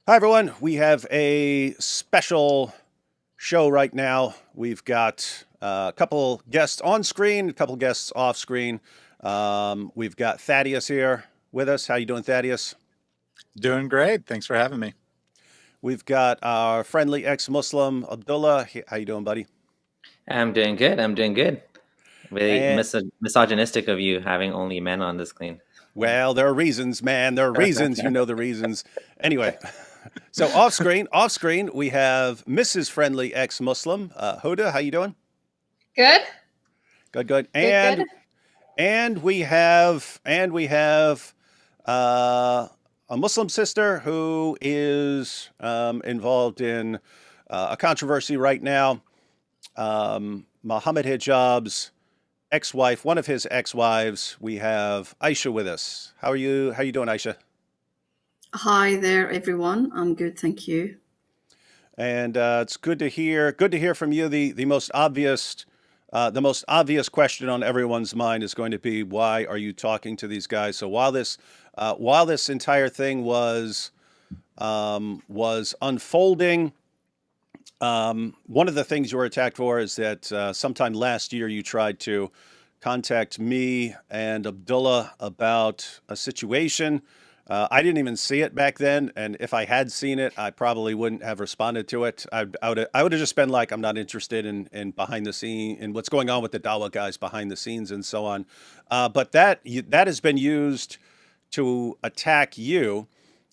Hi, everyone. We have a special show right now. We've got a couple guests on screen, a couple guests off screen. We've got Thaddeus here with us. How you doing, Thaddeus? Doing great. Thanks for having me. We've got our friendly ex-Muslim Abdullah. How you doing, buddy? I'm doing good. I'm doing good. Really And misogynistic of you having only men on the screen. well, there are reasons, man. There are reasons. You know the reasons. Anyway, so off screen, we have Mrs. Friendly ex-Muslim Hoda. How you doing? Good, Good, good. good, good. And we have uh, a Muslim sister who is involved in a controversy right now. Muhammad Hijab's ex-wife, one of his ex-wives. We have Aisha with us. How are you? How you doing, Aisha? Hi there, everyone. I'm good, thank you. And it's good to hear. Good to hear from you. The most obvious question on everyone's mind is going to be, why are you talking to these guys? So while this entire thing was unfolding, one of the things you were attacked for is that sometime last year you tried to contact me and Abdullah about a situation. I didn't even see it back then, and if I had seen it, I probably wouldn't have responded to it. I would have just been like, I'm not interested in behind the scene in what's going on with the Dawah guys behind the scenes and so on. But that has been used to attack you.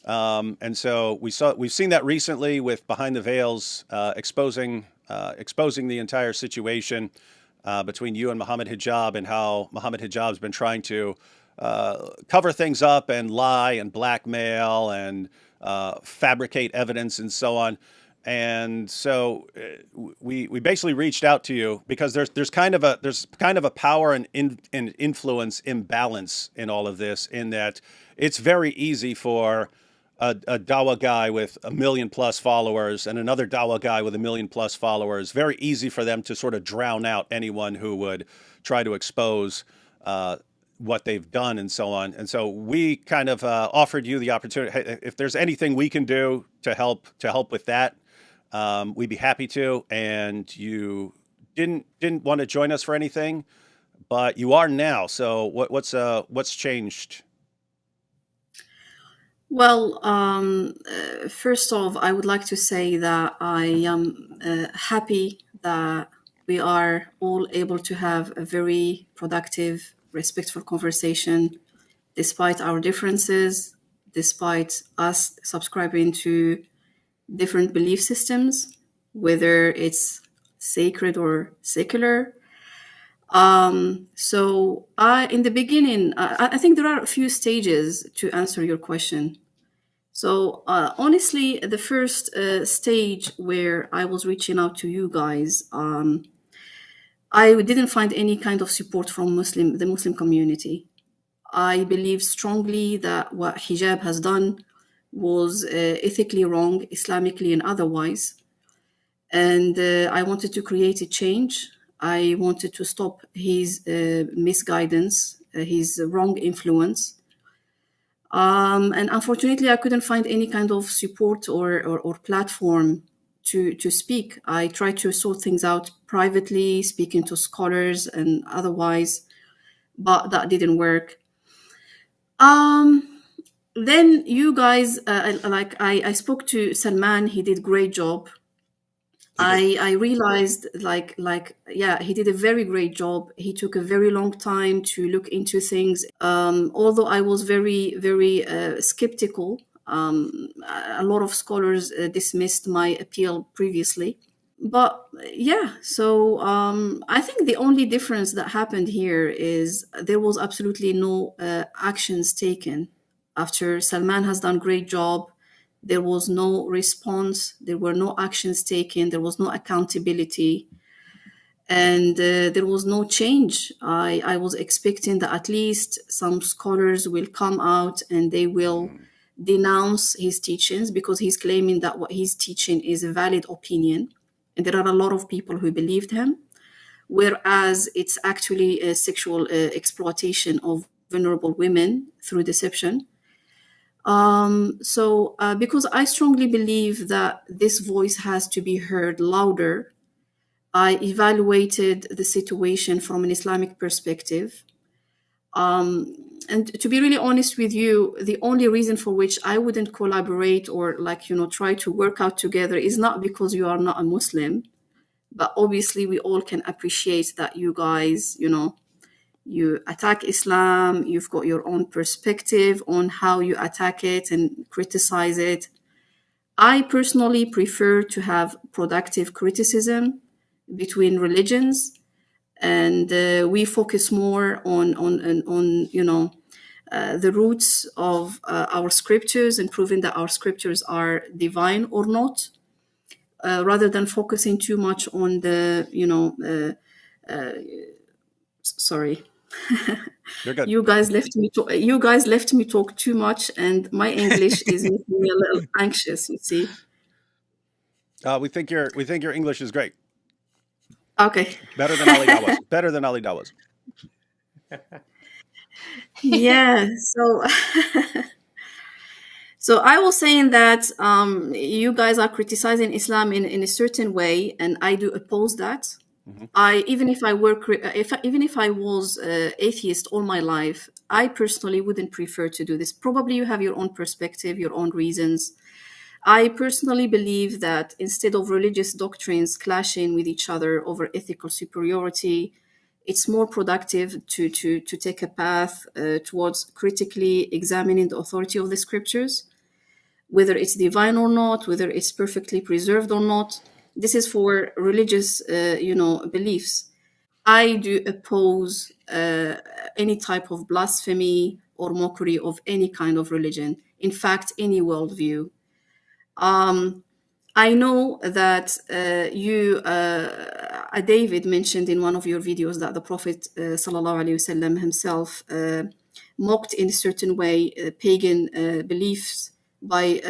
And so we've seen that recently with Behind the Veils exposing the entire situation between you and Muhammad Hijab, and how Muhammad Hijab's been trying to cover things up and lie and blackmail and fabricate evidence and so on. And so we basically reached out to you because there's kind of a power and influence imbalance in all of this, in that it's very easy for a Dawa guy with 1 million+ followers and another Dawa guy with 1 million+ followers. Very easy for them to sort of drown out anyone who would try to expose what they've done and so on. And so we kind of offered you the opportunity. Hey, if there's anything we can do to help with that, we'd be happy to. And you didn't want to join us for anything, but you are now. So what's changed? Well, first off, I would like to say that I am happy that we are all able to have a very productive, respectful conversation despite our differences, despite us subscribing to different belief systems, whether it's sacred or secular. In the beginning, I think there are a few stages to answer your question. So, honestly, the first stage where I was reaching out to you guys, I didn't find any kind of support from the Muslim community. I believe strongly that what hijab has done was ethically wrong, Islamically and otherwise. And I wanted to create a change. I wanted to stop his misguidance, his wrong influence. And unfortunately, I couldn't find any kind of support or platform to speak. I tried to sort things out privately, speaking to scholars and otherwise, but that didn't work. Um, then you guys, I spoke to Salman. He did great job. He did. I realized yeah, he did a very great job. He took a very long time to look into things. Although I was very skeptical, a lot of scholars dismissed my appeal previously. But yeah, so I think the only difference that happened here is there was absolutely no actions taken. After Salman has done great job, there was no response, there were no actions taken, there was no accountability, and there was no change. I was expecting that at least some scholars will come out and they will Mm. denounce his teachings, because he's claiming that what he's teaching is a valid opinion. And there are a lot of people who believed him, whereas it's actually a sexual exploitation of vulnerable women through deception. Because I strongly believe that this voice has to be heard louder, I evaluated the situation from an Islamic perspective. And to be really honest with you, the only reason for which I wouldn't collaborate or try to work out together is not because you are not a Muslim, but obviously we all can appreciate that you guys, you attack Islam, you've got your own perspective on how you attack it and criticize it. I personally prefer to have productive criticism between religions, and we focus more on the roots of our scriptures and proving that our scriptures are divine or not, rather than focusing too much on the sorry. You're good. You guys left me talk too much, and my English is making me a little anxious. You see. We think your English is great. Okay. Better than Ali Dawah's. Better than Ali Dawah's. Yeah. So I was saying that you guys are criticizing Islam in a certain way, and I do oppose that. Even if I was atheist all my life, I personally wouldn't prefer to do this. Probably you have your own perspective, your own reasons. I personally believe that instead of religious doctrines clashing with each other over ethical superiority, it's more productive to take a path towards critically examining the authority of the scriptures, whether it's divine or not, whether it's perfectly preserved or not. This is for religious, beliefs. I do oppose any type of blasphemy or mockery of any kind of religion. In fact, any worldview. I know that David mentioned in one of your videos that the Prophet sallallahu alaihi wasallam himself mocked in a certain way pagan beliefs by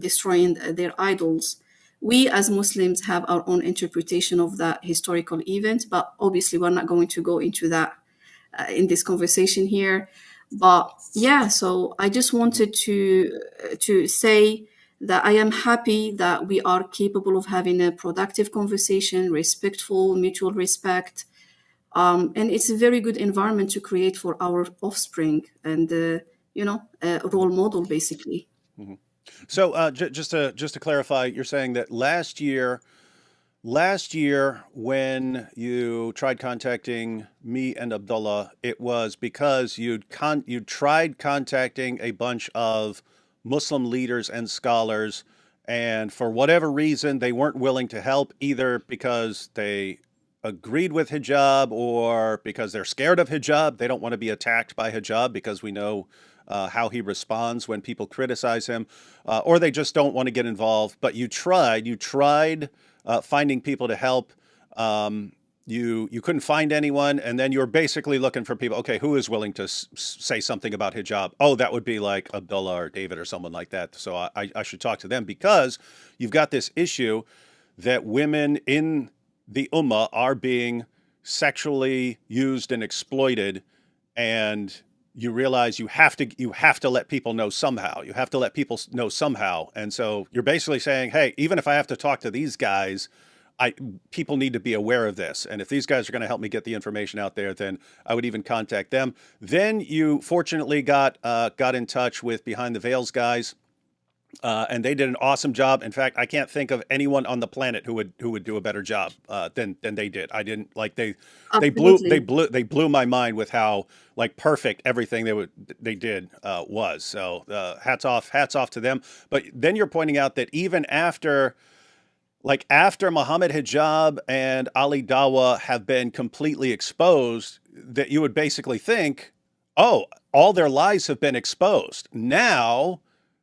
destroying their idols. We as Muslims have our own interpretation of that historical event, but obviously we're not going to go into that in this conversation here. But yeah, so I just wanted to say that I am happy that we are capable of having a productive conversation, respectful, mutual respect. And it's a very good environment to create for our offspring and, a role model, basically. Mm-hmm. So just to clarify, you're saying that last year when you tried contacting me and Abdullah, it was because you'd tried contacting a bunch of Muslim leaders and scholars, and for whatever reason, they weren't willing to help, either because they agreed with hijab or because they're scared of hijab. They don't want to be attacked by hijab because we know how he responds when people criticize him, or they just don't want to get involved. But you tried finding people to help. You couldn't find anyone, and then you're basically looking for people. Okay, who is willing to say something about hijab? Oh, that would be like Abdullah or David or someone like that. So I should talk to them, because you've got this issue that women in the ummah are being sexually used and exploited, and you realize you have to let people know somehow. You have to let people know somehow. And so you're basically saying, hey, even if I have to talk to these guys, people need to be aware of this. And if these guys are going to help me get the information out there, then I would even contact them. Then you fortunately got in touch with Behind the Veils guys, and they did an awesome job. In fact, I can't think of anyone on the planet who would do a better job than they did. I didn't like they blew my mind with how like perfect everything they did was. So hats off to them. But then you're pointing out that even after Muhammad Hijab and Ali Dawah have been completely exposed, that you would basically think, oh, all their lies have been exposed. Now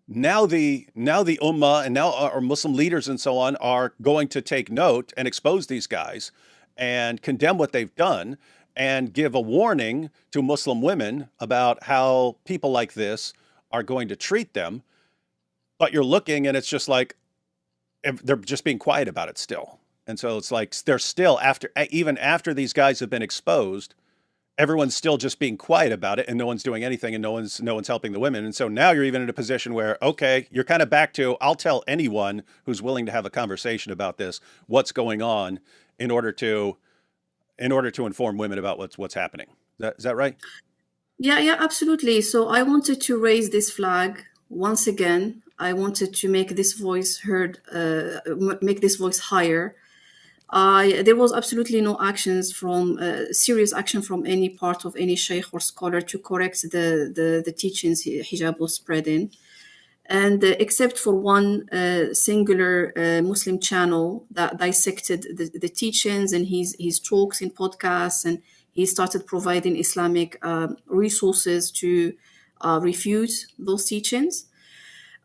the Ummah and now our Muslim leaders and so on are going to take note and expose these guys and condemn what they've done and give a warning to Muslim women about how people like this are going to treat them. But you're looking and it's just like, they're just being quiet about it still. And so it's like they're still, even after these guys have been exposed everyone's still just being quiet about it, and no one's doing anything, and no one's helping the women. And so now you're even in a position where, okay, you're kind of back to, I'll tell anyone who's willing to have a conversation about this what's going on in order to inform women about what's happening. Is that right? Yeah, absolutely. So I wanted to raise this flag once again. I wanted to make this voice heard, make this voice higher. There was absolutely no actions from serious action from any part of any sheikh or scholar to correct the teachings hijab was spreading. And except for one singular Muslim channel that dissected the teachings and his talks in podcasts, and he started providing Islamic resources to refute those teachings.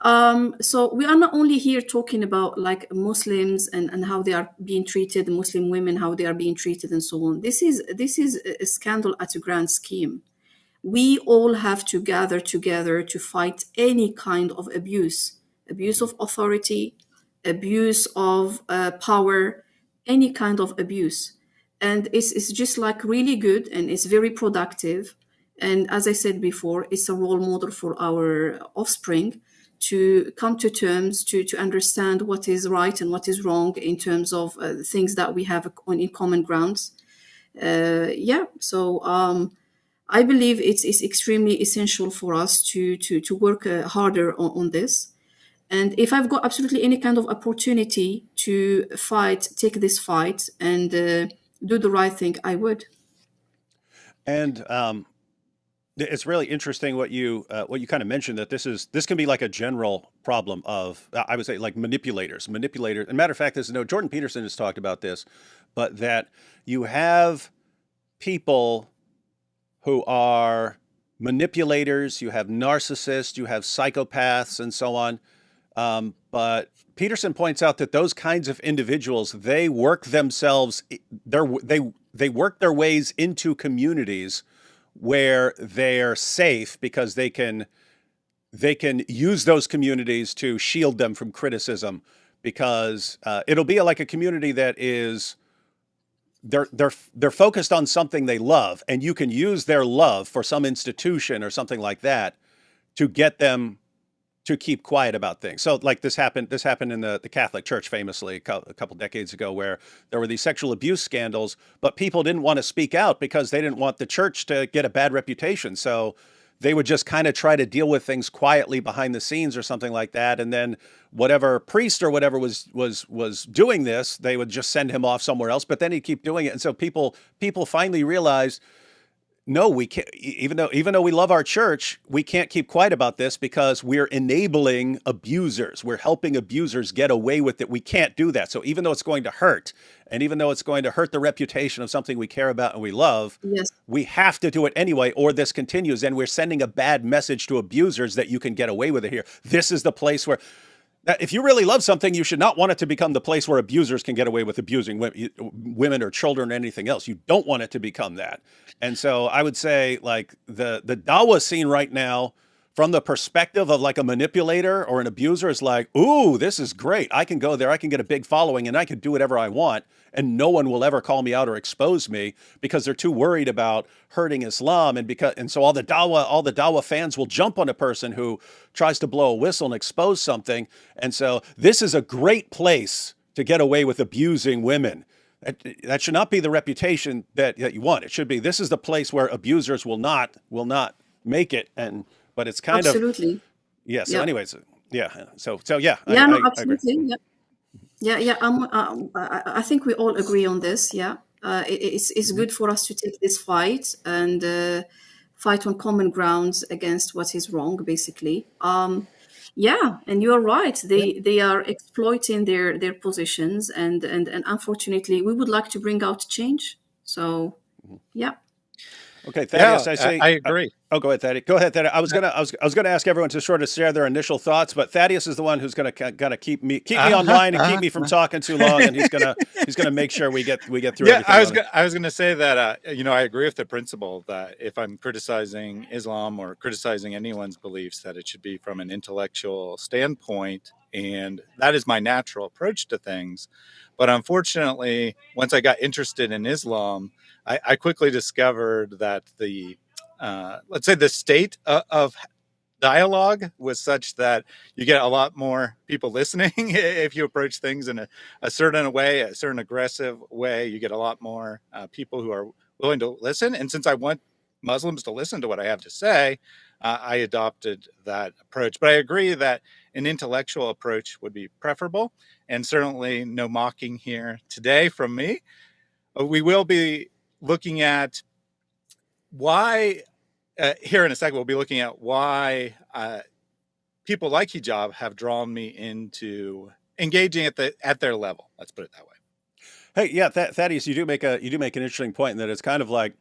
So we are not only here talking about like Muslims and how they are being treated, Muslim women, how they are being treated and so on. This is a scandal at a grand scheme. We all have to gather together to fight any kind of abuse of authority, abuse of power, any kind of abuse. And it's just like really good, and it's very productive. And as I said before, it's a role model for our offspring to come to terms, to understand what is right and what is wrong in terms of things that we have in common grounds. So I believe it's extremely essential for us to work harder on this. And if I've got absolutely any kind of opportunity to take this fight and do the right thing, I would. And it's really interesting what you kind of mentioned, that this can be like a general problem of, I would say, like manipulators. And matter of fact, Jordan Peterson has talked about this, but that you have people who are manipulators, you have narcissists, you have psychopaths, and so on. But Peterson points out that those kinds of individuals, they work themselves, they work their ways into communities where they're safe because they can use those communities to shield them from criticism, because it'll be like a community that is, they're focused on something they love, and you can use their love for some institution or something like that to get them to keep quiet about things. So like this happened in the Catholic Church famously a couple decades ago, where there were these sexual abuse scandals, but people didn't want to speak out because they didn't want the church to get a bad reputation. So they would just kind of try to deal with things quietly behind the scenes or something like that. And then whatever priest or whatever was doing this, they would just send him off somewhere else, but then he'd keep doing it. And so people finally realized, no, we can't, even though we love our church, we can't keep quiet about this because we're enabling abusers. We're helping abusers get away with it. We can't do that. So even though it's going to hurt, and even though it's going to hurt the reputation of something we care about and we love, Yes. we have to do it anyway, or this continues. And we're sending a bad message to abusers that you can get away with it here. This is the place where, if you really love something, you should not want it to become the place where abusers can get away with abusing women or children or anything else. You don't want it to become that. And so I would say, like, the Dawah scene right now, from the perspective of like a manipulator or an abuser, is like, ooh, this is great. I can go there, I can get a big following, and I can do whatever I want, and no one will ever call me out or expose me because they're too worried about hurting Islam. And so all the Dawah fans will jump on a person who tries to blow a whistle and expose something. And so this is a great place to get away with abusing women. That should not be the reputation that you want. It should be, this is the place where abusers will not make it. But it's kind Absolutely. of, yeah. So Yeah. anyways, yeah. So yeah. Yeah, no, I agree. absolutely. Yeah. I think we all agree on this. Yeah. It's good for us to take this fight and fight on common grounds against what is wrong, basically. Yeah, and you're right. They are exploiting their positions, and unfortunately, we would like to bring out change. So, yeah. Okay, Thaddeus, Yeah, I agree. Go ahead, Thaddeus. Go ahead, Thaddeus. I was gonna ask everyone to sort of share their initial thoughts, but Thaddeus is the one who's gonna keep me online and keep me from talking too long, and he's gonna make sure we get through Yeah, everything. I was gonna say that I agree with the principle that if I'm criticizing Islam or criticizing anyone's beliefs, that it should be from an intellectual standpoint And that is my natural approach to things. But unfortunately, once I got interested in Islam, I quickly discovered that let's say the state of dialogue was such that you get a lot more people listening. If you approach things in a certain way, a certain aggressive way, you get a lot more people who are willing to listen. And since I want Muslims to listen to what I have to say, I adopted that approach. But I agree that an intellectual approach would be preferable, and certainly no mocking here today from me. We will be looking at why here in a second, we'll be looking at why people like hijab have drawn me into engaging at their level. Let's put it that way. Hey, yeah, Thaddeus, you do make an interesting point in that it's kind of like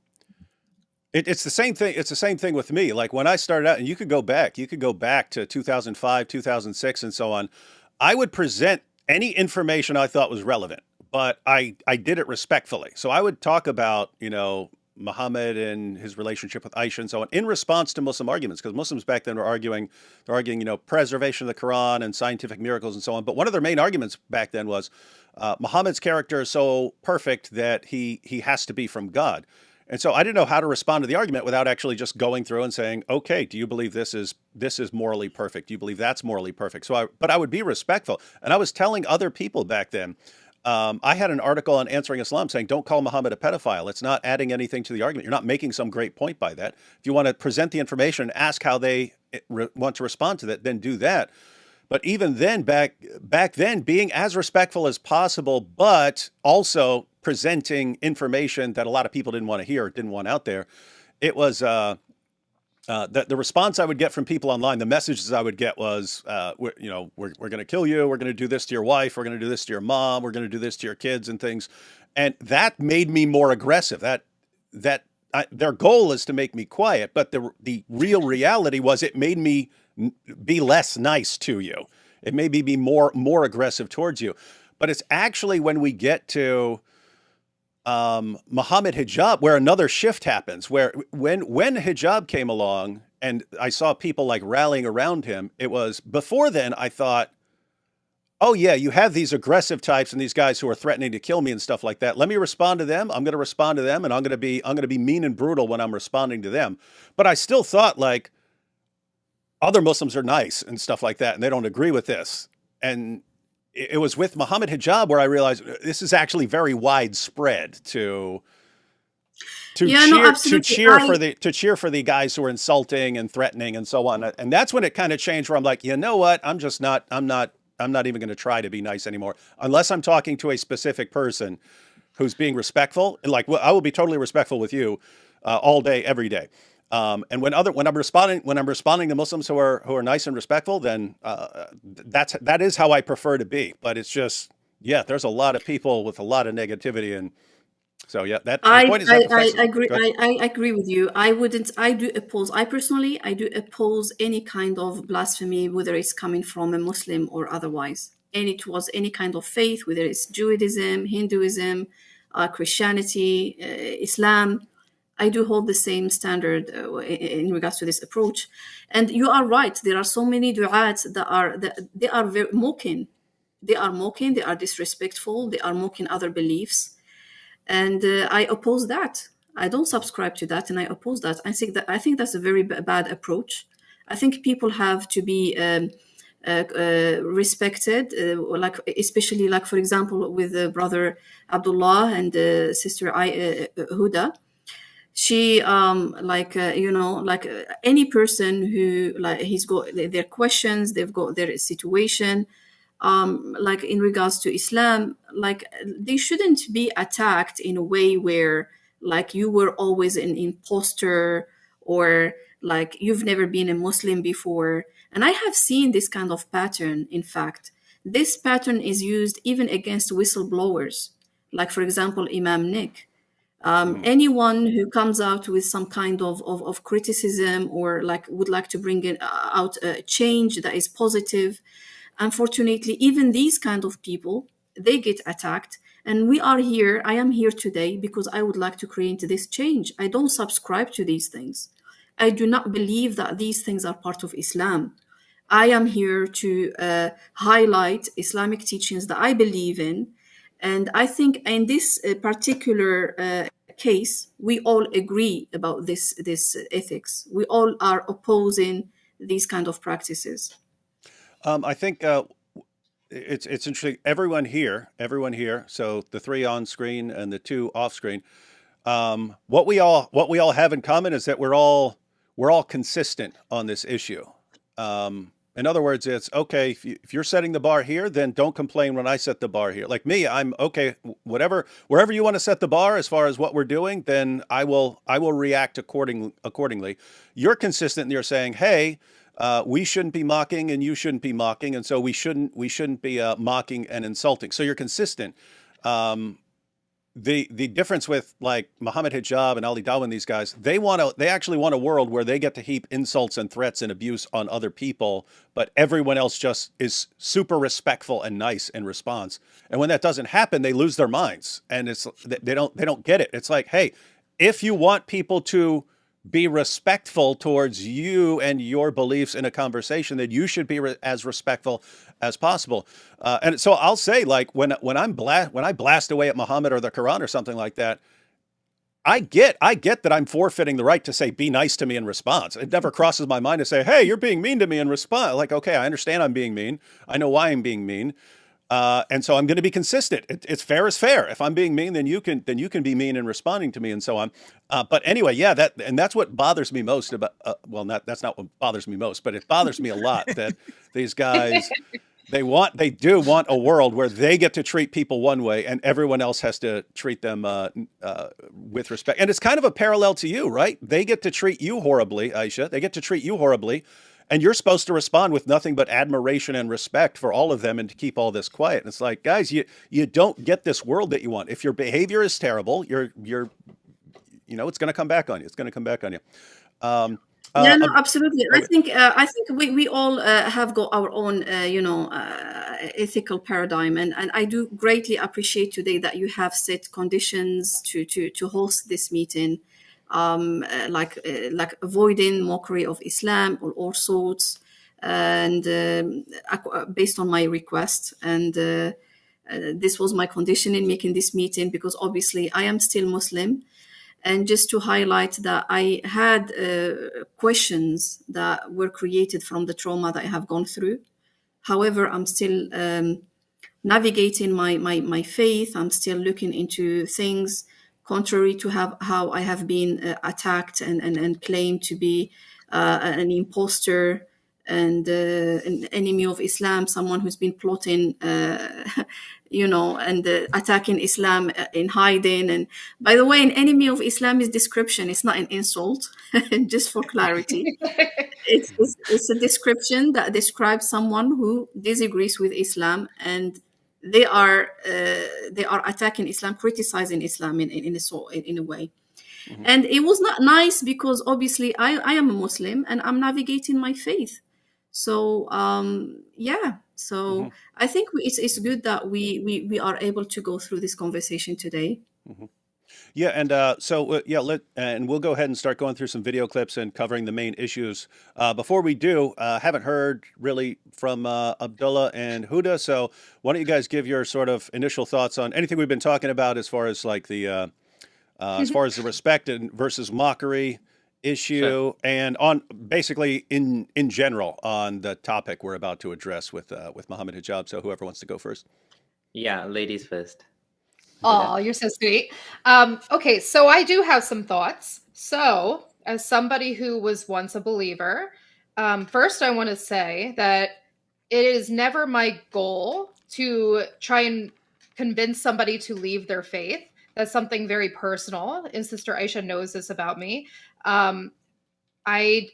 it's the same thing. It's the same thing with me. Like when I started out, and you could go back to 2005, 2006, and so on. I would present any information I thought was relevant, but I did it respectfully. So I would talk about, Muhammad and his relationship with Aisha and so on in response to Muslim arguments, because Muslims back then were arguing, preservation of the Quran and scientific miracles and so on. But one of their main arguments back then was Muhammad's character is so perfect that he has to be from God. And so I didn't know how to respond to the argument without actually just going through and saying, okay, do you believe this is morally perfect? Do you believe that's morally perfect? But I would be respectful. And I was telling other people back then, I had an article on Answering Islam saying, don't call Muhammad a pedophile. It's not adding anything to the argument. You're not making some great point by that. If you want to present the information and ask how they want to respond to that, then do that. But even then, back then, being as respectful as possible, but also presenting information that a lot of people didn't want to hear, didn't want out there, it was the response I would get from people online, the messages I would get was, we're going to kill you. We're going to do this to your wife. We're going to do this to your mom. We're going to do this to your kids and things. And that made me more aggressive. Their goal is to make me quiet, but the real reality was it made me be less nice to you. It made me be more aggressive towards you. But it's actually when we get to Muhammad Hijab where another shift happens, where when Hijab came along and I saw people like rallying around him, it was before then I thought, oh yeah, you have these aggressive types and these guys who are threatening to kill me and stuff like that. Let me respond to them. I'm going to respond to them, and I'm going to be mean and brutal when I'm responding to them. But I still thought like other Muslims are nice and stuff like that, and they don't agree with this. And it was with Muhammad Hijab where I realized this is actually very widespread to cheer for the guys who are insulting and threatening and so on. And that's when it kind of changed, where I'm like, you know what? I'm not even going to try to be nice anymore unless I'm talking to a specific person who's being respectful. And like, well, I will be totally respectful with you all day, every day. And when I'm responding to Muslims who are nice and respectful, then that is how I prefer to be. But it's just, yeah, there's a lot of people with a lot of negativity, and so yeah, the point is I agree. I agree with you. I do oppose any kind of blasphemy, whether it's coming from a Muslim or otherwise, towards any kind of faith, whether it's Judaism, Hinduism, Christianity, Islam. I do hold the same standard in regards to this approach. And you are right. There are so many du'ats they are very mocking. They are mocking. They are disrespectful. They are mocking other beliefs. And I oppose that. I don't subscribe to that, and I oppose that. I think that's a very bad approach. I think people have to be respected, especially like, for example, with brother Abdullah and sister Huda. She any person who he's got their questions, they've got their situation, like in regards to Islam, like they shouldn't be attacked in a way where like you were always an imposter, or like you've never been a Muslim before. And I have seen this kind of pattern. In fact, this pattern is used even against whistleblowers, like for example Imam Nick. Anyone who comes out with some kind of criticism, or like would like to bring out a change that is positive, unfortunately, even these kind of people, they get attacked. And I am here today because I would like to create this change. I don't subscribe to these things. I do not believe that these things are part of Islam. I am here to highlight Islamic teachings that I believe in. And I think in this particular case, we all agree about this ethics. We all are opposing these kind of practices. I think it's interesting. Everyone here. So the three on screen and the two off screen. What we all have in common is that we're all consistent on this issue. In other words, it's okay if you're setting the bar here, then don't complain when I set the bar here. Like me, I'm okay. Wherever you want to set the bar as far as what we're doing, then I will react accordingly. You're consistent, and you're saying, hey. We shouldn't be mocking, and you shouldn't be mocking, and so we shouldn't be mocking and insulting. So you're consistent. The difference with like Muhammad Hijab and Ali Dawah and these guys, they actually want a world where they get to heap insults and threats and abuse on other people, but everyone else just is super respectful and nice in response. And when that doesn't happen, they lose their minds, and they don't get it. It's like, hey, if you want people to be respectful towards you and your beliefs in a conversation, that you should be as respectful as possible. And so I'll say, like, when I blast away at Muhammad or the Quran or something like that, I get that I'm forfeiting the right to say, be nice to me in response. It never crosses my mind to say, hey, you're being mean to me in response. Like, okay, I understand I'm being mean. I know why I'm being mean. And so I'm going to be consistent. It's fair is fair. If I'm being mean, then you can be mean in responding to me, and so on. But anyway, yeah, that's what bothers me most about. That's not what bothers me most, but it bothers me a lot that these guys they do want a world where they get to treat people one way and everyone else has to treat them with respect. And it's kind of a parallel to you, right? They get to treat you horribly, Aisha. They get to treat you horribly. And you're supposed to respond with nothing but admiration and respect for all of them and to keep all this quiet. And it's like, guys, you don't get this world that you want. If your behavior is terrible, it's going to come back on you. It's going to come back on you. Yeah, no, absolutely. I think we all have got our own ethical paradigm, and I do greatly appreciate today that you have set conditions to host this meeting. Like avoiding mockery of Islam or all sorts, and based on my request, and this was my condition in making this meeting, because obviously I am still Muslim, and just to highlight that I had questions that were created from the trauma that I have gone through. However, I'm still navigating my faith. I'm still looking into things contrary to how I have been attacked and claimed to be an imposter and an enemy of Islam, someone who's been plotting, and attacking Islam in hiding. And by the way, an enemy of Islam is description. It's not an insult, just for clarity. It's a description that describes someone who disagrees with Islam, and they are attacking Islam, criticizing Islam in a way. Mm-hmm. And it was not nice, because obviously I am a Muslim and I'm navigating my faith. So Mm-hmm. I think it's good that we are able to go through this conversation today. Mm-hmm. Yeah, and and we'll go ahead and start going through some video clips and covering the main issues. Before we do, haven't heard really from Abdullah and Huda, so why don't you guys give your sort of initial thoughts on anything we've been talking about as far as like the as far as the respect versus mockery issue, sure, and on basically in general on the topic we're about to address with Muhammad Hijab. So whoever wants to go first. Yeah, ladies first. Oh, you're so sweet. Okay, so I do have some thoughts. So, as somebody who was once a believer, first I want to say that it is never my goal to try and convince somebody to leave their faith. That's something very personal, and Sister Aisha knows this about me. I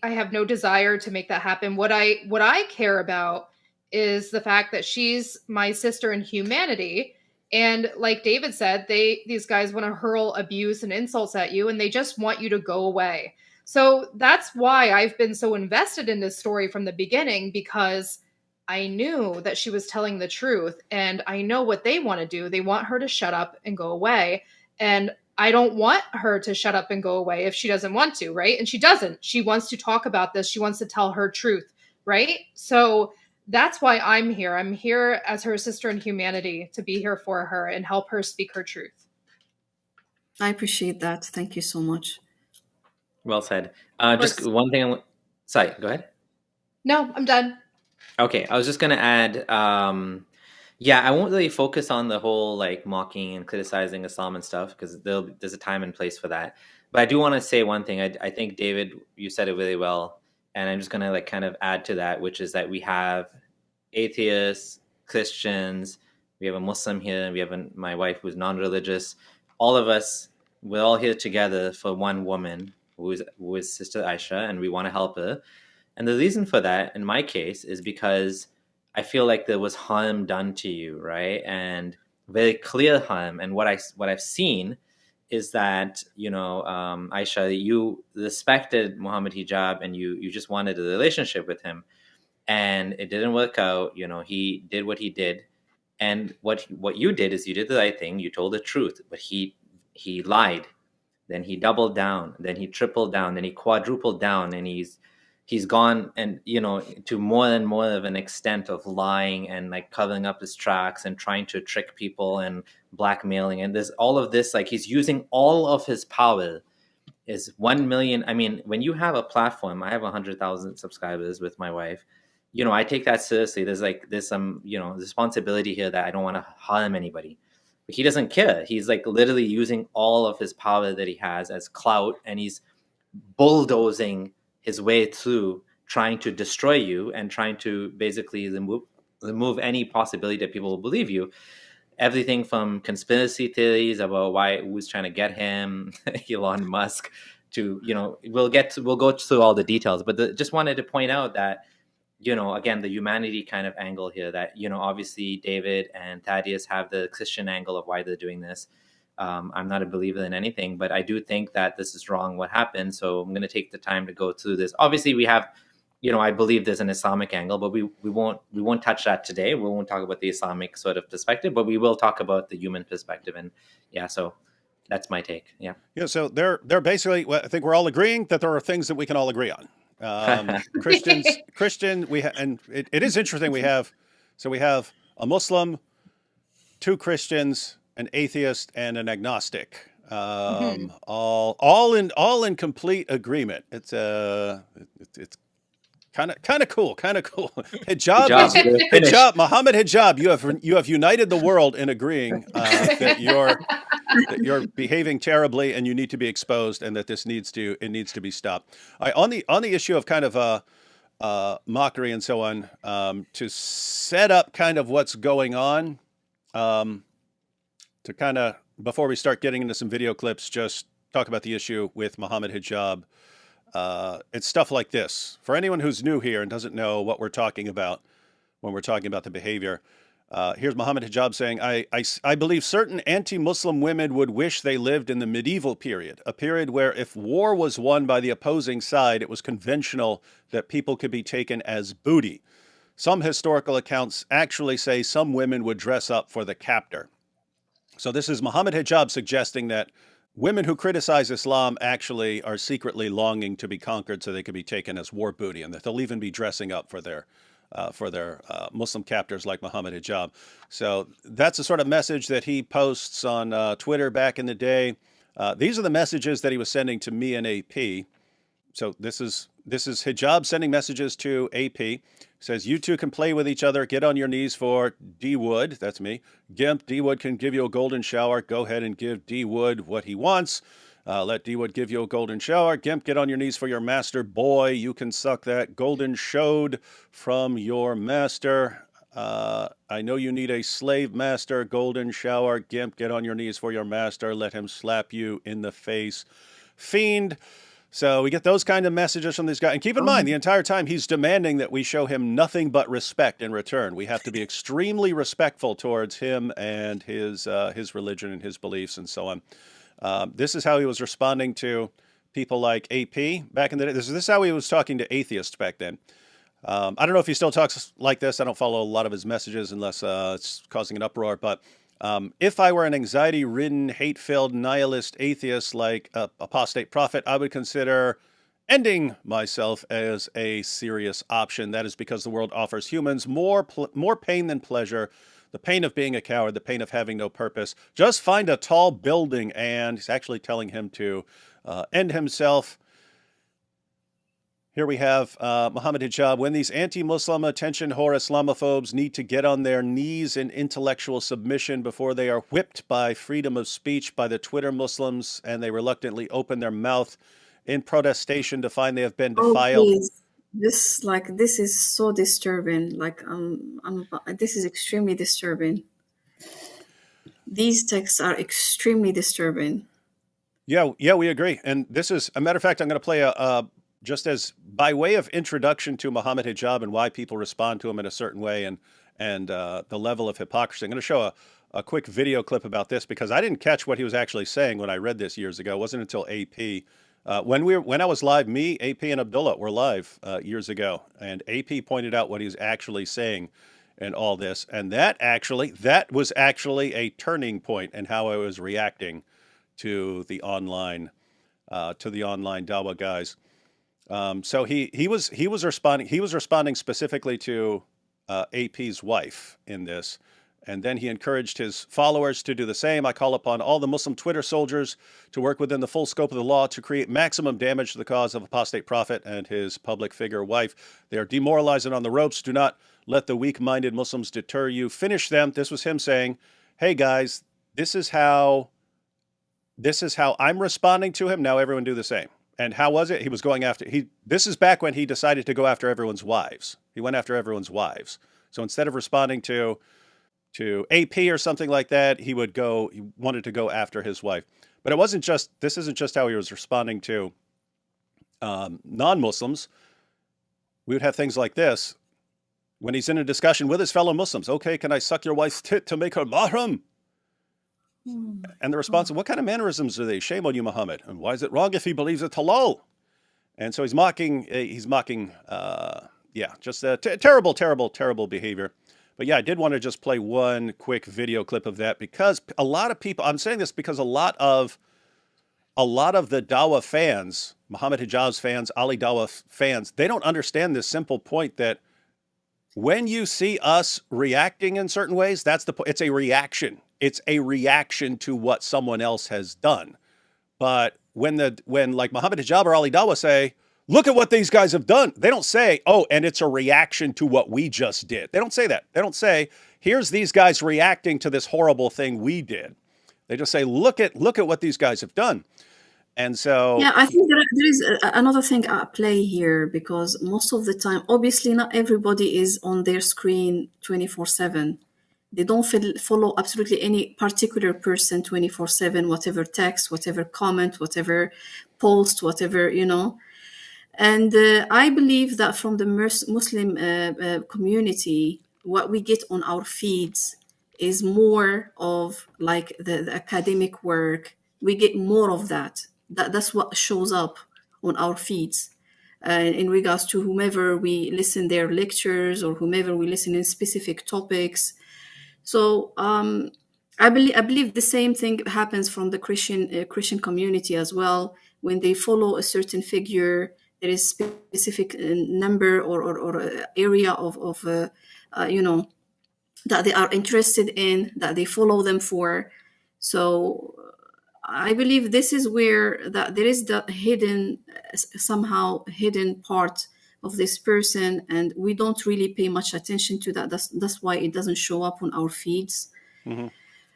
have no desire to make that happen. What I care about is the fact that she's my sister in humanity. And like David said, these guys want to hurl abuse and insults at you, and they just want you to go away. So that's why I've been so invested in this story from the beginning, because I knew that she was telling the truth, and I know what they want to do. They want her to shut up and go away. And I don't want her to shut up and go away if she doesn't want to, right? And she doesn't. She wants to talk about this. She wants to tell her truth. right? So that's why I'm here. I'm here as her sister in humanity to be here for her and help her speak her truth. I appreciate that. Thank you so much. Well said. Of Just course. one thing. Sorry, go ahead. No, I'm done. Okay, I was just gonna add. Yeah, I won't really focus on the whole like mocking and criticizing Islam and stuff because there's a time and place for that. But I do want to say one thing. I think David, you said it really well, and I'm just gonna like kind of add to that, which is that we have atheists, Christians, we have a Muslim here, we have my wife who's non-religious. All of us, we're all here together for one woman who is Sister Aisha, and we want to help her. And the reason for that, in my case, is because I feel like there was harm done to you, right? And very clear harm. And what I've seen is that, Aisha, you respected Muhammad Hijab and you just wanted a relationship with him, and it didn't work out. He did what he did, and what you did is you did the right thing. You told the truth, but he lied. Then he doubled down. Then he tripled down. Then he quadrupled down, and he's gone and to more and more of an extent of lying and like covering up his tracks and trying to trick people and blackmailing. And there's all of this, like he's using all of his power. Is 1 million. I mean, when you have a platform, I have 100,000 subscribers with my wife. I take that seriously. There's some responsibility here that I don't want to harm anybody. But he doesn't care. He's like literally using all of his power that he has as clout, and he's bulldozing his way through trying to destroy you and trying to basically remove any possibility that people will believe you. Everything from conspiracy theories about who's trying to get him, Elon Musk, to we'll go through all the details. But just wanted to point out that again, the humanity kind of angle here, that obviously David and Thaddeus have the Christian angle of why they're doing this. I'm not a believer in anything, but I do think that this is wrong what happened. So I'm going to take the time to go through this. Obviously, we have, I believe there's an Islamic angle, but we won't touch that today. We won't talk about the Islamic sort of perspective, but we will talk about the human perspective. And yeah, so that's my take. Yeah. Yeah. So they're basically, well, I think we're all agreeing that there are things that we can all agree on. Christian, and it is interesting. We have a Muslim, 2 Christians, an atheist, and an agnostic, all in complete agreement. It's kind of cool. Hijab, Muhammad Hijab. You have united the world in agreeing that you're behaving terribly and you need to be exposed, and that this needs to be stopped. On the issue of kind of mockery and so on, to set up kind of what's going on, to kind of, before we start getting into some video clips, just talk about the issue with Muhammad Hijab. It's stuff like this. For anyone who's new here and doesn't know what we're talking about when we're talking about the behavior, here's Muhammad Hijab saying, I believe certain anti-Muslim women would wish they lived in the medieval period, a period where if war was won by the opposing side, it was conventional that people could be taken as booty. Some historical accounts actually say some women would dress up for the captor. So this is Muhammad Hijab suggesting that women who criticize Islam actually are secretly longing to be conquered so they could be taken as war booty, and that they'll even be dressing up for their Muslim captors like Muhammad Hijab. So that's the sort of message that he posts on Twitter back in the day. These are the messages that he was sending to me and AP. So this is Hijab sending messages to AP. Says, you two can play with each other. Get on your knees for D Wood. That's me. Gimp, D Wood can give you a golden shower. Go ahead and give D Wood what he wants. Let D Wood give you a golden shower. Gimp, get on your knees for your master. Boy, you can suck that golden showed from your master. I know you need a slave master. Golden shower. Gimp, get on your knees for your master. Let him slap you in the face. Fiend. So we get those kind of messages from this guy. And keep in mind, the entire time he's demanding that we show him nothing but respect in return. We have to be extremely respectful towards him and his religion and his beliefs and so on. This is how he was responding to people like AP back in the day. This is how he was talking to atheists back then. I don't know if he still talks like this. I don't follow a lot of his messages unless it's causing an uproar. But if I were an anxiety-ridden, hate-filled, nihilist atheist like Apostate Prophet, I would consider ending myself as a serious option. That is because the world offers humans more pain than pleasure. The pain of being a coward, the pain of having no purpose. Just find a tall building, and he's actually telling him to end himself. Here we have Muhammad Hijab. When these anti-Muslim attention whore Islamophobes need to get on their knees in intellectual submission before they are whipped by freedom of speech by the Twitter Muslims, and they reluctantly open their mouth in protestation to find they have been Oh, defiled. please. This is so disturbing. This is extremely disturbing. These texts are extremely disturbing. Yeah, we agree. And this is, a matter of fact, I'm going to play just as by way of introduction to Muhammad Hijab and why people respond to him in a certain way, and the level of hypocrisy. I'm going to show a quick video clip about this because I didn't catch what he was actually saying when I read this years ago. It wasn't until AP. When I was live, me, AP, and Abdullah were live years ago, and AP pointed out what he was actually saying in all this, and that was actually a turning point in how I was reacting to the online Dawah guys. So he was responding specifically to AP's wife in this. And then he encouraged his followers to do the same. I call upon all the Muslim Twitter soldiers to work within the full scope of the law to create maximum damage to the cause of apostate prophet and his public figure wife. They are demoralizing on the ropes. Do not let the weak-minded Muslims deter you. Finish them. This was him saying, hey guys, this is how I'm responding to him. Now everyone do the same. And how was it? He was going after, this is back when he decided to go after everyone's wives. He went after everyone's wives. So instead of responding to AP or something like that, he wanted to go after his wife. But this isn't just how he was responding to non-Muslims. We would have things like this when he's in a discussion with his fellow Muslims. Okay, can I suck your wife's tit to make her mahram? And the response, what kind of mannerisms are they? Shame on you, Muhammad. And why is it wrong if he believes it's halal? And so he's mocking, just terrible, terrible, terrible behavior. But yeah, I did want to just play one quick video clip of that because a lot of people, I'm saying this because a lot of the Dawah fans, Muhammad Hijab's fans, Ali Dawah fans, they don't understand this simple point that when you see us reacting in certain ways, that's the point. It's a reaction. It's a reaction to what someone else has done. But when like Muhammad Hijab or Ali Dawah say, look at what these guys have done, they don't say, oh, and it's a reaction to what we just did. They don't say that. They don't say, here's these guys reacting to this horrible thing we did. They just say, look at what these guys have done. And so, yeah, I think there is another thing at play here because most of the time, obviously not everybody is on their screen 24/7. They don't follow absolutely any particular person 24/7, whatever text, whatever comment, whatever post, whatever, And I believe that from the Muslim community, what we get on our feeds is more of like the academic work. We get more of that. That's what shows up on our feeds in regards to whomever we listen their lectures or whomever we listen in specific topics. So I believe the same thing happens from the Christian community as well. When they follow a certain figure, there is specific number or area of that they are interested in, that they follow them for. So I believe this is where that there is the somehow hidden part of this person, and we don't really pay much attention to that. That's why it doesn't show up on our feeds. mm-hmm.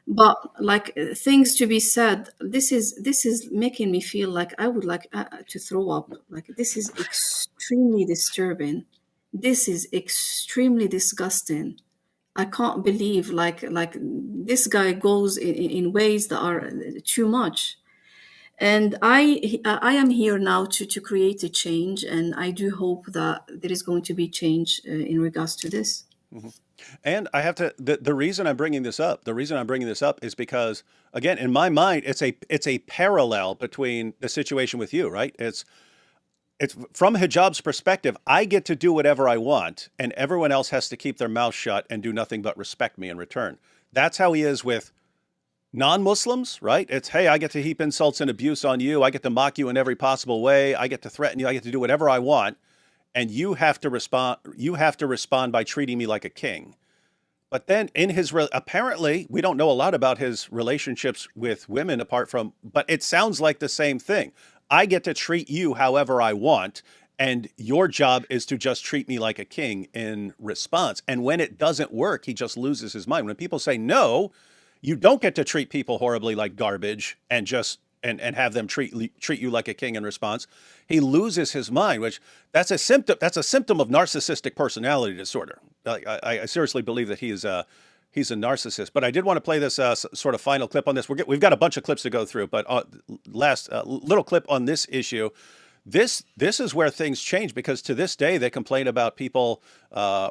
But like things to be said, this is making me feel like I would like to throw up. Like this is extremely disturbing. This is extremely disgusting. I can't believe like this guy goes in ways that are too much. And I am here now to create a change, and I do hope that there is going to be change in regards to this. Mm-hmm. And I have to, the reason I'm bringing this up is because, again, in my mind, it's a parallel between the situation with you, right? It's from Hijab's perspective, I get to do whatever I want, and everyone else has to keep their mouth shut and do nothing but respect me in return. That's how he is with non-Muslims, right? It's, hey, I get to heap insults and abuse on you. I get to mock you in every possible way. I get to threaten you. I get to do whatever I want. And you have to respond. You have to respond by treating me like a king. But then apparently, we don't know a lot about his relationships with women apart from, but it sounds like the same thing. I get to treat you however I want, and your job is to just treat me like a king in response. And when it doesn't work, he just loses his mind. When people say, no, you don't get to treat people horribly like garbage and just and have them treat you like a king in response, he loses his mind, which that's a symptom of narcissistic personality disorder. I seriously believe that he's a narcissist. But I did want to play this sort of final clip on this. We've got a bunch of clips to go through, but last little clip on this issue. This is where things change, because to this day they complain about people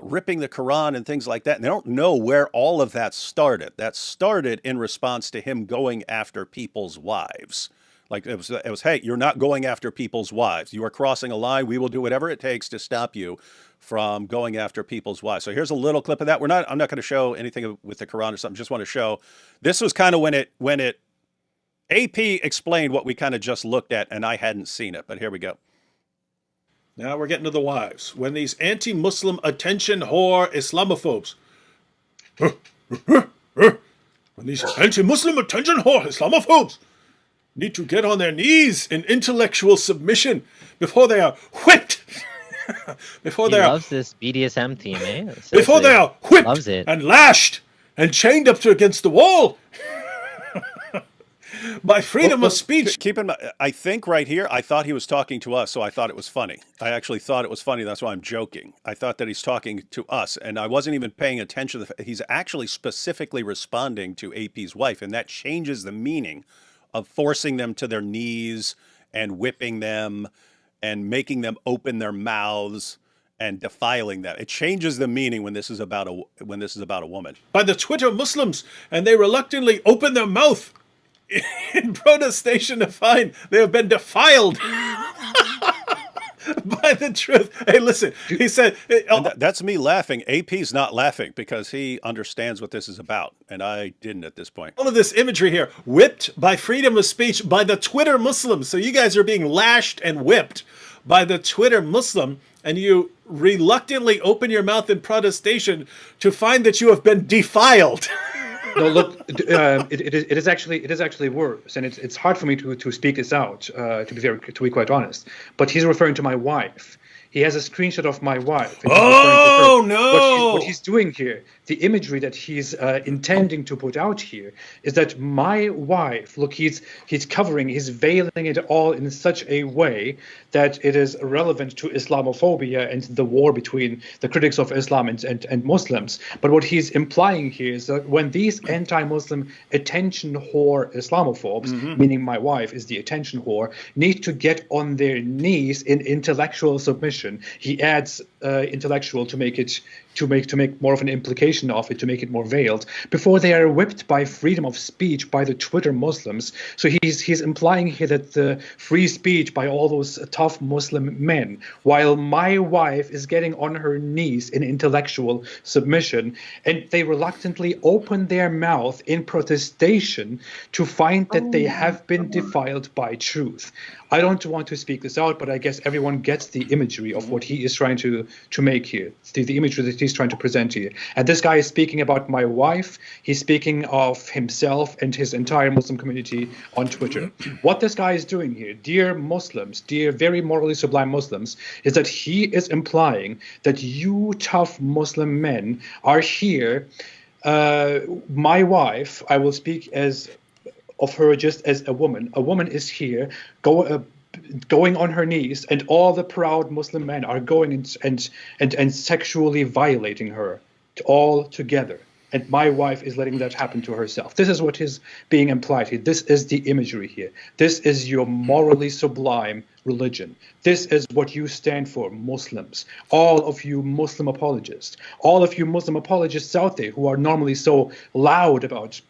ripping the Quran and things like that, and they don't know where all of that started. That started in response to him going after people's wives. Like it was, hey, you're not going after people's wives. You are crossing a line. We will do whatever it takes to stop you from going after people's wives. So here's a little clip of that. I'm not going to show anything with the Quran or something. Just want to show this was kind of when it AP explained what we kind of just looked at, and I hadn't seen it, but here we go. Now we're getting to the wives. When these anti-Muslim attention whore Islamophobes, when these anti-Muslim attention whore Islamophobes need to get on their knees in intellectual submission before they are whipped, He loves this BDSM theme, eh? before they are whipped Loves it. and lashed and chained up against the wall. By freedom of speech. Keep in mind, I think right here, I thought he was talking to us, so I thought it was funny. I actually thought it was funny. That's why I'm joking. I thought that he's talking to us, and I wasn't even paying attention. He's actually specifically responding to AP's wife, and that changes the meaning of forcing them to their knees and whipping them and making them open their mouths and defiling them. It changes the meaning when this is about a woman. By the Twitter Muslims, and they reluctantly open their mouth in protestation to find they have been defiled by the truth. Hey, listen, he said... That's me laughing. AP's not laughing because he understands what this is about, and I didn't at this point. All of this imagery here, whipped by freedom of speech by the Twitter Muslims. So you guys are being lashed and whipped by the Twitter Muslim, and you reluctantly open your mouth in protestation to find that you have been defiled. No, look, it is actually worse, and it's hard for me to speak this out. To be quite honest, but he's referring to my wife. He has a screenshot of my wife. Oh no! What he's doing here, the imagery that he's intending to put out here, is that my wife. Look, he's covering, he's veiling it all in such a way that it is relevant to Islamophobia and the war between the critics of Islam and Muslims. But what he's implying here is that when these anti-Muslim attention whore Islamophobes, meaning my wife is the attention whore, need to get on their knees in intellectual submission. He adds intellectual to make more of an implication of it, to make it more veiled, before they are whipped by freedom of speech by the Twitter Muslims. So he's implying here that the free speech by all those tough Muslim men, while my wife is getting on her knees in intellectual submission, and they reluctantly open their mouth in protestation to find that they have been defiled by truth. I don't want to speak this out, but I guess everyone gets the imagery of what he is trying to make here, the imagery that he's trying to present here. And this guy is speaking about my wife. He's speaking of himself and his entire Muslim community on Twitter. What this guy is doing here, dear Muslims, dear very morally sublime Muslims, is that he is implying that you tough Muslim men are here. My wife, I will speak of her just as a woman. A woman is here going on her knees, and all the proud Muslim men are going and sexually violating her all together. And my wife is letting that happen to herself. This is what is being implied here. This is the imagery here. This is your morally sublime religion. This is what you stand for, Muslims. All of you Muslim apologists. All of you Muslim apologists out there who are normally so loud about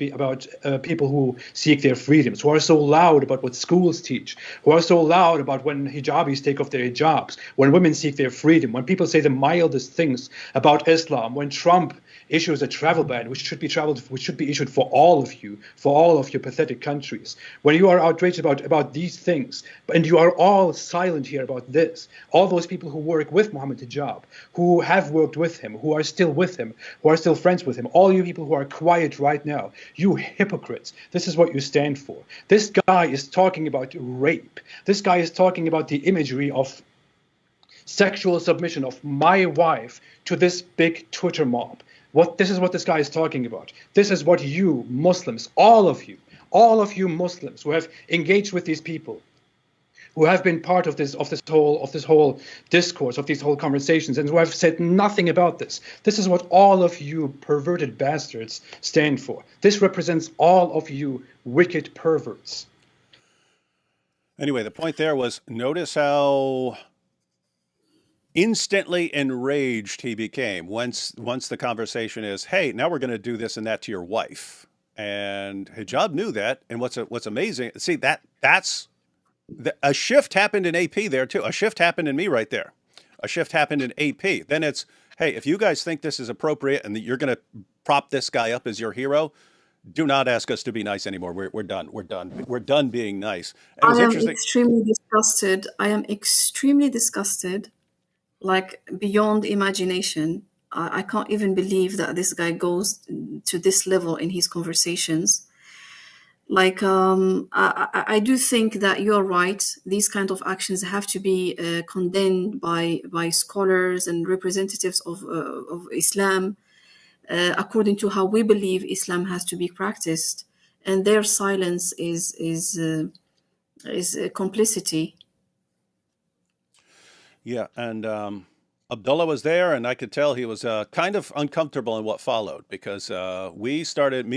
people who seek their freedoms, who are so loud about what schools teach, who are so loud about when hijabis take off their hijabs, when women seek their freedom, when people say the mildest things about Islam, when Trump issues a travel ban, which should be issued for all of you, for all of your pathetic countries. When you are outraged about these things, and you are all silent here about this, all those people who work with Mohammed Hijab, who have worked with him, who are still with him, who are still friends with him, all you people who are quiet right now, you hypocrites, this is what you stand for. This guy is talking about rape. This guy is talking about the imagery of sexual submission of my wife to this big Twitter mob. This is what this guy is talking about. This is what you Muslims, all of you Muslims who have engaged with these people, who have been part of this whole discourse, of these whole conversations, and who have said nothing about this. This is what all of you perverted bastards stand for. This represents all of you wicked perverts. Anyway, the point there was, notice how instantly enraged he became once the conversation is, hey, now we're going to do this and that to your wife. And Hijab knew that. And what's amazing, see, that's a shift happened in AP there too. A shift happened in me right there. A shift happened in AP. Then it's, hey, if you guys think this is appropriate and that you're going to prop this guy up as your hero, do not ask us to be nice anymore. We're done. We're done. We're done being nice. And it was interesting. Extremely disgusted. I am extremely disgusted, like beyond imagination. I can't even believe that this guy goes to this level in his conversations. Like, I do think that you're right. These kind of actions have to be condemned by scholars and representatives of Islam, according to how we believe Islam has to be practiced. And their silence is complicity. Yeah, and Abdullah was there, and I could tell he was kind of uncomfortable in what followed, because me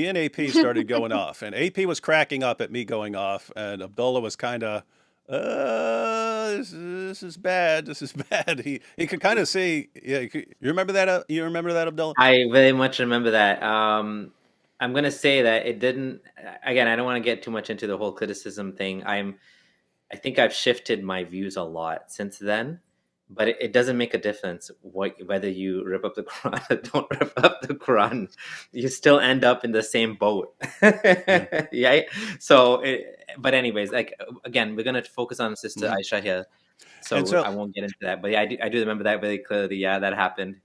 and AP started going off, and AP was cracking up at me going off, and Abdullah was kind of, this is bad. This is bad. He could kind of see. Yeah, you remember that? You remember that, Abdullah? I very much remember that. I'm gonna say that it didn't. Again, I don't want to get too much into the whole criticism thing. I think I've shifted my views a lot since then. But it doesn't make a difference whether you rip up the Quran or don't rip up the Quran. You still end up in the same boat. Yeah. So, but anyways, like, again, we're going to focus on Sister Aisha here. So I won't get into that. But yeah, I do remember that very clearly. Yeah, that happened.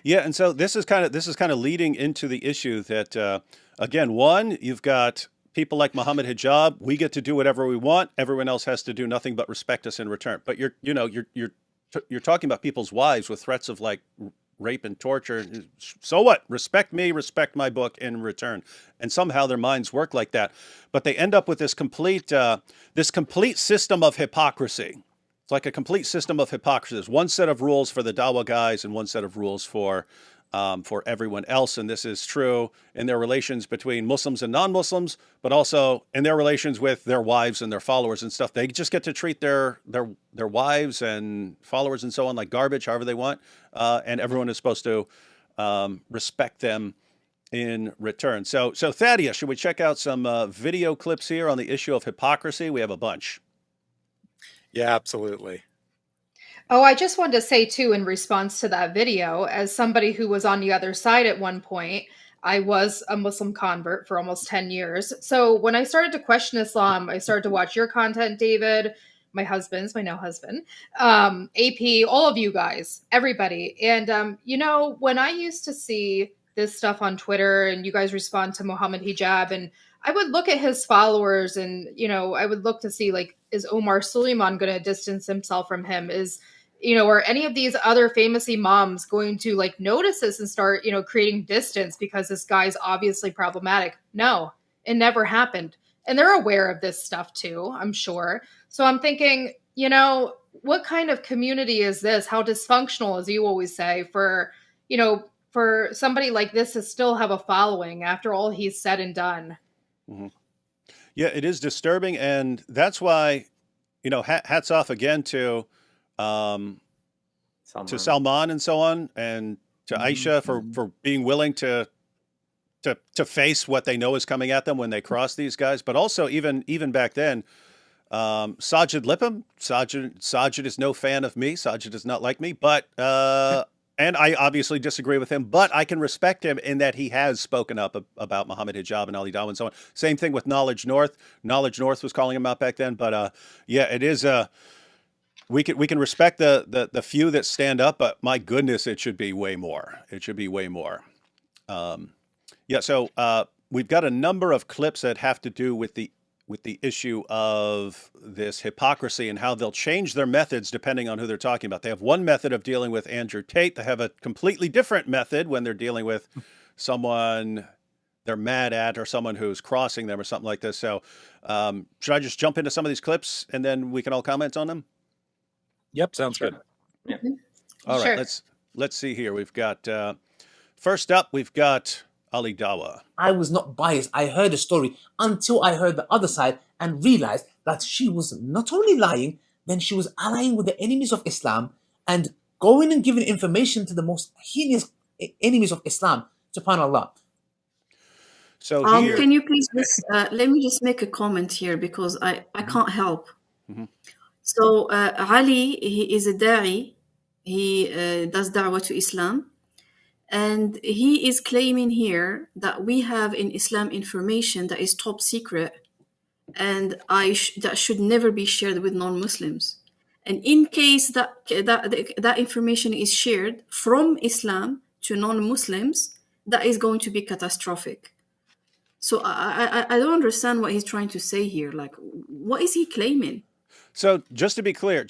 Yeah. And so this is kind of leading into the issue that, again, one, you've got people like Mohammed Hijab. We get to do whatever we want. Everyone else has to do nothing but respect us in return. But you're talking about people's wives with threats of like rape and torture. So what? Respect me, respect my book in return. And somehow their minds work like that. But they end up with this complete system of hypocrisy. It's like a complete system of hypocrisy. There's one set of rules for the Dawah guys and one set of rules for everyone else. And this is true in their relations between Muslims and non-Muslims, but also in their relations with their wives and their followers and stuff. They just get to treat their wives and followers and so on like garbage, however they want. And everyone is supposed to respect them in return. So Thaddeus, should we check out some video clips here on the issue of hypocrisy? We have a bunch. Yeah, absolutely. Oh, I just wanted to say, too, in response to that video, as somebody who was on the other side at one point, I was a Muslim convert for almost 10 years. So when I started to question Islam, I started to watch your content, David, my now husband, AP, all of you guys, everybody. And, when I used to see this stuff on Twitter and you guys respond to Mohammed Hijab, and I would look at his followers and, I would look to see, like, is Omar Suleiman going to distance himself from him? Or any of these other famous imams going to like notice this and start, creating distance because this guy's obviously problematic? No, it never happened. And they're aware of this stuff too, I'm sure. So I'm thinking, what kind of community is this? How dysfunctional, as you always say, for somebody like this to still have a following after all he's said and done. Mm-hmm. Yeah, it is disturbing. And that's why, hats off again to Salman and so on, and to Aisha for being willing to face what they know is coming at them when they cross these guys. But also even back then, Sajid Lippam, Sajid is no fan of me. Sajid does not like me, but And I obviously disagree with him, but I can respect him in that he has spoken up about Muhammad Hijab and Ali Dawah and so on. Same thing with Knowledge North. Knowledge North was calling him out back then, but yeah, it is. We can respect the few that stand up, but my goodness, it should be way more. It should be way more. Yeah. So we've got a number of clips that have to do with the issue of this hypocrisy and how they'll change their methods depending on who they're talking about. They have one method of dealing with Andrew Tate. They have a completely different method when they're dealing with someone they're mad at or someone who's crossing them or something like this. So should I just jump into some of these clips and then we can all comment on them? Yep, sounds good. Yeah. All right, Sure. let's see here. We've got first up, we've got Ali Dawah. I was not biased. I heard the story until I heard the other side and realized that she was not only lying, then she was allying with the enemies of Islam and going and giving information to the most heinous enemies of Islam. SubhanAllah. So here, Can you please just, let me just make a comment here because I can't help. Mhm. So Ali, he is a da'i. He does da'wah to Islam. And he is claiming here that we have in Islam information that is top secret and that should never be shared with non-Muslims. And in case that information is shared from Islam to non-Muslims, that is going to be catastrophic. So I don't understand what he's trying to say here. Like, what is he claiming? so just to be clear,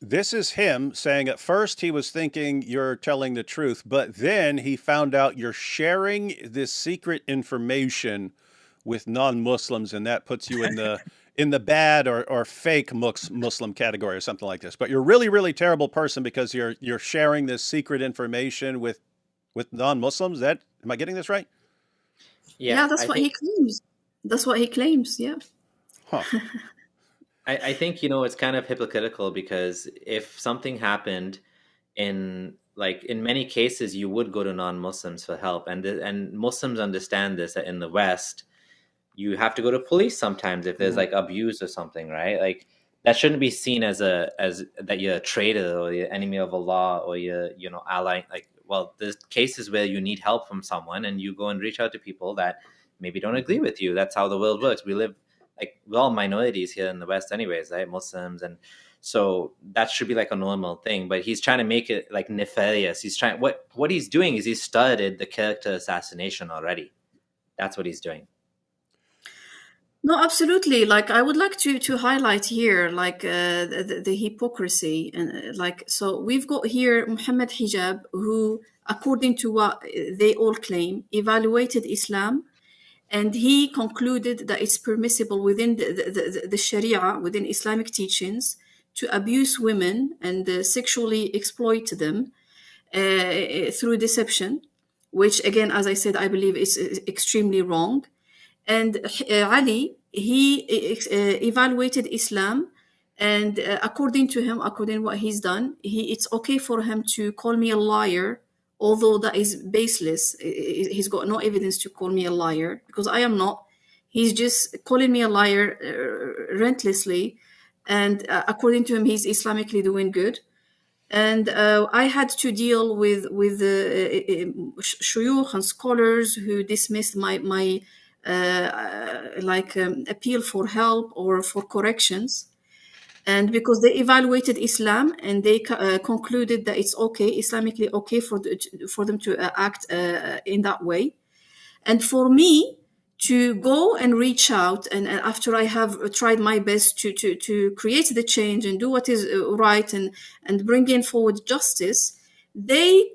this is him saying at first he was thinking you're telling the truth, but then he found out you're sharing this secret information with non-Muslims, and that puts you in the bad or fake Muslim category or something like this. But you're really, really terrible person because you're sharing this secret information with non-Muslims. Am I getting this right? Yeah, that's what he claims. That's what he claims. Yeah. Huh. I think, it's kind of hypocritical because if something happened in many cases, you would go to non-Muslims for help. And Muslims understand this, that in the West, you have to go to police sometimes if there's like abuse or something, right? Like that shouldn't be seen as that you're a traitor or you're enemy of Allah or you're, ally. Like, well, there's cases where you need help from someone and you go and reach out to people that maybe don't agree with you. That's how the world works. We're all minorities here in the West anyways, right? Muslims. And so that should be like a normal thing, but he's trying to make it like nefarious. What he's doing is he started the character assassination already. That's what he's doing. No, absolutely. Like, I would like to highlight here, like, the hypocrisy. And so we've got here Muhammad Hijab, who, according to what they all claim, evaluated Islam. And he concluded that it's permissible within the Sharia, within Islamic teachings, to abuse women and sexually exploit them through deception, which, again, as I said, I believe is extremely wrong. And Ali, he evaluated Islam, and according to him, according to what he's done, it's okay for him to call me a liar, although that is baseless. He's got no evidence to call me a liar because I am not. He's just calling me a liar relentlessly, and according to him, he's Islamically doing good. And I had to deal with shuyukh and scholars who dismissed my appeal for help or for corrections. And because they evaluated Islam and they concluded that it's okay, Islamically okay for them to act in that way. And for me to go and reach out, and after I have tried my best to create the change and do what is right and bring forward justice, they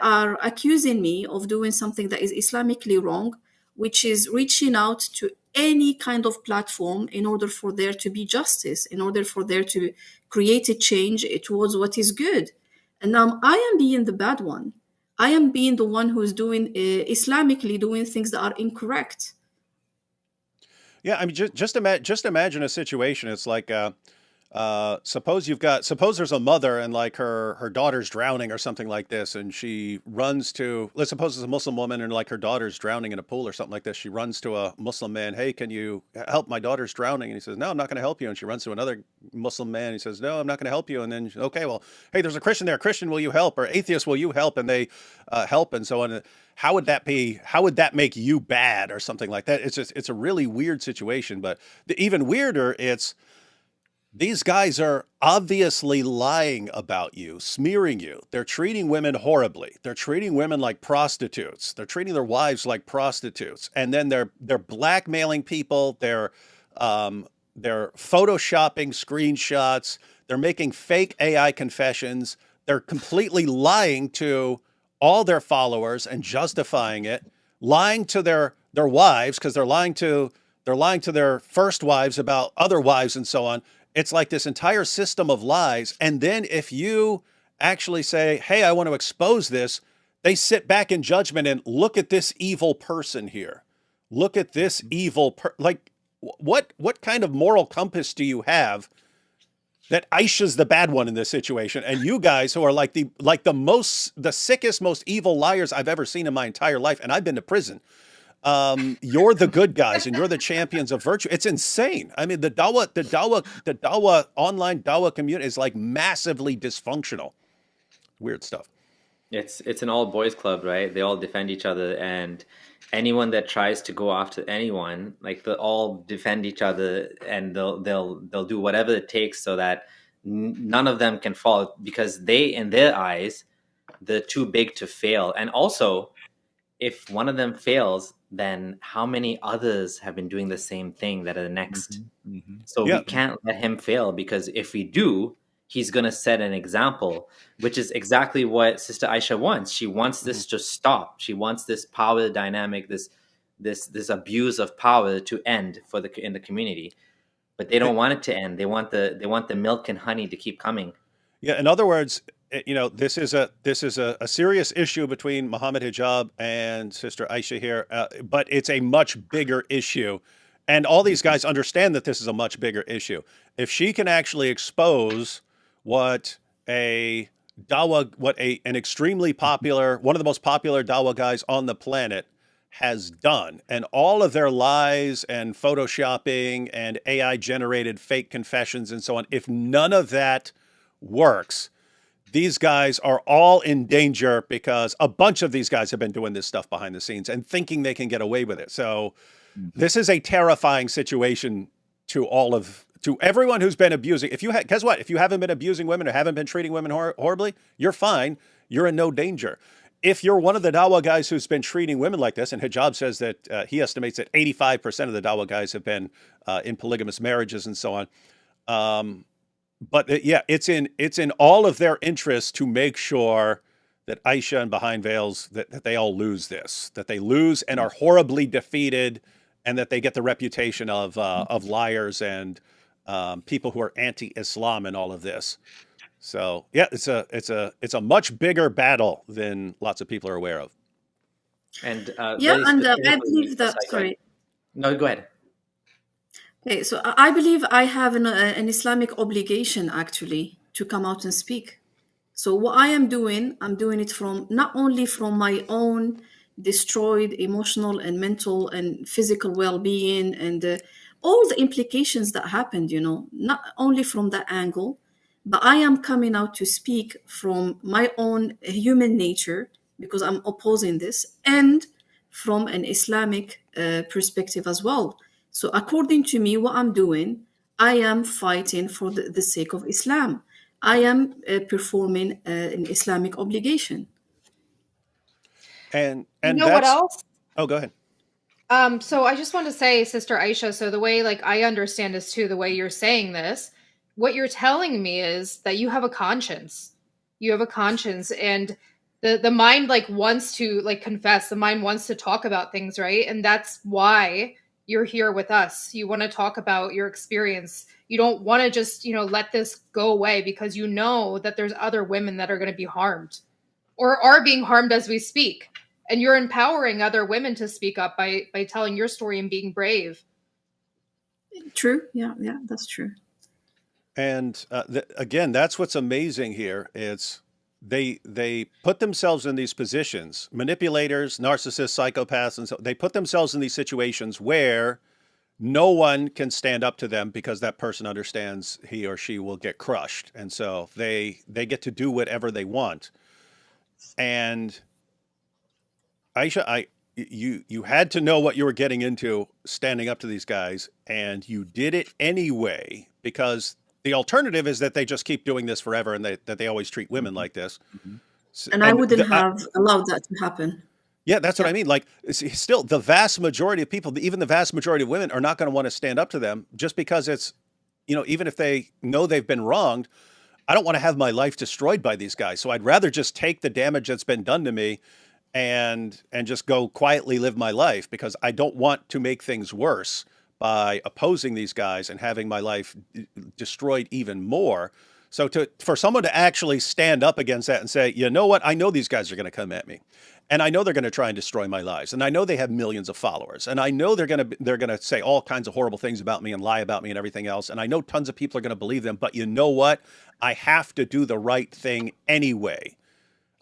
are accusing me of doing something that is Islamically wrong, which is reaching out to any kind of platform in order for there to be justice, in order for there to create a change towards what is good. And now I am being the bad one. I am being the one who's doing Islamically doing things that are incorrect. Yeah, I mean, just imagine a situation. It's like suppose there's a mother and like her daughter's drowning or something like this, and she runs to, let's suppose it's a Muslim woman and like her daughter's drowning in a pool or something like this. She runs to a Muslim man, hey, can you help? My daughter's drowning. And he says, no, I'm not going to help you. And she runs to another Muslim man. He says, no, I'm not going to help you. And then, okay, well, hey, there's a Christian there. Christian, will you help? Or atheist, will you help? And they help and so on. How would that be? How would that make you bad or something like that? It's a really weird situation. But even weirder, these guys are obviously lying about you, smearing you. They're treating women horribly. They're treating women like prostitutes. They're treating their wives like prostitutes. And then they're blackmailing people. They're photoshopping screenshots. They're making fake AI confessions. They're completely lying to all their followers and justifying it, lying to their wives because they're lying to their first wives about other wives and so on. It's like this entire system of lies. And then if you actually say, hey, I want to expose this, they sit back in judgment and look at this evil person here. Look at this evil what kind of moral compass do you have that Aisha's the bad one in this situation? And you guys who are the sickest, most evil liars I've ever seen in my entire life, and I've been to prison. You're the good guys and you're the champions of virtue. It's insane. I mean, the Dawah online Dawah community is like massively dysfunctional. Weird stuff. It's an all boys club, right? They all defend each other, and anyone that tries to go after anyone, like they'll all defend each other, and they'll do whatever it takes so that none of them can fall, because they, in their eyes, they're too big to fail. And also, if one of them fails, then how many others have been doing the same thing that are next? So we can't let him fail, because if we do, he's going to set an example, which is exactly what Sister Aisha wants. She wants this to stop. She wants this power dynamic, this abuse of power to end in the community. But they don't want it to end. They want the milk and honey to keep coming. Yeah, in other words, this is a serious issue between Muhammad Hijab and Sister Aisha here, but it's a much bigger issue, and all these guys understand that this is a much bigger issue. If she can actually expose what an extremely popular, one of the most popular Dawah guys on the planet has done, and all of their lies and photoshopping and AI generated fake confessions and so on, if none of that works, these guys are all in danger, because a bunch of these guys have been doing this stuff behind the scenes and thinking they can get away with it. So this is a terrifying situation to everyone who's been abusing. Guess what? If you haven't been abusing women or haven't been treating women horribly, you're fine. You're in no danger. If you're one of the Dawah guys who's been treating women like this, and Hijab says that he estimates that 85% of the Dawah guys have been in polygamous marriages and so on. But it's in all of their interests to make sure that Aisha and Behind Veils, that they all lose this, that they lose and are horribly defeated, and that they get the reputation of liars and people who are anti-Islam and all of this. So yeah, it's a much bigger battle than lots of people are aware of. And I believe that. Sorry. No, go ahead. Okay, so I believe I have an Islamic obligation actually to come out and speak. So what I am doing, I'm doing it from not only from my own destroyed emotional and mental and physical well-being and all the implications that happened, not only from that angle, but I am coming out to speak from my own human nature, because I'm opposing this, and from an Islamic perspective as well. So according to me, what I'm doing, I am fighting for the sake of Islam. I am performing an Islamic obligation. And what else? Oh, go ahead. So I just want to say, Sister Aisha, so the way I understand this too, the way you're saying this, what you're telling me is that you have a conscience. You have a conscience, and the mind wants to confess. The mind wants to talk about things, right? And that's why you're here with us. You want to talk about your experience. You don't want to just, let this go away, because you know that there's other women that are going to be harmed or are being harmed as we speak. And you're empowering other women to speak up by telling your story and being brave. True. Yeah, that's true. And again, that's what's amazing here. It's they put themselves in these positions, manipulators, narcissists, psychopaths, and so they put themselves in these situations where no one can stand up to them because that person understands he or she will get crushed, and so they get to do whatever they want. And Aisha, you had to know what you were getting into standing up to these guys, and you did it anyway because the alternative is that they just keep doing this forever and that they always treat women like this. And I wouldn't have allowed that to happen. Yeah, that's what I mean. Like, still, the vast majority of people, even the vast majority of women, are not going to want to stand up to them just because it's, even if they know they've been wronged. I don't want to have my life destroyed by these guys. So I'd rather just take the damage that's been done to me and just go quietly live my life because I don't want to make things worse by opposing these guys and having my life destroyed even more. So for someone to actually stand up against that and say, you know what, I know these guys are going to come at me, and I know they're going to try and destroy my lives, and I know they have millions of followers, and I know they're going to say all kinds of horrible things about me and lie about me and everything else, and I know tons of people are going to believe them, but you know what? I have to do the right thing anyway.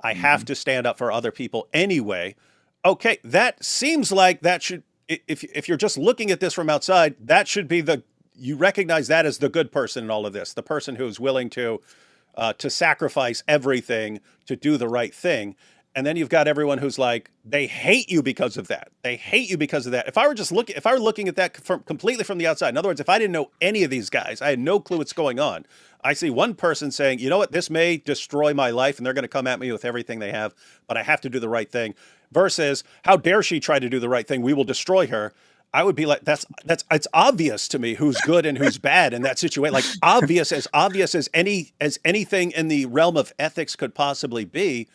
I have to stand up for other people anyway. Okay, that seems like that should, if you're just looking at this from outside, that should be you recognize that as the good person in all of this, the person who's willing to sacrifice everything to do the right thing. And then you've got everyone who's like, they hate you because of that. They hate you because of that. If I were looking at that completely from the outside, in other words, if I didn't know any of these guys, I had no clue what's going on. I see one person saying, you know what, this may destroy my life and they're going to come at me with everything they have, but I have to do the right thing. Versus, how dare she try to do the right thing? We will destroy her. I would be like, it's obvious to me who's good and who's bad in that situation. Like obvious as anything in the realm of ethics could possibly be.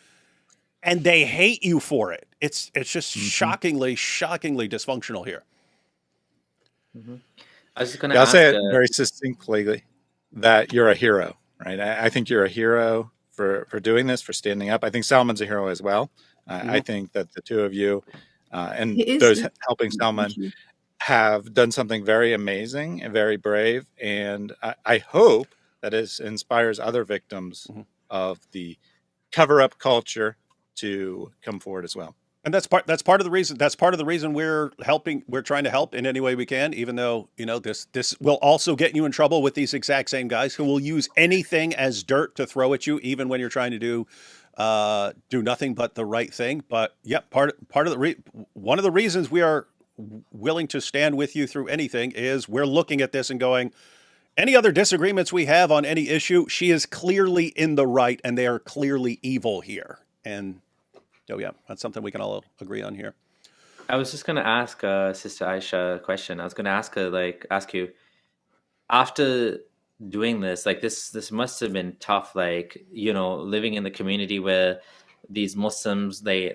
And they hate you for it. It's just shockingly dysfunctional here. I was just going to I'll ask, say it very succinctly that you're a hero, right? I think you're a hero for doing this, for standing up. I think Salman's a hero as well. I think that the two of you and those helping Salman have done something very amazing and very brave. And I hope that it inspires other victims of the cover-up culture to come forward as well. And that's part of the reason we're trying to help in any way we can, even though, this will also get you in trouble with these exact same guys who will use anything as dirt to throw at you, even when you're trying to do nothing but the right thing. But yeah, one of the reasons we are willing to stand with you through anything is we're looking at this and going, any other disagreements we have on any issue, she is clearly in the right and they are clearly evil here. And yeah, that's something we can all agree on here. I was just going to ask Sister Aisha a question. I was going to ask you, after doing this, like this must have been tough, like, living in the community where these Muslims, they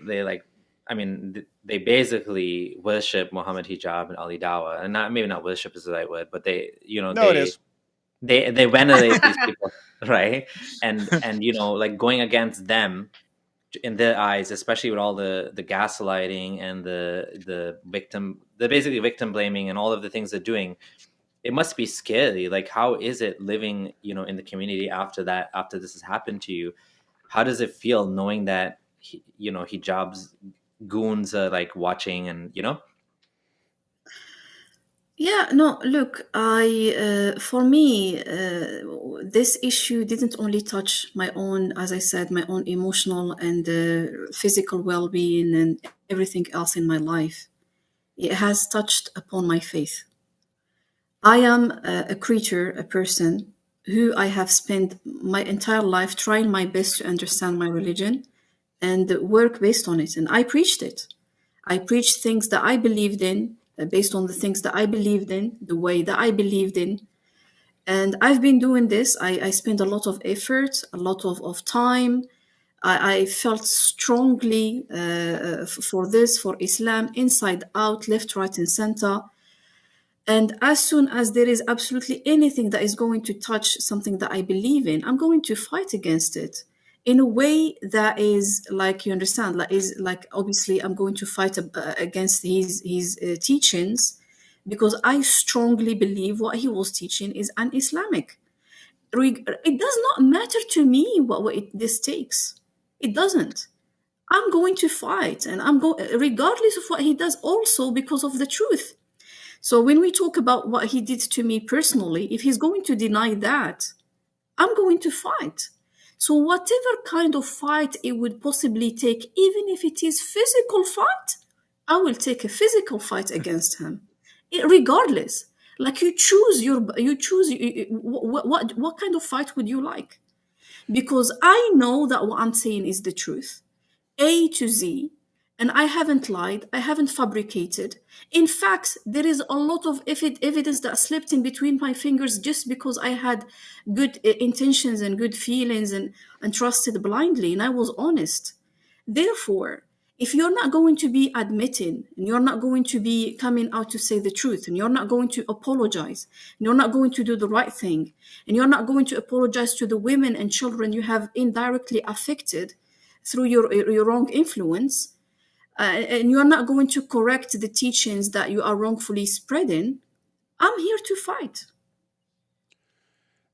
basically worship Muhammad Hijab and Ali Dawah, and maybe not worship is the right word, but it is. They venerate these people, right? And like going against them in their eyes, especially with all the gaslighting and the basically victim blaming and all of the things they're doing, it must be scary. Like, how is it living, in the community after this has happened to you? How does it feel knowing that, Hijab's goons are like watching and, Yeah, no, look, for me, this issue didn't only touch my own, as I said, my own emotional and physical well-being and everything else in my life. It has touched upon my faith. I am a person who I have spent my entire life trying my best to understand my religion and work based on it. And I preached it. I preached things that I believed in, based on the things that I believed in, the way that I believed in. And I've been doing this. I spent a lot of effort, a lot of time. I felt strongly for Islam, inside out, left, right, and center. And as soon as there is absolutely anything that is going to touch something that I believe in, I'm going to fight against it in a way that is like, you understand, like obviously I'm going to fight against his teachings, because I strongly believe what he was teaching is un-Islamic. it does not matter to me this takes. It doesn't. I'm going to fight, and regardless of what he does, also because of the truth. So when we talk about what he did to me personally, if he's going to deny that, I'm going to fight. So whatever kind of fight it would possibly take, even if it is physical fight, I will take a physical fight against him, regardless. Like you choose what kind of fight would you like? Because I know that what I'm saying is the truth, A to Z, and I haven't lied, I haven't fabricated. In fact, there is a lot of evidence that slipped in between my fingers just because I had good intentions and good feelings and trusted blindly, and I was honest. Therefore, if you're not going to be admitting, and you're not going to be coming out to say the truth, and you're not going to apologize, and you're not going to do the right thing, and you're not going to apologize to the women and children you have indirectly affected through your wrong influence, and you're not going to correct the teachings that you are wrongfully spreading, I'm here to fight.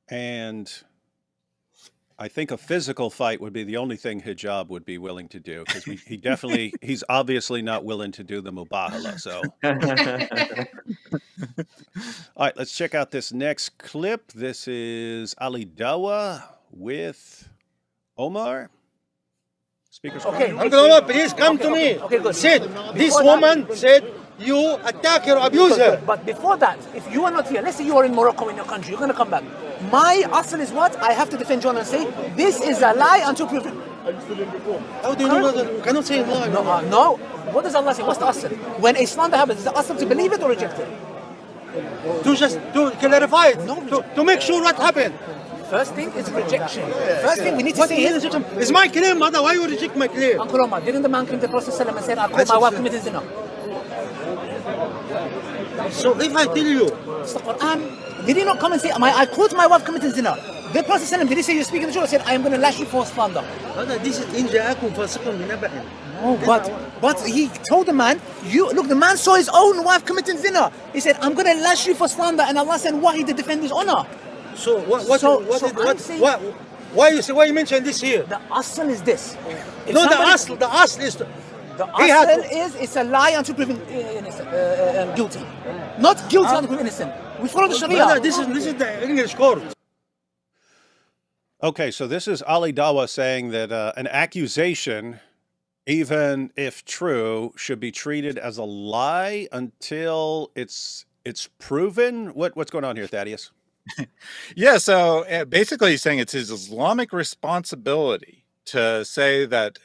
And I think a physical fight would be the only thing Hijab would be willing to do, because he's obviously not willing to do the mubahala. So, all right, let's check out this next clip. This is Ali Dawah with Omar. Speakers. Okay, Abdullah, please come to me. Okay, good. Said this woman said you attack her, abuse her. But before that, if you are not here, let's say you are in Morocco in your country, you're going to come back. My asl is what? I have to defend you and say, this is a lie until proven. How do you know that? You cannot say a lie. No. What does Allah say? What's the asl? When a slander happens, is the asl to believe it or reject it? To clarify it. No, to make sure what happened. First thing is rejection. First thing we need to say is... It's my claim, mother. Why you reject my claim? Uncle Omar, didn't the man come to the Prophet and say, I caught my wife committing zina? So if I tell you... It's the Quran. Did he not come and say, I caught my wife committing zina? The Prophet, did he say, you're speaking the truth? I said, I am going to lash you for slander. This is in ja'akum fasiqun binaba'in. No, but he told the man, look, the man saw his own wife committing zina. He said, I'm going to lash you for slander. And Allah said, why he did defend his honor? So why you mention this here? The asl is this. No, the asl is the asl is it's a lie until proven guilty, not guilty until proven innocent. We follow the Sharia. No, this is the English court. Okay, so this is Ali Dawah saying that an accusation, even if true, should be treated as a lie until it's proven. What's going on here, Thaddeus? Yeah, so basically he's saying it's his Islamic responsibility to say that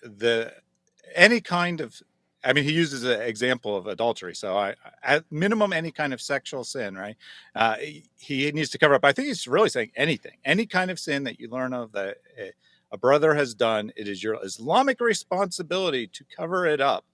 any kind of, I mean, he uses an example of adultery. So at minimum, any kind of sexual sin, right? He needs to cover up. I think he's really saying anything, any kind of sin that you learn of that a brother has done, it is your Islamic responsibility to cover it up.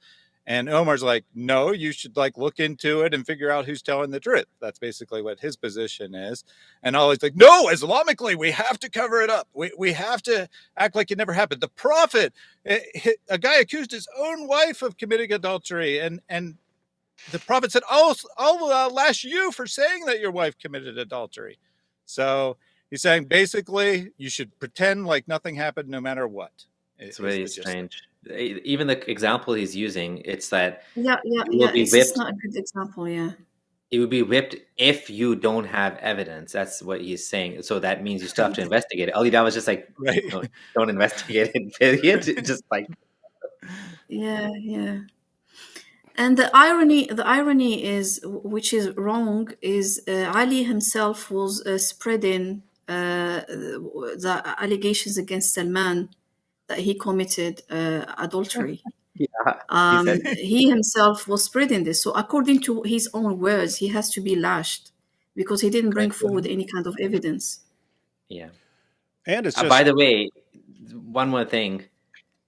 And Omar's like, no, you should look into it and figure out who's telling the truth. That's basically what his position is. And Ali's like, no, Islamically, we have to cover it up. We have to act like it never happened. The Prophet, a guy accused his own wife of committing adultery. And the Prophet said, I'll lash you for saying that your wife committed adultery. So he's saying, basically, you should pretend like nothing happened no matter what. It's really strange. Even the example he's using, it's that it's just not a good example. It would be whipped if you don't have evidence. That's what he's saying. So that means you still have to investigate it. Ali Dawah was just like, right. Don't investigate it, period. Just like, And the irony is, which is wrong, is Ali himself was spreading the allegations against Salman that he committed adultery. He himself was spreading this. So according to his own words, he has to be lashed because he didn't bring forward any kind of evidence. Yeah. And it's just... by the way, one more thing.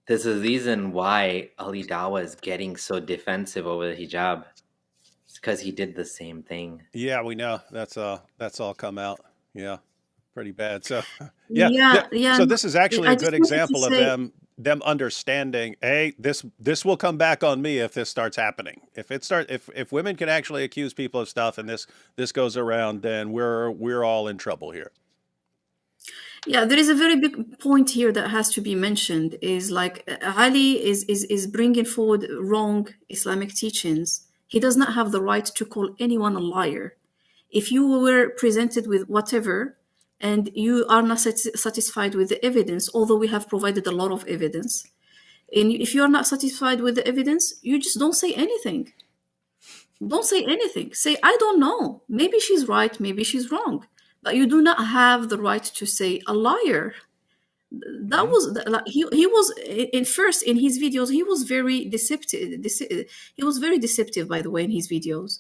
There's a reason why Ali Dawah is getting so defensive over the hijab. It's because he did the same thing. Yeah, we know. That's all come out. Yeah. Pretty bad. So So this is actually a good example of them understanding, hey, this will come back on me if this starts happening. If women can actually accuse people of stuff and this goes around, then we're all in trouble here. Yeah, there is a very big point here that has to be mentioned is like Ali is bringing forward wrong Islamic teachings. He does not have the right to call anyone a liar. If you were presented with whatever and you are not satisfied with the evidence, although we have provided a lot of evidence, and if you are not satisfied with the evidence, you just don't say anything. Don't say anything. Say, I don't know. Maybe she's right, maybe she's wrong. But you do not have the right to say a liar. That was like, he was in first in his videos he was very deceptive. He was very deceptive, by the way, in his videos.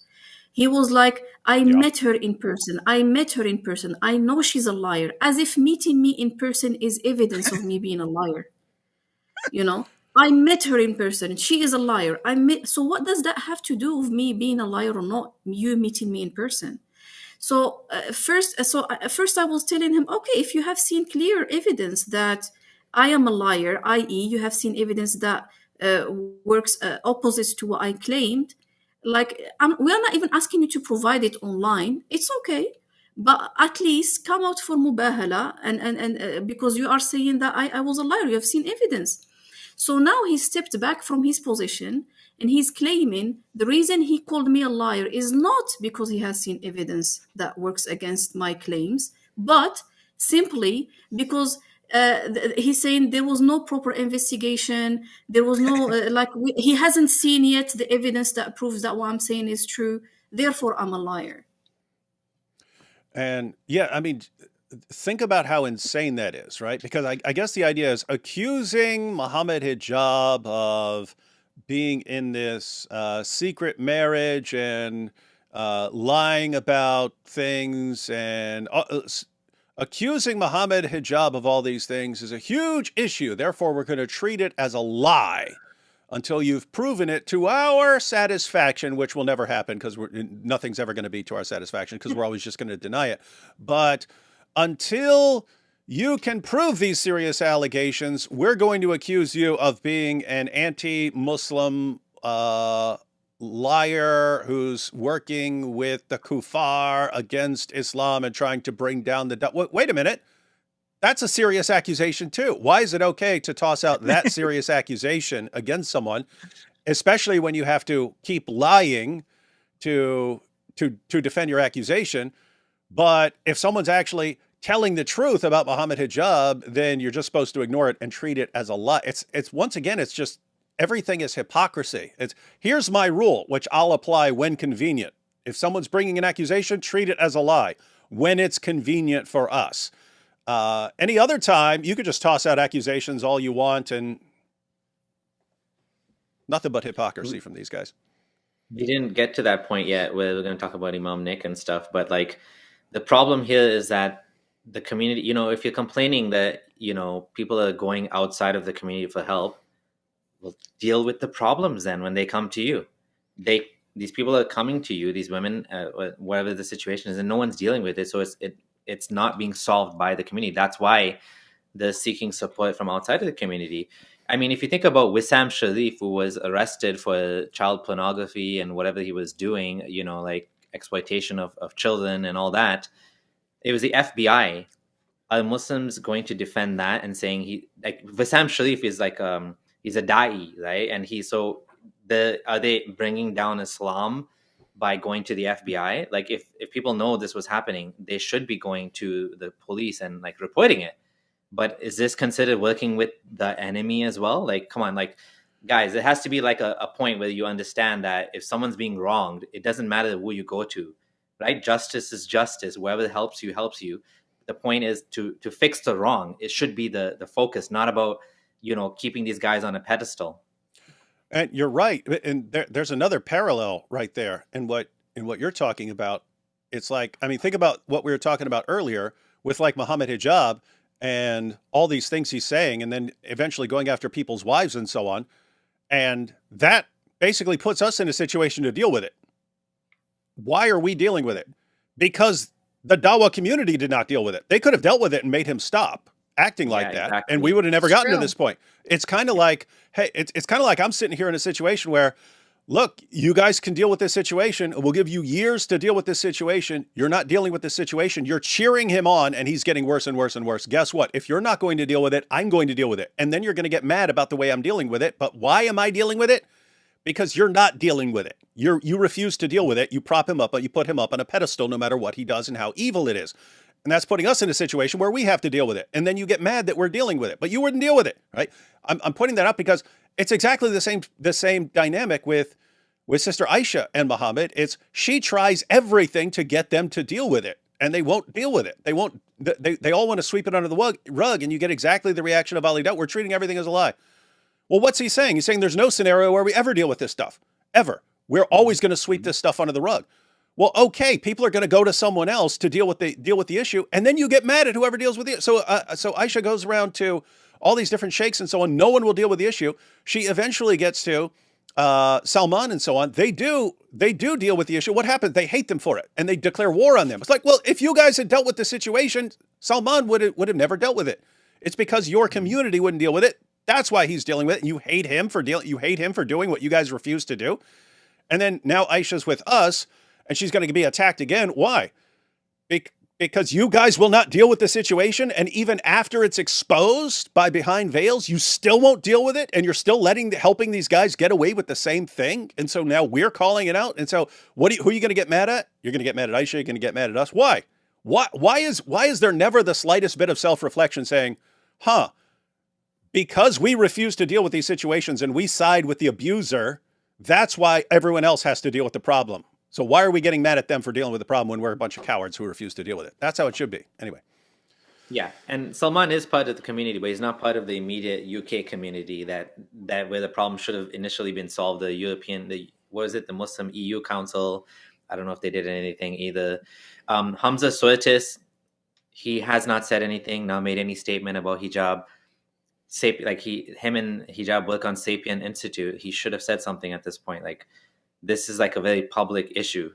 He was like, I met her in person. I met her in person. I know she's a liar, as if meeting me in person is evidence of me being a liar. You know, I met her in person. She is a liar. So what does that have to do with me being a liar or not? You meeting me in person. So first I was telling him, okay, if you have seen clear evidence that I am a liar, i.e., you have seen evidence that works opposite to what I claimed, like we are not even asking you to provide it online. It's okay, but at least come out for mubahala and because you are saying that I was a liar. You have seen evidence. So now he stepped back from his position and he's claiming the reason he called me a liar is not because he has seen evidence that works against my claims, but simply because he's saying there was no proper investigation. There was no, he hasn't seen yet the evidence that proves that what I'm saying is true. Therefore, I'm a liar. And yeah, I mean, think about how insane that is, right? Because I guess the idea is accusing Muhammad Hijab of being in this secret marriage and lying about things and accusing Muhammad Hijab of all these things is a huge issue. Therefore, we're going to treat it as a lie until you've proven it to our satisfaction, which will never happen because nothing's ever going to be to our satisfaction because we're always just going to deny it. But until you can prove these serious allegations, we're going to accuse you of being an anti-Muslim liar who's working with the kuffar against Islam and trying to bring down the... Wait a minute. That's a serious accusation too. Why is it okay to toss out that serious accusation against someone, especially when you have to keep lying to defend your accusation? But if someone's actually telling the truth about Muhammad Hijab, then you're just supposed to ignore it and treat it as a lie. It's once again, it's just everything is hypocrisy. Here's my rule, which I'll apply when convenient. If someone's bringing an accusation, treat it as a lie when it's convenient for us. Any other time, you could just toss out accusations all you want and nothing but hypocrisy from these guys. We didn't get to that point yet where we're going to talk about Imam Nick and stuff, but like the problem here is that the community, you know, if you're complaining that, you know, people are going outside of the community for help, well, deal with the problems then when they come to you. These people are coming to you, these women, whatever the situation is, and no one's dealing with it. So it's not being solved by the community. That's why they're seeking support from outside of the community. I mean, if you think about Wissam Sharif, who was arrested for child pornography and whatever he was doing, you know, like exploitation of children and all that, it was the FBI. Are Muslims going to defend that and saying Wissam Sharif is like, he's a da'i, right? And are they bringing down Islam by going to the FBI? Like if people know this was happening, they should be going to the police and like reporting it. But is this considered working with the enemy as well? Like, come on, like guys, it has to be like a point where you understand that if someone's being wronged, it doesn't matter who you go to, right? Justice is justice. Whoever helps you, helps you. The point is to fix the wrong. It should be the focus, not about, you know, keeping these guys on a pedestal. And you're right. And there's another parallel right there in what you're talking about. It's like, I mean, think about what we were talking about earlier with like Muhammad Hijab and all these things he's saying, and then eventually going after people's wives and so on. And that basically puts us in a situation to deal with it. Why are we dealing with it? Because the Dawah community did not deal with it. They could have dealt with it and made him stop acting like that. Exactly. And we would have never gotten to this point. It's kind of like, hey, it's kind of like I'm sitting here in a situation where look, you guys can deal with this situation. We'll give you years to deal with this situation. You're not dealing with this situation. You're cheering him on, and he's getting worse and worse and worse. Guess what? If you're not going to deal with it, I'm going to deal with it. And then you're going to get mad about the way I'm dealing with it. But why am I dealing with it? Because you're not dealing with it. You refuse to deal with it. You prop him up, but you put him up on a pedestal no matter what he does and how evil it is. And that's putting us in a situation where we have to deal with it. And then you get mad that we're dealing with it, but you wouldn't deal with it, right? I'm putting that up because it's exactly the same dynamic with Sister Aisha and Muhammad. It's she tries everything to get them to deal with it, and they won't deal with it. They won't. They all want to sweep it under the rug, and you get exactly the reaction of Ali Dawah. We're treating everything as a lie. Well, what's he saying? He's saying there's no scenario where we ever deal with this stuff, ever. We're always going to sweep this stuff under the rug. Well, okay, people are going to go to someone else to deal with the issue, and then you get mad at whoever deals with it. So Aisha goes around to all these different sheikhs and so on. No one will deal with the issue. She eventually gets to Salman and so on. They do deal with the issue. What happened? They hate them for it, and they declare war on them. It's like, well, if you guys had dealt with the situation, Salman would have never dealt with it. It's because your community wouldn't deal with it. That's why he's dealing with it. And you hate him for doing what you guys refuse to do. And then now Aisha's with us, and she's going to be attacked again. Why? Because you guys will not deal with the situation, and even after it's exposed by behind veils, you still won't deal with it, and you're still helping these guys get away with the same thing. And so now we're calling it out. And so who are you going to get mad at? You're going to get mad at Aisha. You're going to get mad at us. Why? Why is there never the slightest bit of self-reflection saying, because we refuse to deal with these situations and we side with the abuser, that's why everyone else has to deal with the problem. So why are we getting mad at them for dealing with the problem when we're a bunch of cowards who refuse to deal with it? That's how it should be. Anyway. Yeah, and Salman is part of the community, but he's not part of the immediate UK community that where the problem should have initially been solved. The Muslim EU Council. I don't know if they did anything either. Hamza Soetis, he has not said anything, not made any statement about hijab. Him and Hijab work on Sapien Institute. He should have said something at this point. Like, this is like a very public issue.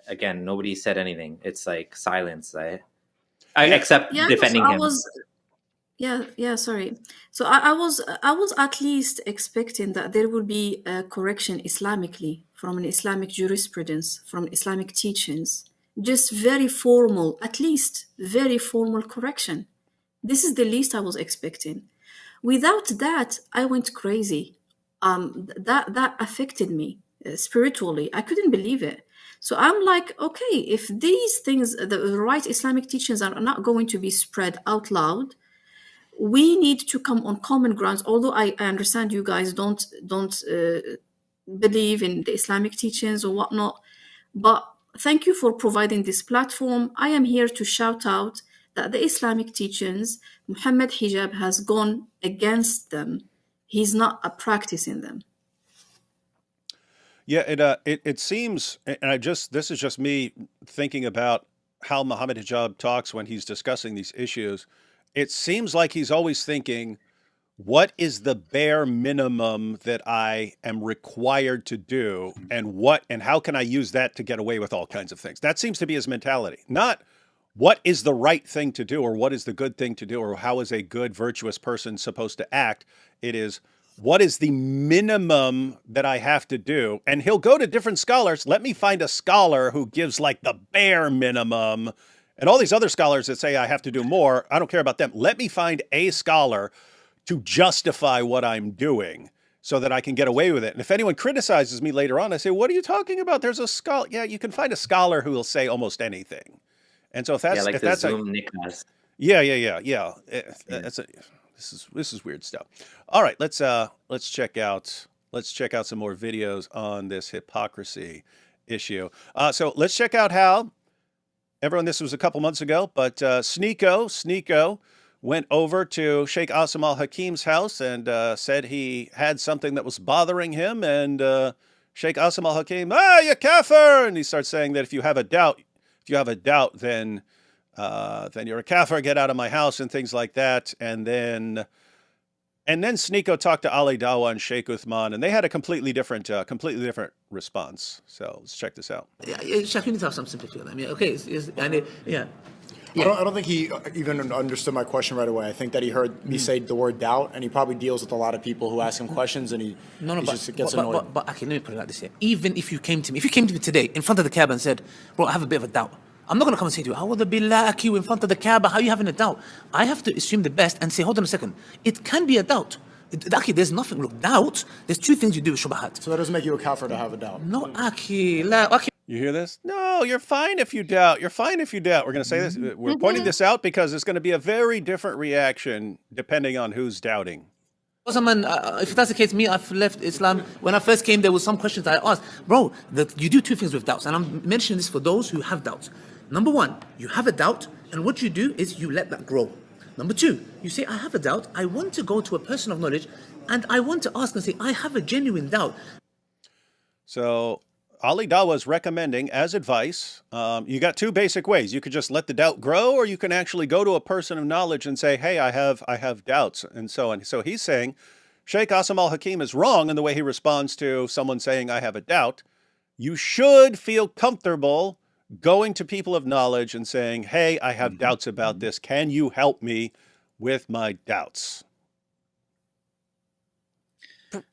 Again, nobody said anything. It's like silence. Except defending him. Sorry. So I was at least expecting that there would be a correction Islamically from an Islamic jurisprudence, from Islamic teachings. Just very formal, at least very formal correction. This is the least I was expecting. Without that, I went crazy. That affected me spiritually. I couldn't believe it. So I'm like, okay, if these things, the right Islamic teachings are not going to be spread out loud, we need to come on common grounds. Although I understand you guys don't believe in the Islamic teachings or whatnot, but thank you for providing this platform. I am here to shout out that the Islamic teachings, Muhammad Hijab has gone against them. He's not practicing them. Yeah, it seems, and this is just me thinking about how Muhammad Hijab talks when he's discussing these issues. It seems like he's always thinking, what is the bare minimum that I am required to do, and how can I use that to get away with all kinds of things? That seems to be his mentality. Not what is the right thing to do, or what is the good thing to do, or how is a good, virtuous person supposed to act. It is, what is the minimum that I have to do? And he'll go to different scholars. Let me find a scholar who gives like the bare minimum, and all these other scholars that say I have to do more. I don't care about them. Let me find a scholar to justify what I'm doing so that I can get away with it. And if anyone criticizes me later on, I say, what are you talking about? There's a scholar. Yeah, you can find a scholar who will say almost anything. And so if that's Zoom Nicholas. This is weird stuff. All right, let's check out some more videos on this hypocrisy issue. So let's check out how everyone. This was a couple months ago, but Sneeko went over to Sheikh Asim al-Hakim's house and said he had something that was bothering him. And Sheikh Asim al-Hakim, you kafir! And he starts saying that if you have a doubt, then you're a kafir. Get out of my house and things like that. And then Sneeko talked to Ali Dawah and Sheikh Uthman, and they had a completely different response. So let's check this out. Sheikh, you need to have some sympathy with them. Yeah, okay. I don't think he even understood my question right away. I think that he heard me say the word doubt, and he probably deals with a lot of people who ask him questions, and he just gets annoyed. But okay, let me put it like this here. Even if you came to me today in front of the Kaaba and said, bro, I have a bit of a doubt. I'm not going to come and say to you, A'udhu billahi, you in front of the Kaaba, how are you having a doubt? I have to assume the best and say, hold on a second. It can be a doubt. Aki, there's nothing. Look, doubt, there's two things you do with shubahat. So that doesn't make you a kafir to have a doubt. No, Aki, Aki. You hear this? No, you're fine if you doubt. You're fine if you doubt. We're going to say this. We're pointing this out because it's going to be a very different reaction depending on who's doubting. Man, if that's the case, me, I've left Islam. When I first came, there was some questions I asked. Bro, you do two things with doubts. And I'm mentioning this for those who have doubts. Number one, you have a doubt, and what you do is you let that grow. Number two, you say, I have a doubt. I want to go to a person of knowledge, and I want to ask and say, I have a genuine doubt. So Ali Dawah is recommending as advice, you got two basic ways. You could just let the doubt grow, or you can actually go to a person of knowledge and say, hey, I have doubts, and so on. So he's saying Sheikh Asim al-Hakim is wrong in the way he responds to someone saying, I have a doubt. You should feel comfortable going to people of knowledge and saying, hey, I have doubts about this. Can you help me with my doubts?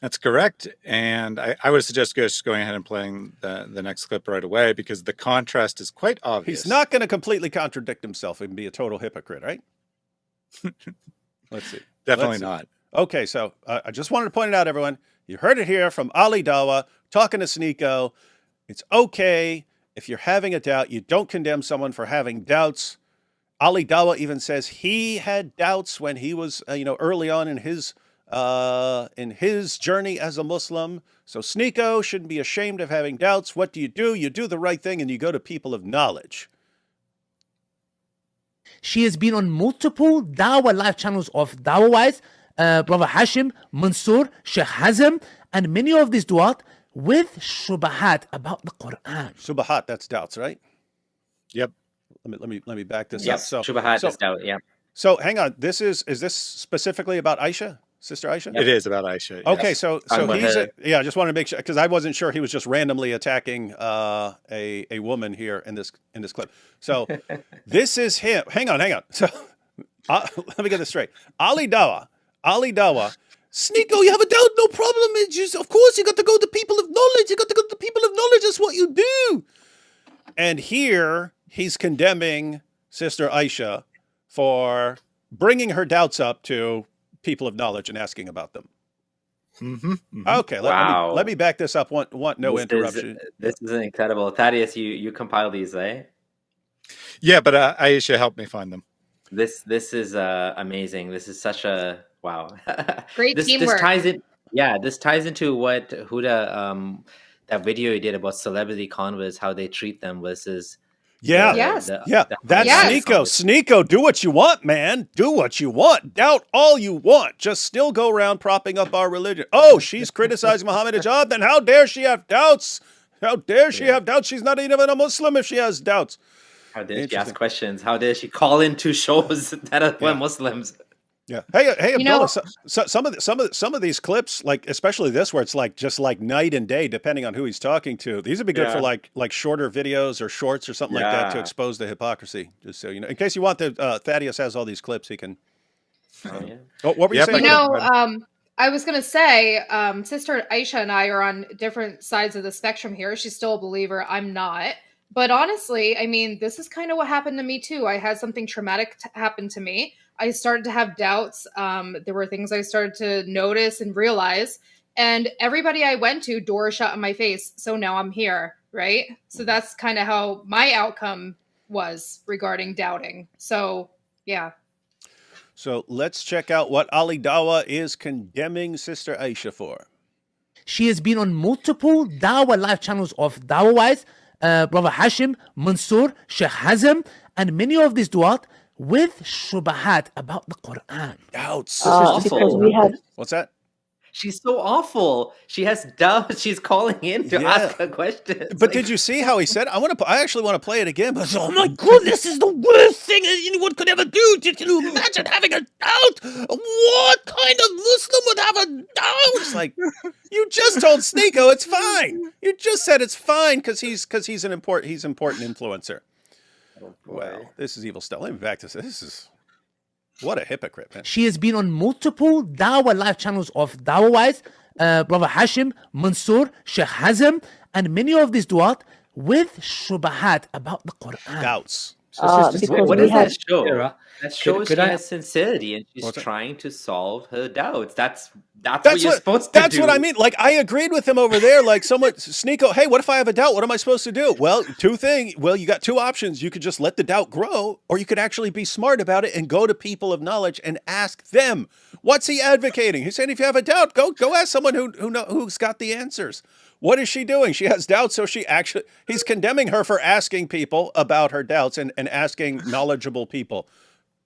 That's correct. And I would suggest just going ahead and playing the next clip right away because the contrast is quite obvious. He's not going to completely contradict himself and be a total hypocrite, right? Let's see. Definitely not. Okay, so I just wanted to point it out, everyone. You heard it here from Ali Dawah talking to Sneeko. It's okay if you're having a doubt. You don't condemn someone for having doubts. Ali Dawah even says he had doubts when he was, early on in his journey as a Muslim. So Sneeko shouldn't be ashamed of having doubts. What do? You do the right thing and you go to people of knowledge. She has been on multiple Dawah live channels of Dawah Wise, Brother Hashim, Mansour, Sheikh Hazm, and many of these du'at with shubahat about the Quran. Shubahat, that's doubts, right? Yep. Let me back this Yep. up. So Shubahat is doubt, yeah. So hang on. Is this specifically about Aisha? Sister Aisha? It is about Aisha. Yes. Okay, so he's I just wanted to make sure because I wasn't sure he was just randomly attacking a woman here in this clip. So this is him. Hang on. So let me get this straight. Ali Dawah, Sneeko, you have a doubt? No problem. It's just, of course, you got to go to people of knowledge. You got to go to people of knowledge. That's what you do. And here he's condemning Sister Aisha for bringing her doubts up to people of knowledge and asking about them. Okay, let me back this up. No interruption. This is incredible. Thaddeus, you compile these, right? Yeah, but Aisha helped me find them. This is amazing. This is such a wow. Great teamwork. This ties into what Huda that video he did about celebrity converts, how they treat them versus That's Sneeko. Sneeko, do what you want, man. Do what you want. Doubt all you want. Just still go around propping up our religion. Oh, she's criticizing Muhammad Hijab, then how dare she have doubts? How dare she have doubts? She's not even a Muslim if she has doubts. How dare she ask questions? How dare she call into shows that are Muslims? Yeah. Hey, Abdullah. Some of these clips, like especially this, where it's like just like night and day, depending on who he's talking to. These would be good for like shorter videos or shorts or something like that to expose the hypocrisy. Just so you know, in case you want the Thaddeus has all these clips, he can. What were you saying? I was going to say, Sister Aisha and I are on different sides of the spectrum here. She's still a believer. I'm not. But honestly, I mean, this is kind of what happened to me too. I had something traumatic happen to me. I started to have doubts. There were things I started to notice and realize. And everybody I went to, doors shut in my face. So now I'm here, right? So that's kind of how my outcome was regarding doubting. So, yeah. So let's check out what Ali Dawah is condemning Sister Aisha for. She has been on multiple Dawah live channels of Dawah Wise, Brother Hashim, Mansour, Sheikh Hazm, and many of these du'at with shubahat about the Quran. Doubts. Because we have... What's that? She's so awful. She has doubts. She's calling in to ask a question. But did you see how he said? I actually want to play it again. But oh my God, this is the worst thing anyone could ever do. Can you imagine having a doubt? What kind of Muslim would have a doubt? It's like you just told Sneeko it's fine. You just said it's fine because he's an important influencer. Wow, this is evil stuff. Let me back this. This is what a hypocrite, man. She has been on multiple Dawah live channels of Dawah Wise, Brother Hashim, Mansour, Sheikh Hazm, and many of these duat with shubahat about the Quran. Doubts. What does that show? That shows she has sincerity and she's trying to solve her doubts. That's what you're supposed to do. That's what I mean. Like, I agreed with him over there. Like, someone, Sneeko, hey, what if I have a doubt? What am I supposed to do? Well, two things. Well, you got two options. You could just let the doubt grow, or you could actually be smart about it and go to people of knowledge and ask them. What's he advocating? He's saying if you have a doubt, go ask someone who's got the answers. What is she doing? She has doubts, so he's condemning her for asking people about her doubts and asking knowledgeable people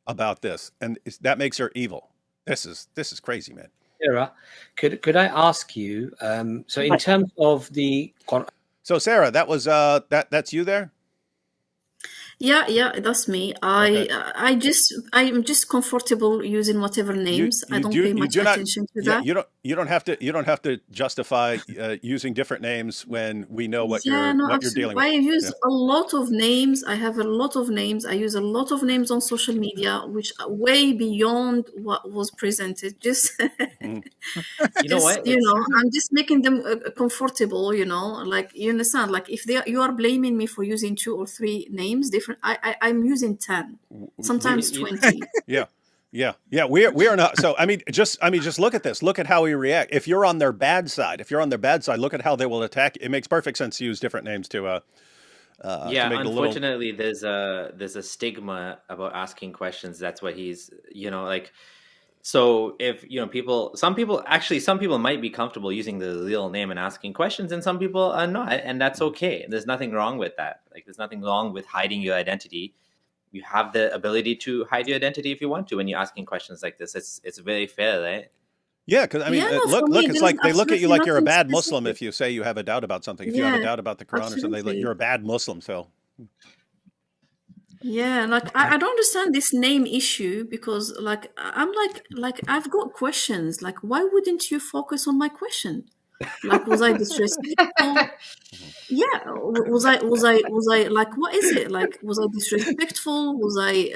about this, and that makes her evil. This is crazy, man. Sarah, could I ask you? So in terms of the so Sarah, that was that's you there. Yeah, that's me. I'm just comfortable using whatever names. I don't pay much attention to that. You don't have to justify using different names when we know what you're dealing with. I use a lot of names. I have a lot of names. I use a lot of names on social media, which are way beyond what was presented. Just you know what? I'm just making them comfortable. Like, you understand. Like, if you are blaming me for using 2 or 3 names, different. I'm using 10, sometimes 20. Yeah. We are not. So I mean, just look at this. Look at how we react. If you're on their bad side, look at how they will attack. It makes perfect sense to use different names to make unfortunately, there's a stigma about asking questions. That's what he's like. So if some people might be comfortable using the real name and asking questions, and some people are not, and that's okay. There's nothing wrong with that. Like, there's nothing wrong with hiding your identity. You have the ability to hide your identity if you want to when you're asking questions like this. It's very fair, right? Yeah, because I mean, look, it's like they look at you like you're a bad Muslim if you say you have a doubt about something. If you have a doubt about the Quran or something, you're a bad Muslim. So. Yeah, like I don't understand this name issue, because like I'm like I've got questions. Like, why wouldn't you focus on my question? Like, was I disrespectful? Yeah, was I like, what is it? Like, was I disrespectful? Was I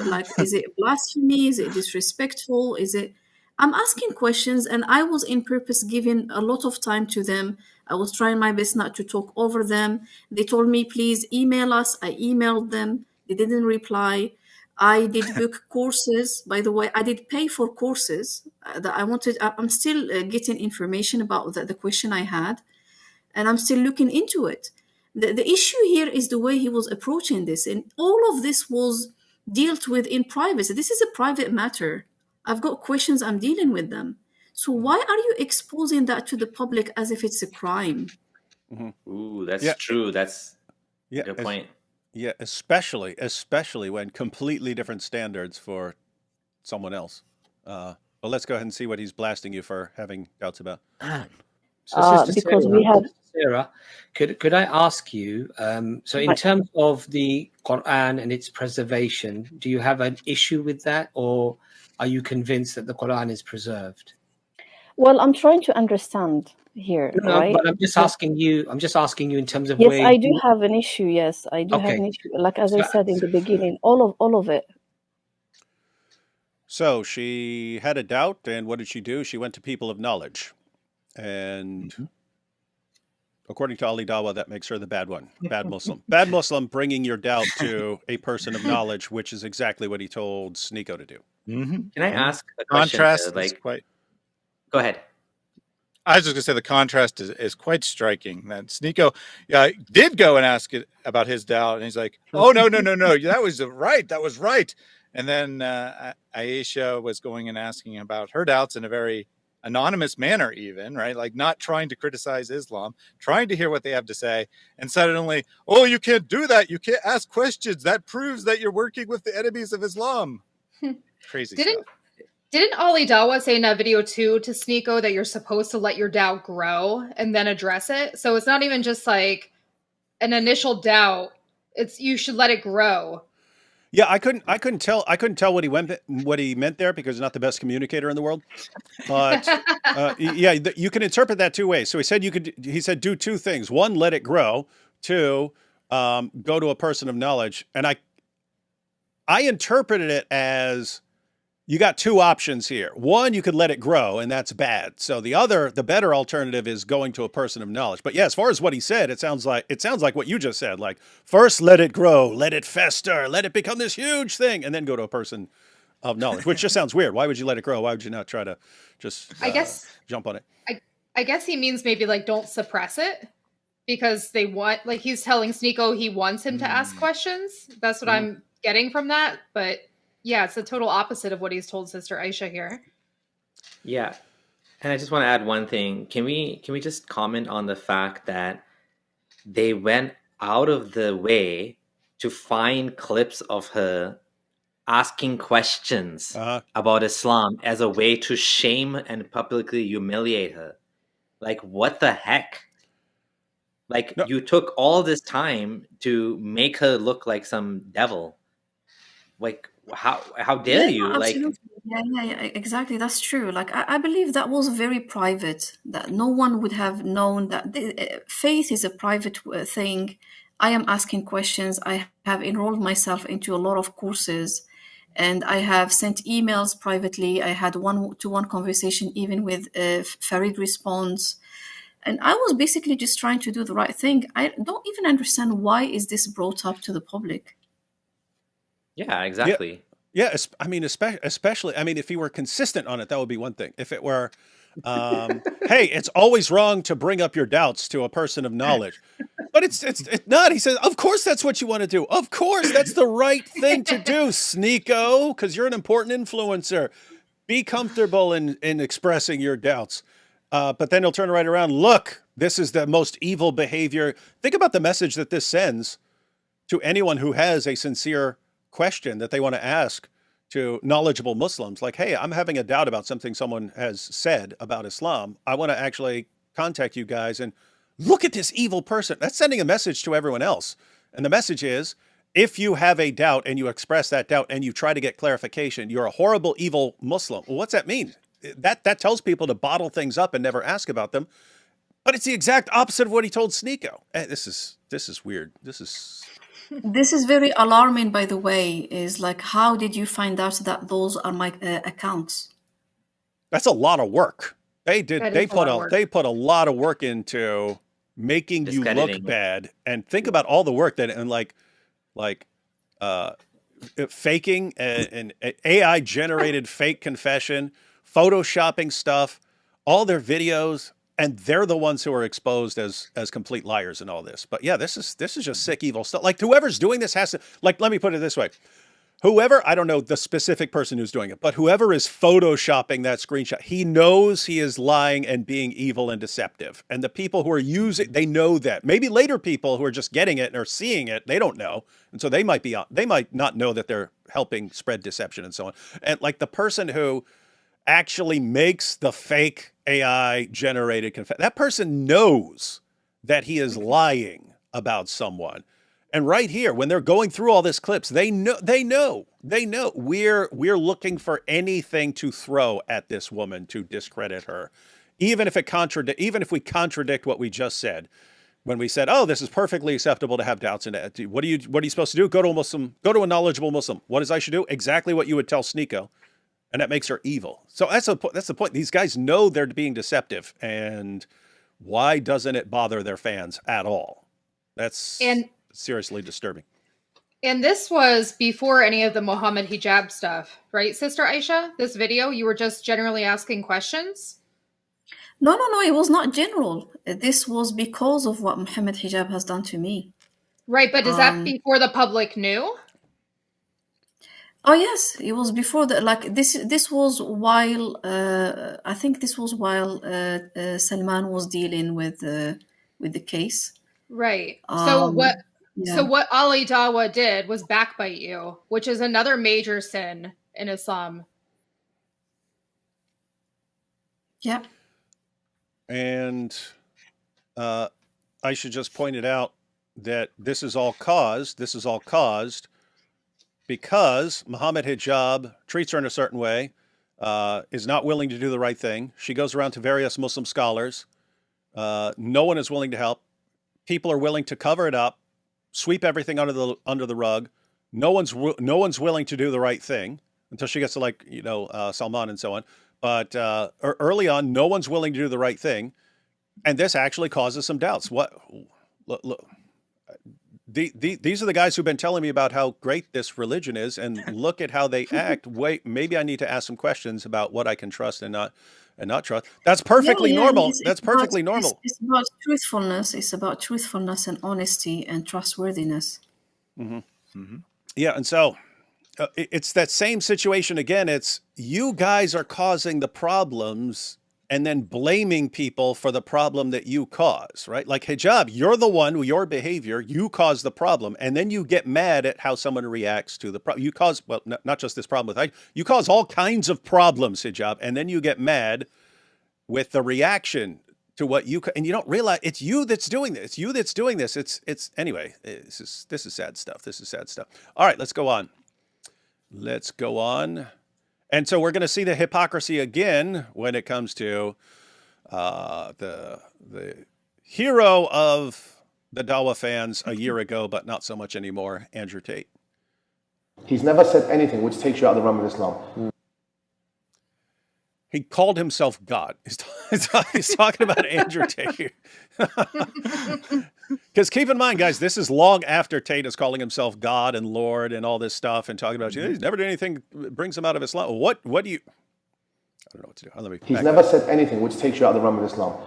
like, is it blasphemy? Is it disrespectful? I'm asking questions, and I was in purpose giving a lot of time to them. I was trying my best not to talk over them. They told me, please email us. I emailed them. They didn't reply. I did book courses. By the way, I did pay for courses that I wanted. I'm still getting information about the question I had, and I'm still looking into it. The issue here is the way he was approaching this, and all of this was dealt with in privacy. This is a private matter. I've got questions. I'm dealing with them. So why are you exposing that to the public as if it's a crime? Mm-hmm. Ooh, that's true. That's a good point. Yeah, especially when completely different standards for someone else. But let's go ahead and see what he's blasting you for having doubts about. Because we have Sarah, could I ask you? So in terms of the Quran and its preservation, do you have an issue with that, or are you convinced that the Quran is preserved? Well, I'm trying to understand here, right? But I'm just asking you. In terms of yes, I do have an issue. Yes, I do have an issue. Like, as I said in the beginning, all of it. So she had a doubt, and what did she do? She went to people of knowledge, and according to Ali Dawah, that makes her the bad one, bad Muslim. Bad Muslim, bringing your doubt to a person of knowledge, which is exactly what he told Sneeko to do. Mm-hmm. Can I ask a question? Contrast is quite. Go ahead. I was just going to say the contrast is quite striking. That Sneeko did go and ask it about his doubt, and he's like, "Oh no, that was right. That was right." And then Aisha was going and asking about her doubts in a very anonymous manner, even, right? Like, not trying to criticize Islam, trying to hear what they have to say, and suddenly, "Oh, you can't do that. You can't ask questions. That proves that you're working with the enemies of Islam." Crazy stuff. Didn't Ali Dawah say in that video too to Sneeko that you're supposed to let your doubt grow and then address it? So it's not even just like an initial doubt; it's you should let it grow. Yeah, I couldn't tell what he meant there, because he's not the best communicator in the world. But yeah, you can interpret that two ways. So he said do 2 things: 1, let it grow; 2, go to a person of knowledge. And I interpreted it as you got two options here. One, you could let it grow, and that's bad. So the better alternative is going to a person of knowledge. But yeah, as far as what he said, it sounds like what you just said. Like, first let it grow, let it fester, let it become this huge thing, and then go to a person of knowledge, which just sounds weird. Why would you let it grow? Why would you not try to just I guess jump on it? I guess he means maybe like don't suppress it, because they want, like, he's telling Sneeko he wants him to ask questions. That's what I'm getting from that. But yeah, it's the total opposite of what he's told Sister Aisha here. Yeah. And I just want to add one thing. Can we just comment on the fact that they went out of the way to find clips of her asking questions about Islam as a way to shame and publicly humiliate her? Like, what the heck? Like, you took all this time to make her look like some devil. Like, how dare you? Like, yeah, exactly. That's true. Like, I believe that was very private, that no one would have known that faith is a private thing. I am asking questions. I have enrolled myself into a lot of courses, and I have sent emails privately. I had one-to-one conversation even with Farid Response. And I was basically just trying to do the right thing. I don't even understand why is this brought up to the public. Yeah, exactly. Yeah, I mean, especially, I mean, if he were consistent on it, that would be one thing. If it were, hey, it's always wrong to bring up your doubts to a person of knowledge. But it's not. He says, of course that's what you want to do. Of course, that's the right thing to do, Sneeko, because you're an important influencer. Be comfortable in expressing your doubts. But then he'll turn right around. Look, this is the most evil behavior. Think about the message that this sends to anyone who has a sincere question that they want to ask to knowledgeable Muslims. Like, hey, I'm having a doubt about something someone has said about Islam. I want to actually contact you guys and look at this evil person. That's sending a message to everyone else. And the message is, if you have a doubt and you express that doubt and you try to get clarification, you're a horrible, evil Muslim. Well, what's that mean? That tells people to bottle things up and never ask about them. But it's the exact opposite of what he told Sneeko. This is weird. This is very alarming, by the way. Is like, how did you find out that those are my accounts? That's a lot of work. They put a lot of work into making you look bad. And think about all the work that, and like faking an AI generated fake confession, photoshopping stuff, all their videos, and they're the ones who are exposed as complete liars in all this. But yeah, this is just sick, evil stuff. Like, whoever's doing this has to, like, let me put it this way. Whoever, I don't know the specific person who's doing it, but whoever is photoshopping that screenshot, he knows he is lying and being evil and deceptive. And the people who are using, they know that. Maybe later people who are just getting it and are seeing it, they don't know. And so they might not know that they're helping spread deception and so on. And like the person who actually makes the fake AI generated confession, that person knows that he is lying about someone. And right here, when they're going through all this clips, they know we're looking for anything to throw at this woman to discredit her, even if we contradict what we just said. When we said, "Oh, this is perfectly acceptable to have doubts," and what are you supposed to do? Go to a Muslim, go to a knowledgeable Muslim. What is I should do? Exactly what you would tell Sneeko, and that makes her evil. So that's the point. These guys know they're being deceptive, and why doesn't it bother their fans at all? That's seriously disturbing. And this was before any of the Muhammad hijab stuff, right, Sister Aisha? This video, you were just generally asking questions? No, it was not general. This was because of what Muhammad hijab has done to me. Right, but is that before the public knew? Oh yes, it was before the, like, this was while I think this was while Salman was dealing with the case. Right. So what Ali Dawah did was backbite you, which is another major sin in Islam. Yeah. And I should just point it out that this is all caused because Muhammad hijab treats her in a certain way, is not willing to do the right thing. She goes around to various Muslim scholars. No one is willing to help. People are willing to cover it up sweep everything under the rug. No one's willing to do the right thing until she gets to, like, Salman and so on. But early on, no one's willing to do the right thing, and this actually causes some doubts. Look, these are the guys who've been telling me about how great this religion is, and look at how they act. Wait, maybe I need to ask some questions about what I can trust and not trust. That's perfectly normal. That's perfectly normal. It's about truthfulness. It's about truthfulness and honesty and trustworthiness. Mm-hmm. Mm-hmm. Yeah, and so it's that same situation again. It's you guys are causing the problems and then blaming people for the problem that you cause, right? Like hijab, you're the one with your behavior, you cause the problem, and then you get mad at how someone reacts to the problem. You cause, well, not just this problem with you cause all kinds of problems, hijab, and then you get mad with the reaction to what and you don't realize it's you that's doing this. It's you that's doing this. Anyway, this is sad stuff. This is sad stuff. All right, let's go on. Let's go on. And so we're going to see the hypocrisy again when it comes to the hero of the Dawah fans a year ago, but not so much anymore, Andrew Tate. He's never said anything which takes you out of the realm of Islam. He called himself God. He's talking about Andrew Tate. Because keep in mind, guys, this is long after Tate is calling himself God and Lord and all this stuff and talking about, he's never done anything that brings him out of Islam. What do you... I don't know what to do. He's never said anything which takes you out of the realm of Islam.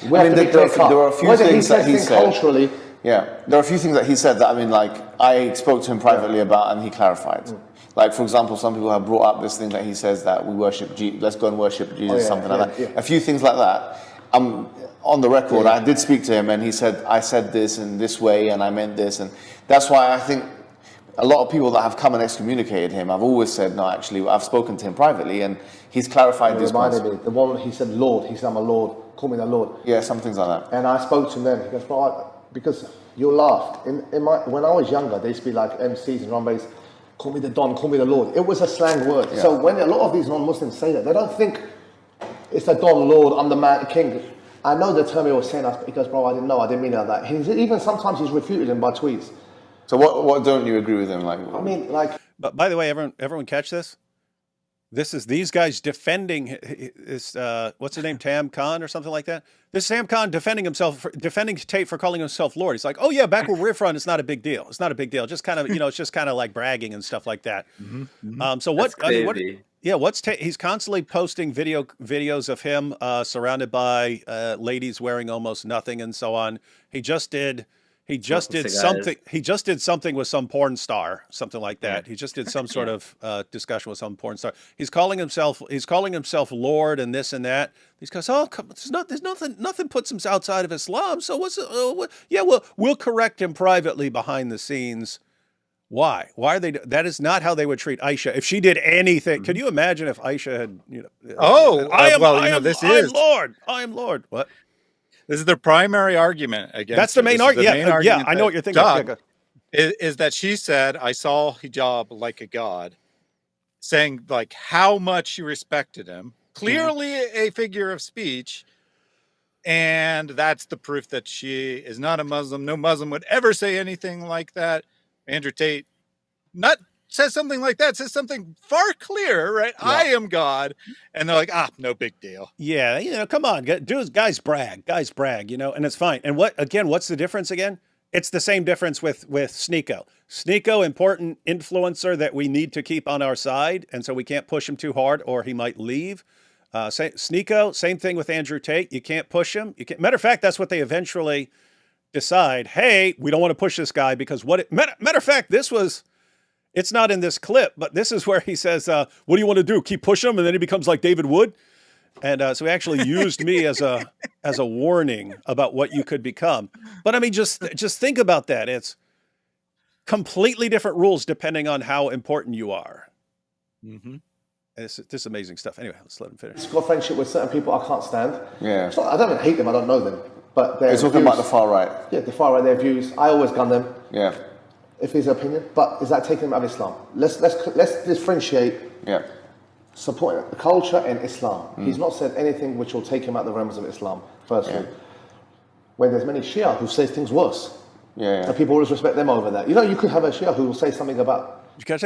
There are a few things that he said. Culturally, yeah, there are a few things that he said that, I spoke to him privately about and he clarified. Like, for example, some people have brought up this thing that he says that we worship Jesus, let's go and worship Jesus, something like that. Yeah. A few things like that. On the record, I did speak to him and he said, I said this in this way and I meant this. And that's why I think a lot of people that have come and excommunicated him, I've always said, no, actually, I've spoken to him privately and he's clarified this. Reminded me, the one he said, Lord, he said, I'm a Lord, call me the Lord. Yeah, some things like that. And I spoke to him then, he goes, because you laughed. When I was younger, there used to be like MCs and runways, call me the Don, call me the Lord. It was a slang word. Yeah. So when a lot of these non-Muslims say that, they don't think it's the Don, Lord, I'm the man, king. I know the term he was saying, but he goes, bro, I didn't know, I didn't mean it like that. Even sometimes he's refuted him by tweets. So what don't you agree with him? But by the way, everyone catch this? This is these guys defending this, what's his name, Tam Khan or something like that? This Tam Khan defending Tate for calling himself Lord. He's like, oh yeah, back where we're from, it's not a big deal. It's not a big deal. Just kind of, it's just kind of like bragging and stuff like that. Mm-hmm. So what, what's Tate? He's constantly posting videos of him surrounded by ladies wearing almost nothing and so on. He just did something. He just did something with some porn star, something like that. He just did some sort of discussion with some porn star. He's calling himself Lord and this and that. These guys, there's nothing puts him outside of Islam. So we'll correct him privately behind the scenes. Why? Why are they? That is not how they would treat Aisha. If she did anything, could you imagine if Aisha had, I am Lord. What? This is the primary argument against. That's the main argument. Yeah, I know what you're thinking. Is that she said, I saw hijab like a god, saying like how much she respected him. Clearly a figure of speech. And that's the proof that she is not a Muslim. No Muslim would ever say anything like that. Andrew Tate says something like that, says something far clearer, right? Yeah. I am God. And they're like, no big deal. Yeah, come on. Guys brag, and it's fine. And what's the difference again? It's the same difference with Sneeko. Sneeko, important influencer that we need to keep on our side. And so we can't push him too hard or he might leave. Sneeko, same thing with Andrew Tate. You can't push him. Matter of fact, that's what they eventually decide. Hey, we don't want to push this guy because matter of fact, it's not in this clip, but this is where he says, what do you want to do? Keep pushing him? And then he becomes like David Wood. And so he actually used me as a warning about what you could become. But I mean, just think about that. It's completely different rules depending on how important you are. Mm-hmm. This amazing stuff. Anyway, let's let him finish. It's got friendship with certain people I can't stand. Yeah. I don't even hate them. I don't know them. But they're talking about the far right. Yeah, the far right, their views. I always gun them. Yeah. If his opinion, but is that taking him out of Islam? Let's differentiate. Yeah. Supporting the culture and Islam. He's not said anything which will take him out the realms of Islam. Firstly, when there's many Shia who say things worse. Yeah. And people always respect them over that. You know, you could have a Shia who will say something about. Did you catch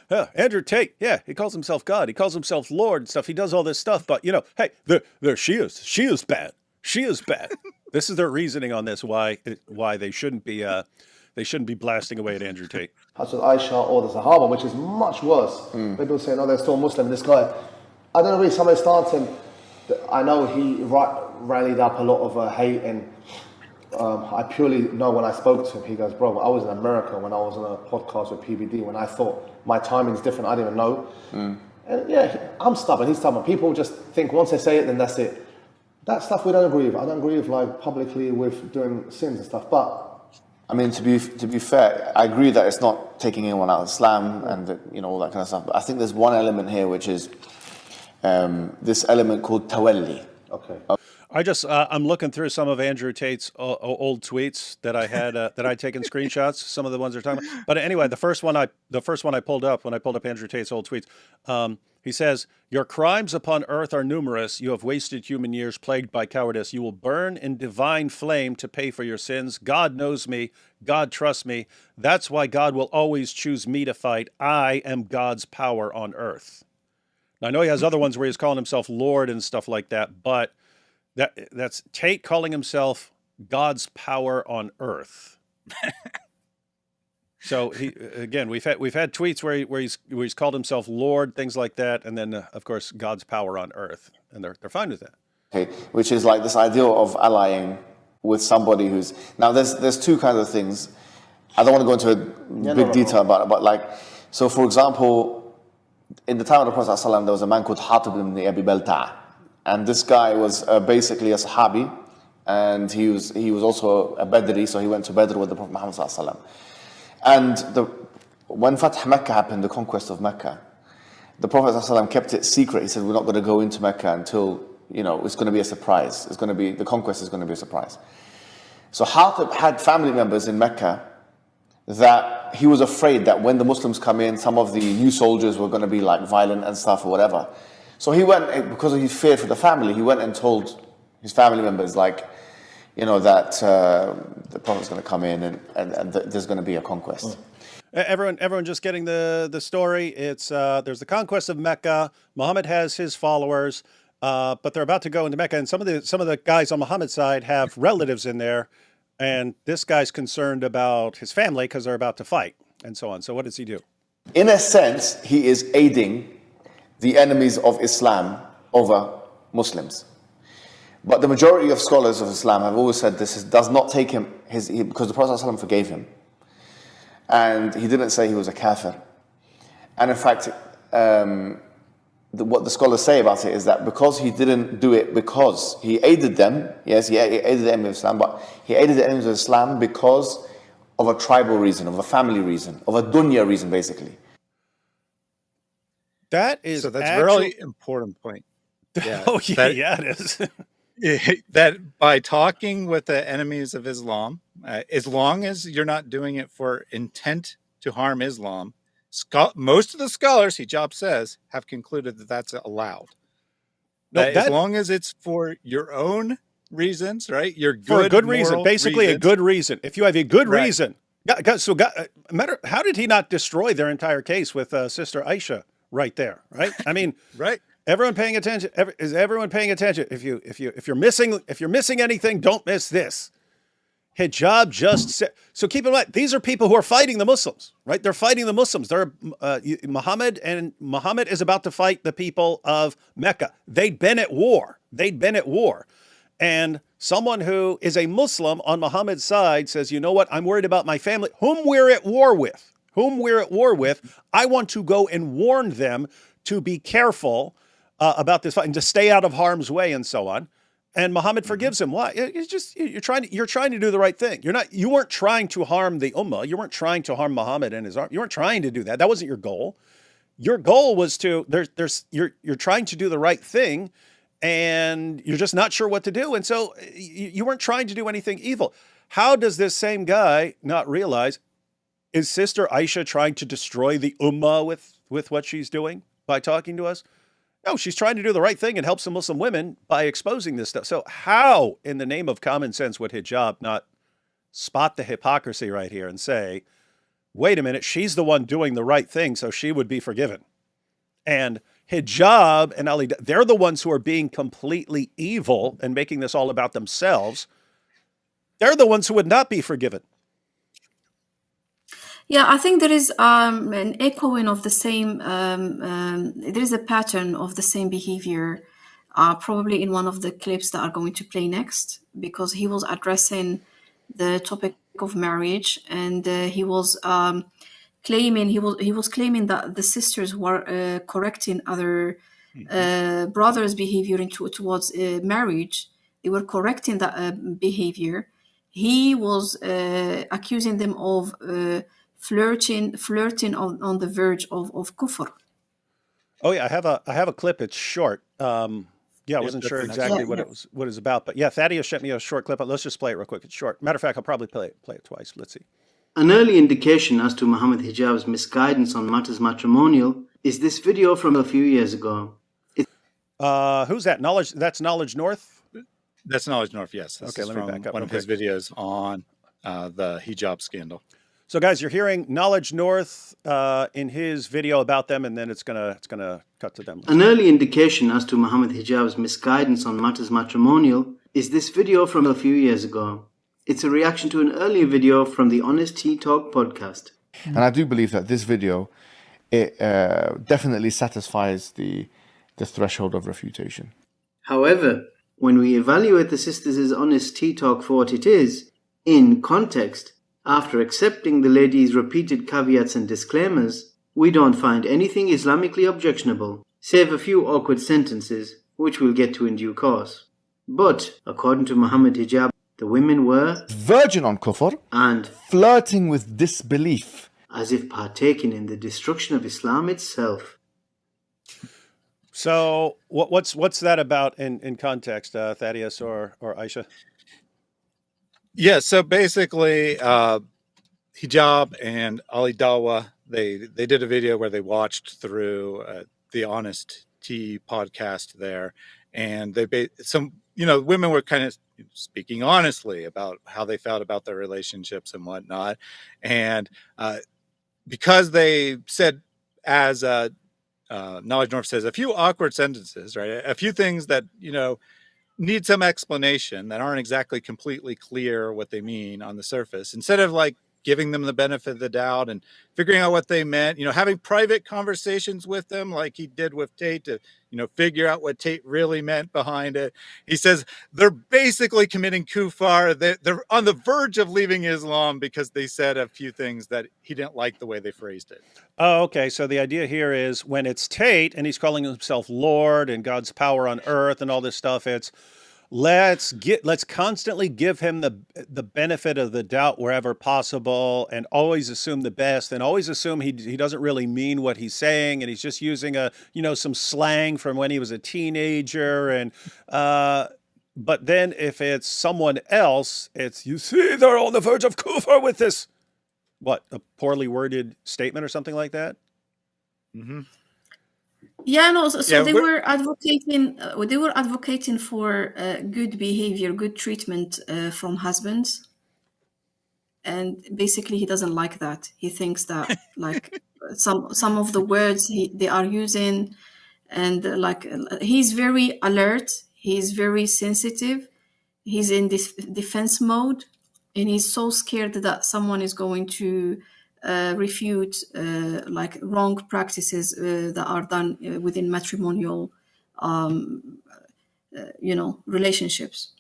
that? Andrew Tate, yeah, he calls himself God. He calls himself Lord and stuff. He does all this stuff, but you know, hey, they're Shias. Shia's bad. Shia's bad. This is their reasoning on this. Why they shouldn't be blasting away at Andrew Tate. Hazrat Aisha or the Sahaba, which is much worse. People say, no, they're still Muslim. This guy, I don't know, really, some of his stance, and I know he rallied up a lot of hate, and I purely know when I spoke to him, he goes, bro, I was in America when I was on a podcast with PBD, when I thought my timing's different, I didn't even know. And yeah, I'm stubborn, he's stubborn. People just think once they say it, then that's it. That stuff we don't agree with. I don't agree with, like, publicly with doing sins and stuff, but I mean, to be fair, I agree that it's not taking anyone out of Islam and all that kind of stuff. But I think there's one element here, which is this element called tawalli. Okay. I'm looking through some of Andrew Tate's old tweets that I had that I'd taken screenshots. Some of the ones they're talking about. But anyway, the first one I pulled up when I pulled up Andrew Tate's old tweets. He says, "Your crimes upon earth are numerous. You have wasted human years plagued by cowardice. You will burn in divine flame to pay for your sins. God knows me. God trusts me. That's why God will always choose me to fight. I am God's power on earth." Now, I know he has other ones where he's calling himself Lord and stuff like that, but that's Tate calling himself God's power on earth. So we've had tweets where he's called himself Lord, things like that, and then of course God's power on earth, and they're fine with that. Okay, which is like this idea of allying with somebody who's now there's two kinds of things. I don't want to go into big detail about it, but like, so for example, in the time of the Prophet ﷺ, there was a man called Hatib ibn Abi Balta'a, and this guy was basically a Sahabi, and he was also a Badri, so he went to Badr with the Prophet Muhammad ﷺ. And when Fath Mecca happened, the conquest of Mecca, the Prophet ﷺ kept it secret. He said, we're not going to go into Mecca until, it's going to be a surprise. The conquest is going to be a surprise. So Hatib had family members in Mecca that he was afraid that when the Muslims come in, some of the new soldiers were going to be like violent and stuff or whatever. So he went, because he feared for the family, he went and told his family members, like, that the Prophet's going to come in and there's going to be a conquest. Everyone just getting the story. It's there's the conquest of Mecca. Muhammad has his followers, but they're about to go into Mecca, and some of the guys on Muhammad's side have relatives in there, and this guy's concerned about his family because they're about to fight and so on. So what does he do? In a sense, he is aiding the enemies of Islam over Muslims. But the majority of scholars of Islam have always said this does not take him, because the Prophet ﷺ forgave him. And he didn't say he was a kafir. And in fact, what the scholars say about it is that because he didn't do it because he aided them, yes, he aided the enemies of Islam, but he aided the enemies of Islam because of a tribal reason, of a family reason, of a dunya reason, basically. That's a really important point. Yeah, it is. That by talking with the enemies of Islam, as long as you're not doing it for intent to harm Islam, most of the scholars, Hijab says, have concluded that that's allowed. As long as it's for your own reasons, right? Your good, for a good reason, basically reasons. A good reason. If you have a good reason, how did he not destroy their entire case with Sister Aisha right there? Right? I mean, right. Everyone paying attention? Is everyone paying attention? If you're missing anything, don't miss this. Hijab just said. So keep in mind, these are people who are fighting the Muslims, right? They're fighting the Muslims. They're Muhammad is about to fight the people of Mecca. They'd been at war. And someone who is a Muslim on Muhammad's side says, you know what? I'm worried about my family, whom we're at war with. I want to go and warn them to be careful about this fight and to stay out of harm's way and so on. And Muhammad forgives him. Why? It's just you're trying to do the right thing. You weren't trying to harm the ummah. You weren't trying to harm Muhammad and his army. You weren't trying to do that. That wasn't your goal. Your goal was to you're trying to do the right thing, and you're just not sure what to do. And so you weren't trying to do anything evil. How does this same guy not realize? Is Sister Aisha trying to destroy the ummah with what she's doing by talking to us? No, she's trying to do the right thing and help some Muslim women by exposing this stuff. So how, in the name of common sense, would hijab not spot the hypocrisy right here and say, wait a minute, she's the one doing the right thing, so she would be forgiven. And Hijab and Ali, they're the ones who are being completely evil and making this all about themselves. They're the ones who would not be forgiven. Yeah, I think there is an echoing of the same, there is a pattern of the same behavior, probably in one of the clips that are going to play next, because he was addressing the topic of marriage, and he was claiming that the sisters were correcting other brothers' behavior towards marriage. They were correcting that behavior. He was accusing them of flirting on the verge of kufr. Oh yeah, I have a clip. It's short. Yeah, I wasn't sure exactly what it was about, but yeah, Thaddeus sent me a short clip. But let's just play it real quick. It's short. Matter of fact, I'll probably play it twice. Let's see. An early indication as to Muhammad Hijab's misguidance on matters matrimonial is this video from a few years ago. Who's that? Knowledge? That's Knowledge North. That's Knowledge North. Yes. This Okay, is let me from back up. one of his videos on the hijab scandal. So guys, you're hearing Knowledge North in his video about them, and then it's gonna cut to them. An early indication as to Muhammad Hijab's misguidance on matters matrimonial is this video from a few years ago. It's a reaction to an earlier video from the Honest Tea Talk podcast. And I do believe that this video, it definitely satisfies the threshold of refutation. However, when we evaluate the sisters' Honest Tea Talk for what it is, in context, after accepting the lady's repeated caveats and disclaimers, we don't find anything Islamically objectionable, save a few awkward sentences, which we'll get to in due course. But, according to Muhammad Hijab, the women were virgin on kufr and flirting with disbelief, as if partaking in the destruction of Islam itself. So what's that about in context, Thaddeus or Aisha? Yeah, so basically, Hijab and Ali Dawah, they did a video where they watched through the Honest Tea podcast there, and women were kind of speaking honestly about how they felt about their relationships and whatnot, and because they said, as Knowledge North says, a few awkward sentences, right? A few things that need some explanation, that aren't exactly completely clear what they mean on the surface. Instead of like giving them the benefit of the doubt and figuring out what they meant, having private conversations with them like he did with Tate to, figure out what Tate really meant behind it. He says they're basically committing kufar. They're on the verge of leaving Islam because they said a few things that he didn't like the way they phrased it. Oh, okay. So the idea here is when it's Tate and he's calling himself Lord and God's power on earth and all this stuff, it's let's constantly give him the benefit of the doubt wherever possible, and always assume the best, and always assume he doesn't really mean what he's saying, and he's just using some slang from when he was a teenager, and but then if it's someone else, it's, you see, they're on the verge of kufr with this, what, a poorly worded statement or something like that. Mm-hmm. Yeah, no. So they were advocating. They were advocating for good behavior, good treatment from husbands, and basically he doesn't like that. He thinks that like some of the words they are using, and he's very alert. He's very sensitive. He's in this defense mode, and he's so scared that someone is going to refute wrong practices that are done within matrimonial relationships.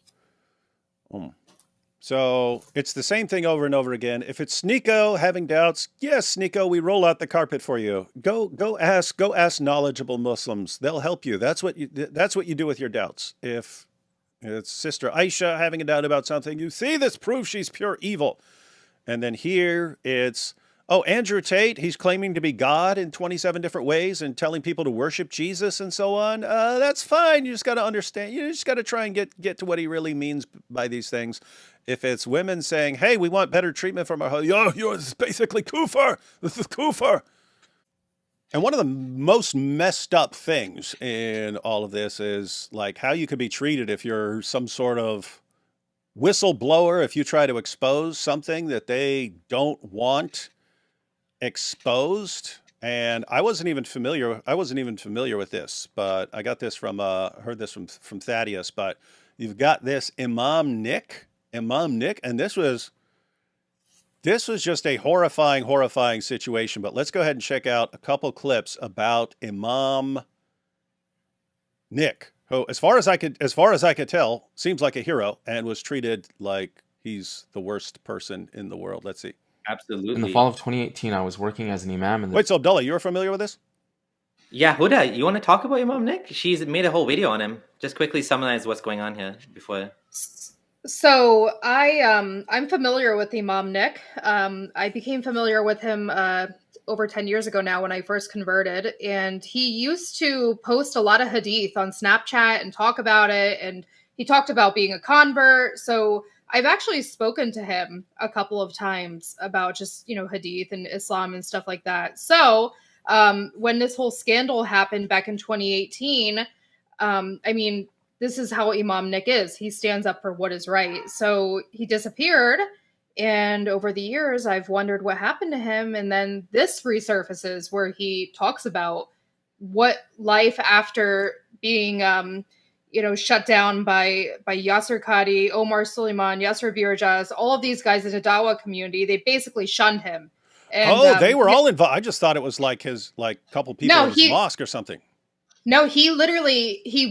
So it's the same thing over and over again. If it's Nico having doubts, yes, Nico, we roll out the carpet for you. Go ask knowledgeable Muslims. They'll help you. That's what you do with your doubts. If it's Sister Aisha having a doubt about something, you see, this proves she's pure evil. And then here it's, oh, Andrew Tate, he's claiming to be God in 27 different ways and telling people to worship Jesus and so on. That's fine. You just got to understand. You just got to try and get to what he really means by these things. If it's women saying, hey, we want better treatment from our husband, this is basically kufar. This is kufar. And one of the most messed up things in all of this is like how you could be treated if you're some sort of whistleblower if you try to expose something that they don't want exposed. And I wasn't even familiar with this, but I got this from heard this from Thaddeus. But you've got this Imam Nick, and this was just a horrifying situation. But let's go ahead and check out a couple clips about Imam Nick, who, as far as I could tell, seems like a hero and was treated like he's the worst person in the world. Let's see. Absolutely. In the fall of 2018, I was working as an imam in the... Wait, so Abdullah, you're familiar with this? Yeah, Huda, you want to talk about Imam Nick? She's made a whole video on him. Just quickly summarize what's going on here before. So I'm familiar with Imam Nick. I became familiar with him over 10 years ago now when I first converted, and he used to post a lot of hadith on Snapchat and talk about it, and he talked about being a convert. So I've actually spoken to him a couple of times about just, hadith and Islam and stuff like that. So when this whole scandal happened back in 2018, this is how Imam Nick is. He stands up for what is right. So he disappeared. And over the years, I've wondered what happened to him. And then this resurfaces where he talks about what life after being, shut down by Yasser Qadi, Omar Suleiman, Yasser Birjas, all of these guys in the Dawah community. They basically shunned him. And, they were all involved. I just thought it was like his couple people in his mosque or something. No, he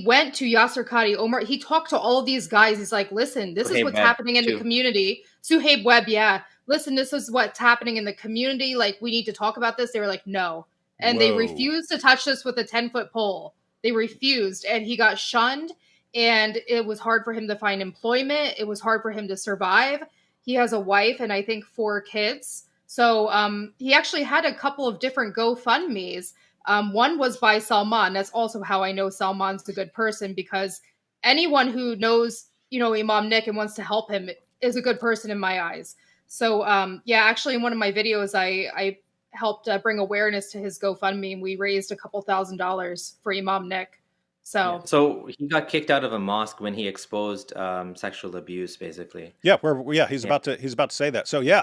went to Yasser Qadi, Omar. He talked to all of these guys. He's like, listen, this is what's happening in the community. Suhaib Webb, yeah. Listen, this is what's happening in the community. Like, we need to talk about this. They were like, no. And they refused to touch this with a 10-foot pole. They refused. And he got shunned. And it was hard for him to find employment. It was hard for him to survive. He has a wife and I think 4 kids. So he actually had a couple of different GoFundMes. One was by Salman. That's also how I know Salman's a good person, because anyone who knows, Imam Nick and wants to help him is a good person in my eyes. So, actually in one of my videos, I helped bring awareness to his GoFundMe, and we raised a couple $1,000s for Imam Nick. So he got kicked out of a mosque when he exposed sexual abuse, basically. Yeah, he's about to say that. So yeah,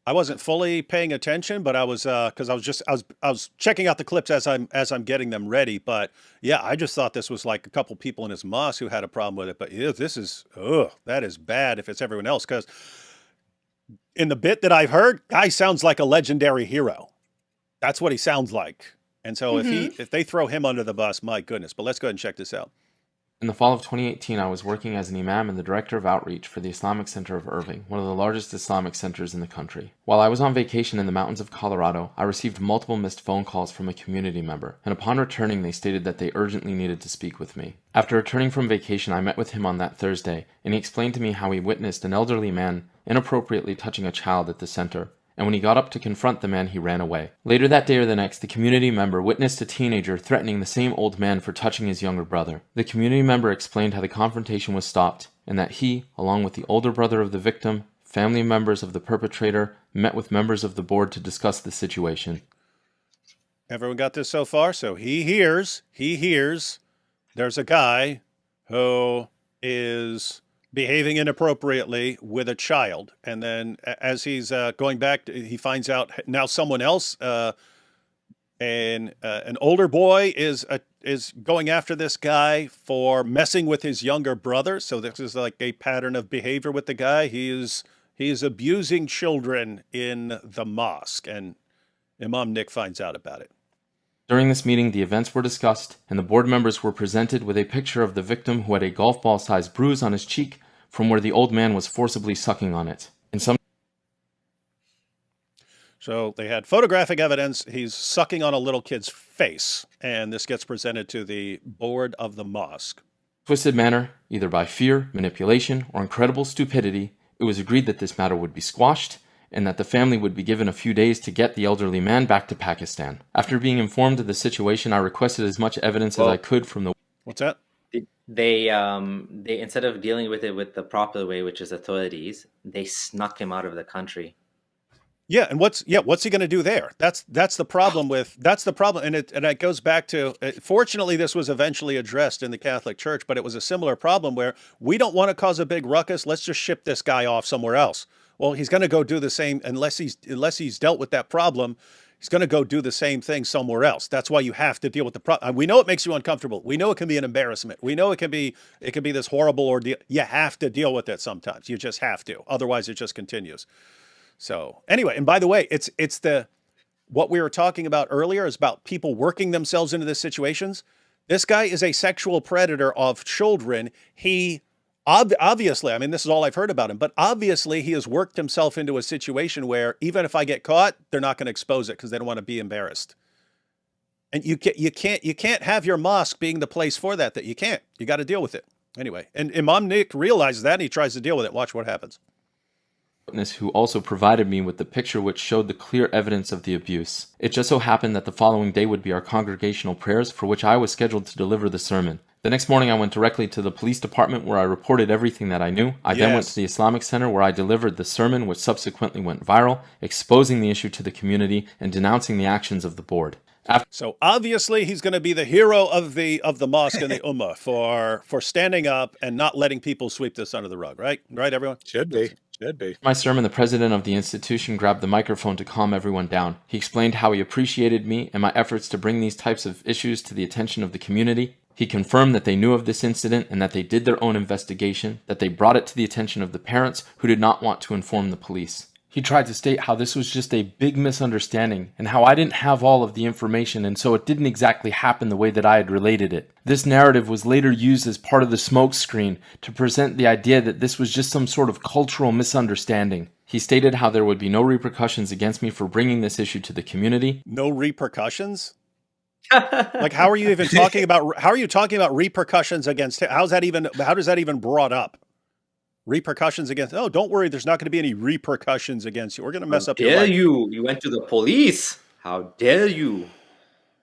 I wasn't fully paying attention, but I was because I was checking out the clips as I'm getting them ready. But yeah, I just thought this was like a couple people in his mosque who had a problem with it. But yeah, that is bad if it's everyone else, because in the bit that I've heard, guy sounds like a legendary hero. That's what he sounds like. And so if they throw him under the bus, my goodness. But let's go ahead and check this out. In the fall of 2018, I was working as an imam and the director of outreach for the Islamic Center of Irving, one of the largest Islamic centers in the country. While I was on vacation in the mountains of Colorado, I received multiple missed phone calls from a community member, and upon returning they stated that they urgently needed to speak with me. After returning from vacation, I met with him on that Thursday, and he explained to me how he witnessed an elderly man inappropriately touching a child at the center, and when he got up to confront the man, he ran away. Later that day or the next, the community member witnessed a teenager threatening the same old man for touching his younger brother. The community member explained how the confrontation was stopped, and that he, along with the older brother of the victim, family members of the perpetrator, met with members of the board to discuss the situation. Everyone got this so far? So he hears there's a guy who is behaving inappropriately with a child, and then as he's going back, he finds out now someone else, an older boy, is going after this guy for messing with his younger brother. So this is like a pattern of behavior with the guy. He is abusing children in the mosque, and Imam Nick finds out about it. During this meeting, the events were discussed, and the board members were presented with a picture of the victim who had a golf ball-sized bruise on his cheek from where the old man was forcibly sucking on it. So they had photographic evidence. He's sucking on a little kid's face, and this gets presented to the board of the mosque. Twisted manner, either by fear, manipulation, or incredible stupidity, it was agreed that this matter would be squashed, and that the family would be given a few days to get the elderly man back to Pakistan. After being informed of the situation, I requested as much evidence as I could from the... What's that? They instead of dealing with it with the proper way, which is authorities, they snuck him out of the country. Yeah, and what's he going to do there? That's the problem and it goes back to fortunately this was eventually addressed in the Catholic Church, but it was a similar problem where we don't want to cause a big ruckus, let's just ship this guy off somewhere else. Well, he's going to go do the same unless he's dealt with that problem. He's going to go do the same thing somewhere else. That's why you have to deal with the problem. We know it makes you uncomfortable. We know it can be an embarrassment. We know it can be this horrible ordeal. You have to deal with it sometimes. You just have to. Otherwise, it just continues. So anyway, and by the way, it's what we were talking about earlier is about people working themselves into these situations. This guy is a sexual predator of children. He obviously, I mean, this is all I've heard about him, but obviously he has worked himself into a situation where even if I get caught, they're not going to expose it because they don't want to be embarrassed. And you can't have your mosque being the place for that. You can't. You got to deal with it anyway. And Imam Nick realizes that and he tries to deal with it. Watch what happens. Witness who also provided me with the picture which showed the clear evidence of the abuse. It just so happened that the following day would be our congregational prayers for which I was scheduled to deliver the sermon. The next morning I went directly to the police department where I reported everything that I knew. I then went to the Islamic Center where I delivered the sermon which subsequently went viral, exposing the issue to the community and denouncing the actions of the board. So obviously he's going to be the hero of the mosque and the ummah for standing up and not letting people sweep this under the rug, right? Right, everyone? Should be. My sermon, the president of the institution grabbed the microphone to calm everyone down. He explained how he appreciated me and my efforts to bring these types of issues to the attention of the community. He confirmed that they knew of this incident and that they did their own investigation, that they brought it to the attention of the parents who did not want to inform the police. He tried to state how this was just a big misunderstanding and how I didn't have all of the information and so it didn't exactly happen the way that I had related it. This narrative was later used as part of the smokescreen to present the idea that this was just some sort of cultural misunderstanding. He stated how there would be no repercussions against me for bringing this issue to the community. No repercussions? Like how are you talking about repercussions against how does that even brought up? Repercussions against, oh, don't worry, there's not going to be any repercussions against you. We're going to mess up your life. How dare you? You went to the police. How dare you?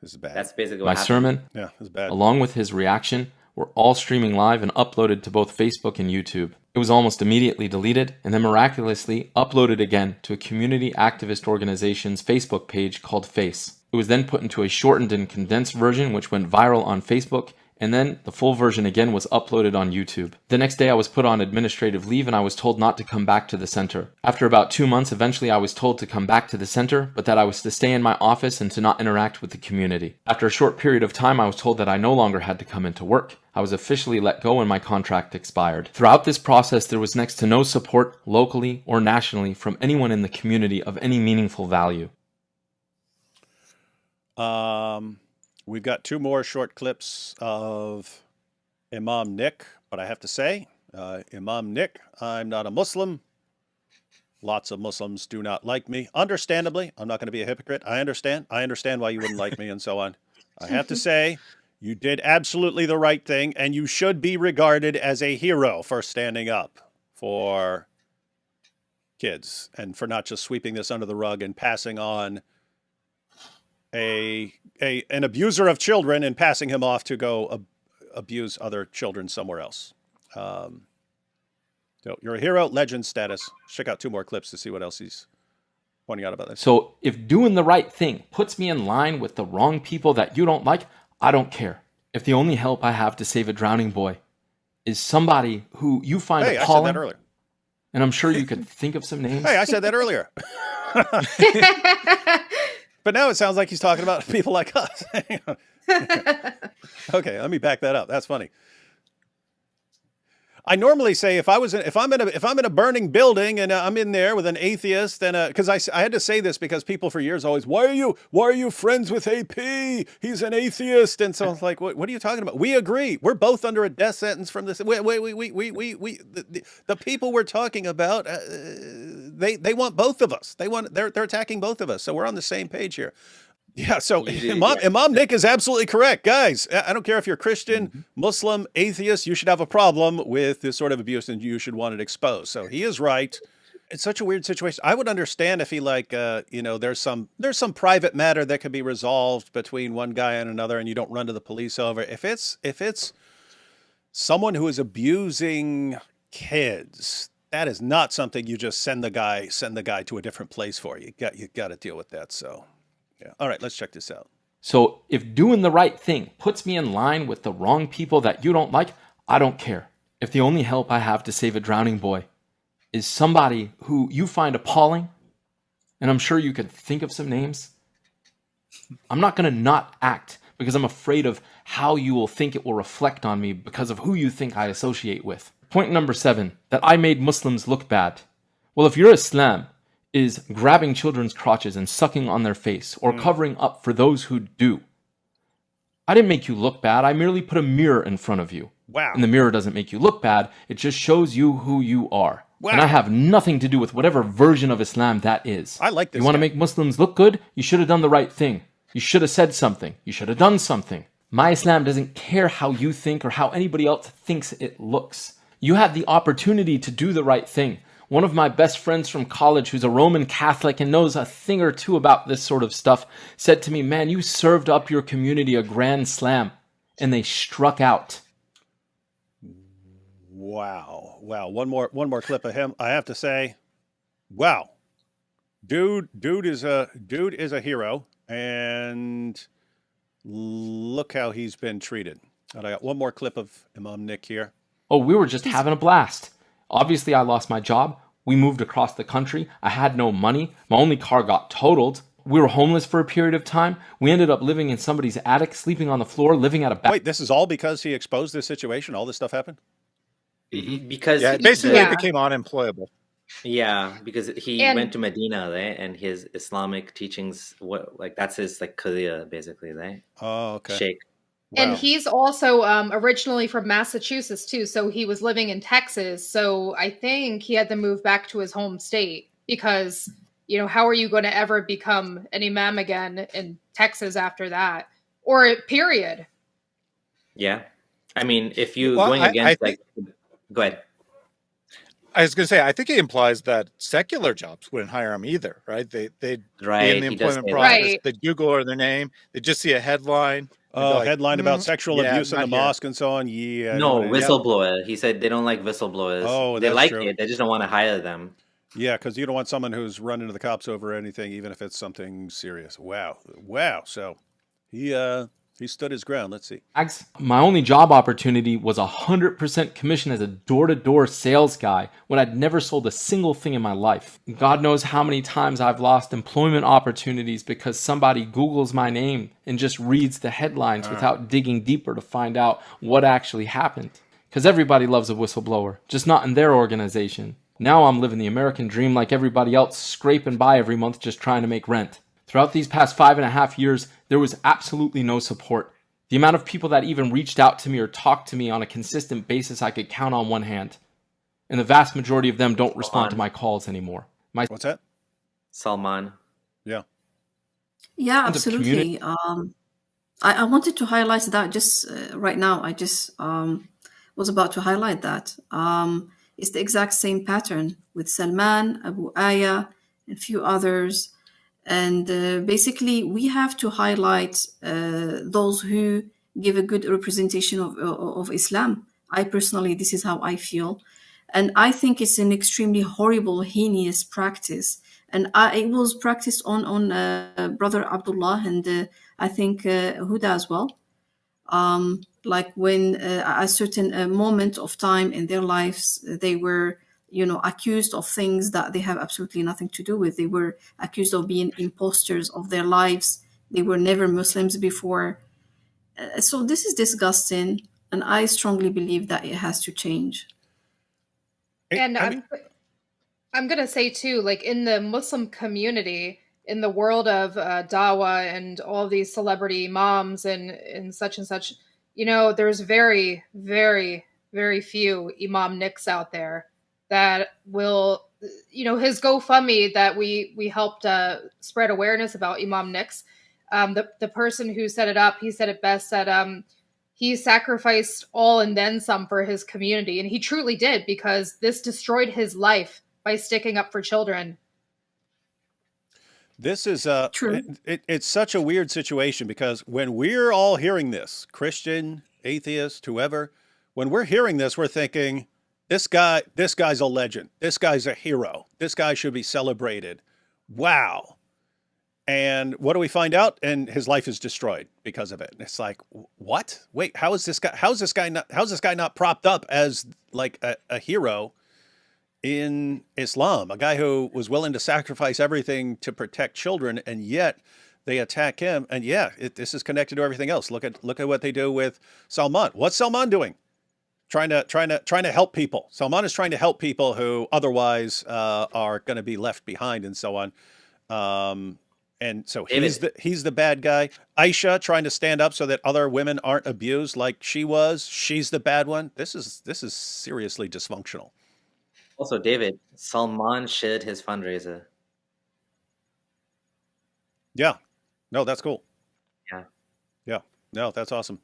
This is bad. That's basically what My happened. sermon, yeah, this is bad. Along with his reaction, were all streaming live and uploaded to both Facebook and YouTube. It was almost immediately deleted and then miraculously uploaded again to a community activist organization's Facebook page called Face. It was then put into a shortened and condensed version which went viral on Facebook, and then the full version again was uploaded on YouTube. The next day I was put on administrative leave and I was told not to come back to the center. After about 2 months, eventually I was told to come back to the center, but that I was to stay in my office and to not interact with the community. After a short period of time, I was told that I no longer had to come into work. I was officially let go when my contract expired. Throughout this process, there was next to no support, locally or nationally, from anyone in the community of any meaningful value. We've got 2 more short clips of Imam Nick, but I have to say, Imam Nick, I'm not a Muslim. Lots of Muslims do not like me. Understandably, I'm not going to be a hypocrite. I understand why you wouldn't like me and so on. I have to say, you did absolutely the right thing, and you should be regarded as a hero for standing up for kids and for not just sweeping this under the rug and passing on an abuser of children and passing him off to go abuse other children somewhere else. So you're a hero, legend status. Check out 2 more clips to see what else he's pointing out about this. So if doing the right thing puts me in line with the wrong people that you don't like, I don't care. If the only help I have to save a drowning boy is somebody who you find appalling, I said that earlier. And I'm sure you could think of some names. Hey, I said that earlier. But now it sounds like he's talking about people like us. Okay, let me back that up. That's funny. I normally say if I'm in a burning building and I'm in there with an atheist and because I had to say this because people for years always, why are you friends with AP? He's an atheist. And so I was like, what are you talking about? We agree. We're both under a death sentence from this. The people we're talking about, they want both of us. They're attacking both of us. So we're on the same page here. Yeah, so Imam Nick is absolutely correct. Guys, I don't care if you're Christian, Muslim, atheist, you should have a problem with this sort of abuse and you should want it exposed. So he is right. It's such a weird situation. I would understand if he there's some private matter that could be resolved between one guy and another and you don't run to the police over. If it's someone who is abusing kids, that is not something you just send the guy to a different place for. You got to deal with that. So, yeah. All right, let's check this out. So if doing the right thing puts me in line with the wrong people that you don't like, I don't care. If the only help I have to save a drowning boy is somebody who you find appalling, and I'm sure you could think of some names, I'm not going to not act because I'm afraid of how you will think it will reflect on me because of who you think I associate with. Point number 7, that I made Muslims look bad. Well, if your Islam is grabbing children's crotches and sucking on their face or covering up for those who do, I didn't make you look bad. I merely put a mirror in front of you. Wow. And the mirror doesn't make you look bad. It just shows you who you are. Wow. And I have nothing to do with whatever version of Islam that is. I like this. You want to make Muslims look good? You should have done the right thing. You should have said something. You should have done something. My Islam doesn't care how you think or how anybody else thinks it looks. You had the opportunity to do the right thing. One of my best friends from college, who's a Roman Catholic and knows a thing or two about this sort of stuff, said to me, man, you served up your community a grand slam. And they struck out. Wow. One more clip of him. I have to say, wow. Dude is a hero, and look how he's been treated. And I got one more clip of Imam Nick here. Oh, we were just having a blast. Obviously, I lost my job. We moved across the country. I had no money. My only car got totaled. We were homeless for a period of time. We ended up living in somebody's attic, sleeping on the floor, living at a Wait, this is all because he exposed this situation? All this stuff happened? Because basically he became unemployable. Yeah, because he went to Medina, right? And his Islamic teachings, that's his career, basically, right? Oh, okay. Sheikh. Wow. And he's also originally from Massachusetts too, so he was living in Texas. So I think he had to move back to his home state because, how are you going to ever become an imam again in Texas after that? Or period. Yeah. I mean, if you going against go ahead. I was going to say, I think it implies that secular jobs wouldn't hire him either, right? They'd be in the employment process. They'd Google or their name. They'd just see a headline. Oh, headline about sexual abuse in the mosque and so on. Yeah. No, whistleblower. He said they don't like whistleblowers. Oh, they like true. it. They just don't want to hire them. Yeah, because you don't want someone who's running to the cops over anything, even if it's something serious. Wow. So he stood his ground. Let's see. My only job opportunity was 100% commission as a door-to-door sales guy when I'd never sold a single thing in my life. God knows how many times I've lost employment opportunities because somebody Googles my name and just reads the headlines without digging deeper to find out what actually happened. Because everybody loves a whistleblower, just not in their organization. Now I'm living the American dream like everybody else, scraping by every month just trying to make rent. Throughout these past 5.5 years, there was absolutely no support. The amount of people that even reached out to me or talked to me on a consistent basis, I could count on one hand. And the vast majority of them don't respond to my calls anymore. What's that? Salman. Yeah. Yeah, absolutely. I wanted to highlight that just right now. I just was about to highlight that. It's the exact same pattern with Salman, Abu Aya, and a few others. And basically, we have to highlight those who give a good representation of Islam. I personally, this is how I feel. And I think it's an extremely horrible, heinous practice. And it was practiced on Brother Abdullah and I think Huda as well. Like when at a certain moment of time in their lives, they were accused of things that they have absolutely nothing to do with. They were accused of being imposters of their lives. They were never Muslims before. So this is disgusting, and I strongly believe that it has to change. And I'm going to say too, like in the Muslim community, in the world of Dawah and all these celebrity imams and such, there's very, very, very few Imam Nicks out there that will, his GoFundMe that we helped spread awareness about Imam Nicks. The person who set it up, he said it best, that he sacrificed all and then some for his community. And he truly did, because this destroyed his life by sticking up for children. This is true. It's such a weird situation, because when we're all hearing this, Christian, atheist, whoever, when we're hearing this, we're thinking, This guy's a legend. This guy's a hero. This guy should be celebrated. Wow. And what do we find out? And his life is destroyed because of it. And it's like, what? Wait, how's this guy not propped up as like a hero in Islam? A guy who was willing to sacrifice everything to protect children, and yet they attack him. And yeah, this is connected to everything else. Look at what they do with Salman. What's Salman doing? Trying to help people. Salman is trying to help people who otherwise are going to be left behind, and so on. And so he's the bad guy. Aisha trying to stand up so that other women aren't abused like she was. She's the bad one. This is seriously dysfunctional. Also, David, Salman shared his fundraiser. Yeah. No, that's cool. Yeah. Yeah. No, that's awesome.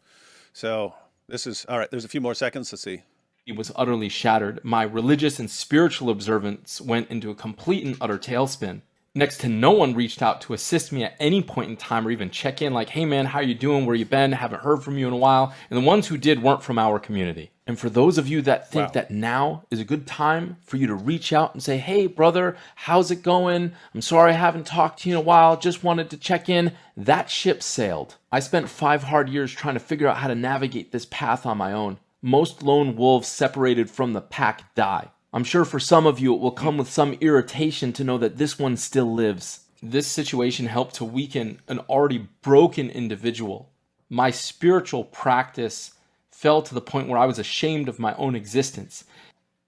So this is all right. There's a few more seconds. Let's see. It was utterly shattered. My religious and spiritual observance went into a complete and utter tailspin. Next to no one reached out to assist me at any point in time or even check in like, hey man, how you doing? Where you been? Haven't heard from you in a while. And the ones who did weren't from our community. And for those of you that think that now is a good time for you to reach out and say, hey brother, how's it going? I'm sorry I haven't talked to you in a while. Just wanted to check in. That ship sailed. I spent 5 hard years trying to figure out how to navigate this path on my own. Most lone wolves separated from the pack die. I'm sure for some of you it will come with some irritation to know that this one still lives. This situation helped to weaken an already broken individual. My spiritual practice fell to the point where I was ashamed of my own existence.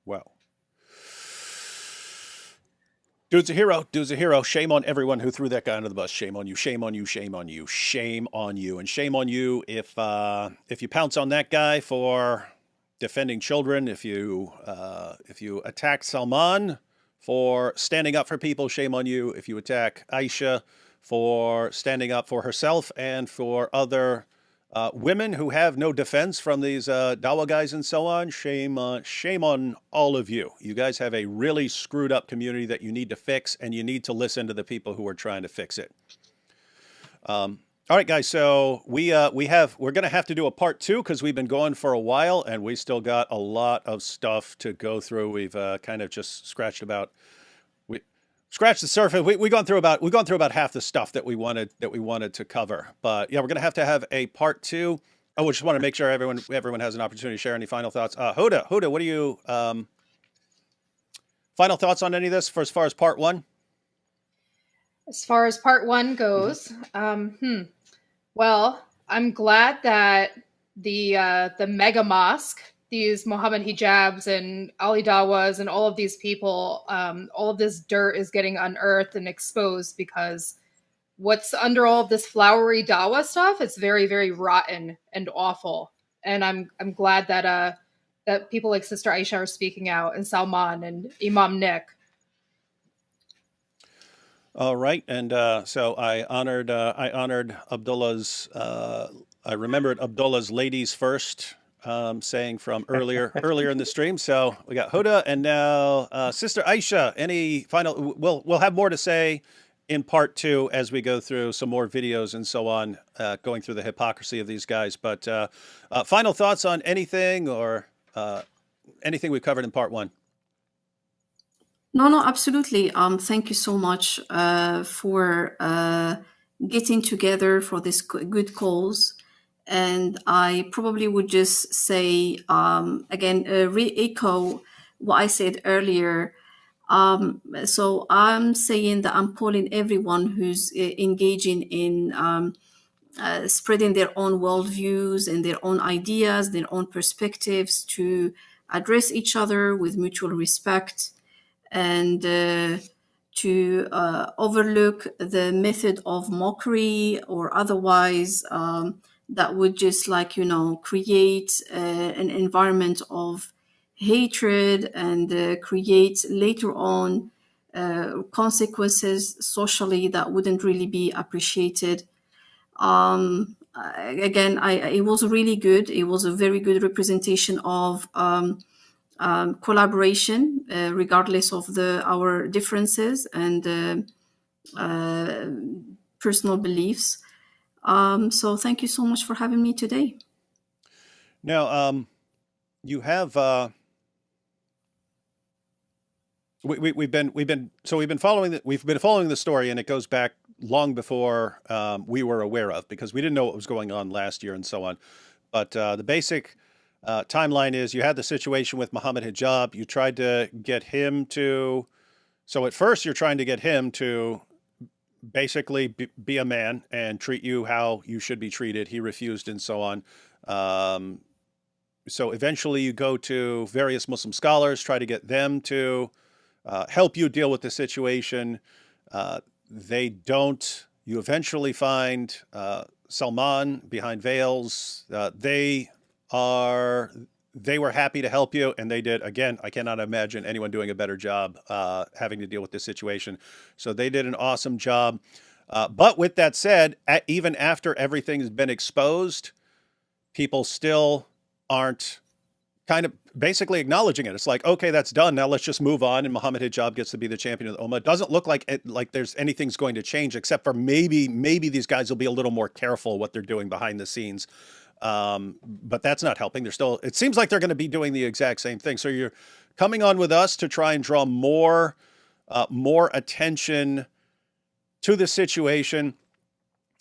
Wow. Dude's a hero. Dude's a hero. Shame on everyone who threw that guy under the bus. Shame on you. Shame on you. Shame on you. Shame on you. And shame on you if you pounce on that guy for defending children, if you attack Salman for standing up for people, shame on you. If you attack Aisha for standing up for herself and for other women who have no defense from these Dawah guys and so on, shame on all of you. You guys have a really screwed up community that you need to fix, and you need to listen to the people who are trying to fix it. All right, guys. So we're going to have to do a part 2 because we've been going for a while and we still got a lot of stuff to go through. We've kind of just scratched the surface. We've gone through about half the stuff that we wanted to cover. But yeah, we're going to have a part 2. I just want to make sure everyone has an opportunity to share any final thoughts. Huda, what do you final thoughts on any of this as far as part 1? As far as part 1 goes, well, I'm glad that the mega mosque, these Muhammad hijabs and Ali Dawahs and all of these people, all of this dirt is getting unearthed and exposed, because what's under all of this flowery Dawah stuff, it's very, very rotten and awful. And I'm glad that that people like Sister Aisha are speaking out, and Salman and Imam Nick. All right, and so I honored Abdullah's. I remembered Abdullah's "ladies first" saying from earlier in the stream. So we got Huda, and now Sister Aisha. Any final? We'll have more to say in part 2 as we go through some more videos and so on, going through the hypocrisy of these guys. But final thoughts on anything or anything we've covered in part 1. No, absolutely. Thank you so much for getting together for this good cause. And I probably would just say, again, re-echo what I said earlier. So I'm saying that I'm calling everyone who's engaging in spreading their own worldviews and their own ideas, their own perspectives, to address each other with mutual respect, and to overlook the method of mockery or otherwise that would just create an environment of hatred and create later on consequences socially that wouldn't really be appreciated. Again, it was really good. It was a very good representation of collaboration, regardless of our differences and personal beliefs. So thank you so much for having me today. Now, you have we've been following the story, and it goes back long before we were aware of, because we didn't know what was going on last year and so on. But the basic timeline is you had the situation with Muhammad Hijab. You tried to get him to. So at first, you're trying to get him to basically be a man and treat you how you should be treated. He refused, and so on. So eventually, you go to various Muslim scholars, try to get them to help you deal with the situation. They don't. You eventually find Salman behind veils. They were happy to help you, and they did. Again, I cannot imagine anyone doing a better job having to deal with this situation. So they did an awesome job. But with that said, even after everything's been exposed, people still aren't kind of basically acknowledging it. It's like, okay, that's done. Now let's just move on, and Muhammad Hijab gets to be the champion of the Ummah. It doesn't look like there's anything's going to change, except for maybe these guys will be a little more careful what they're doing behind the scenes. But that's not helping. It seems like they're going to be doing the exact same thing. So you're coming on with us to try and draw more attention to the situation.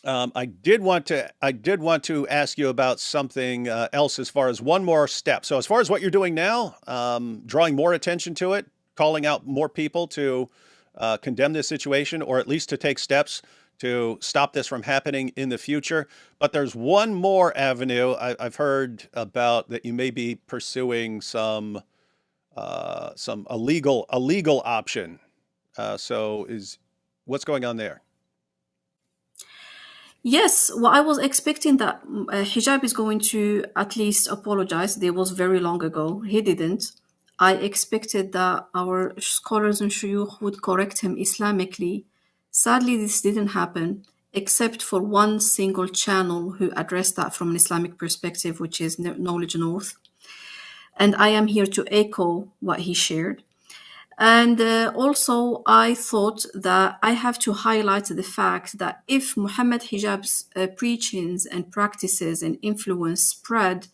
I did want to ask you about something else as far as one more step. So as far as what you're doing now, drawing more attention to it, calling out more people to condemn this situation, or at least to take steps to stop this from happening in the future. But there's one more avenue I've heard about, that you may be pursuing some illegal option. So what's going on there? Yes, well, I was expecting that Hijab is going to at least apologize. It was very long ago. He didn't. I expected that our scholars and shuyukh would correct him Islamically. Sadly, this didn't happen, except for one single channel who addressed that from an Islamic perspective, which is Knowledge North. And I am here to echo what he shared. And also, I thought that I have to highlight the fact that if Muhammad Hijab's preachings and practices and influence spread,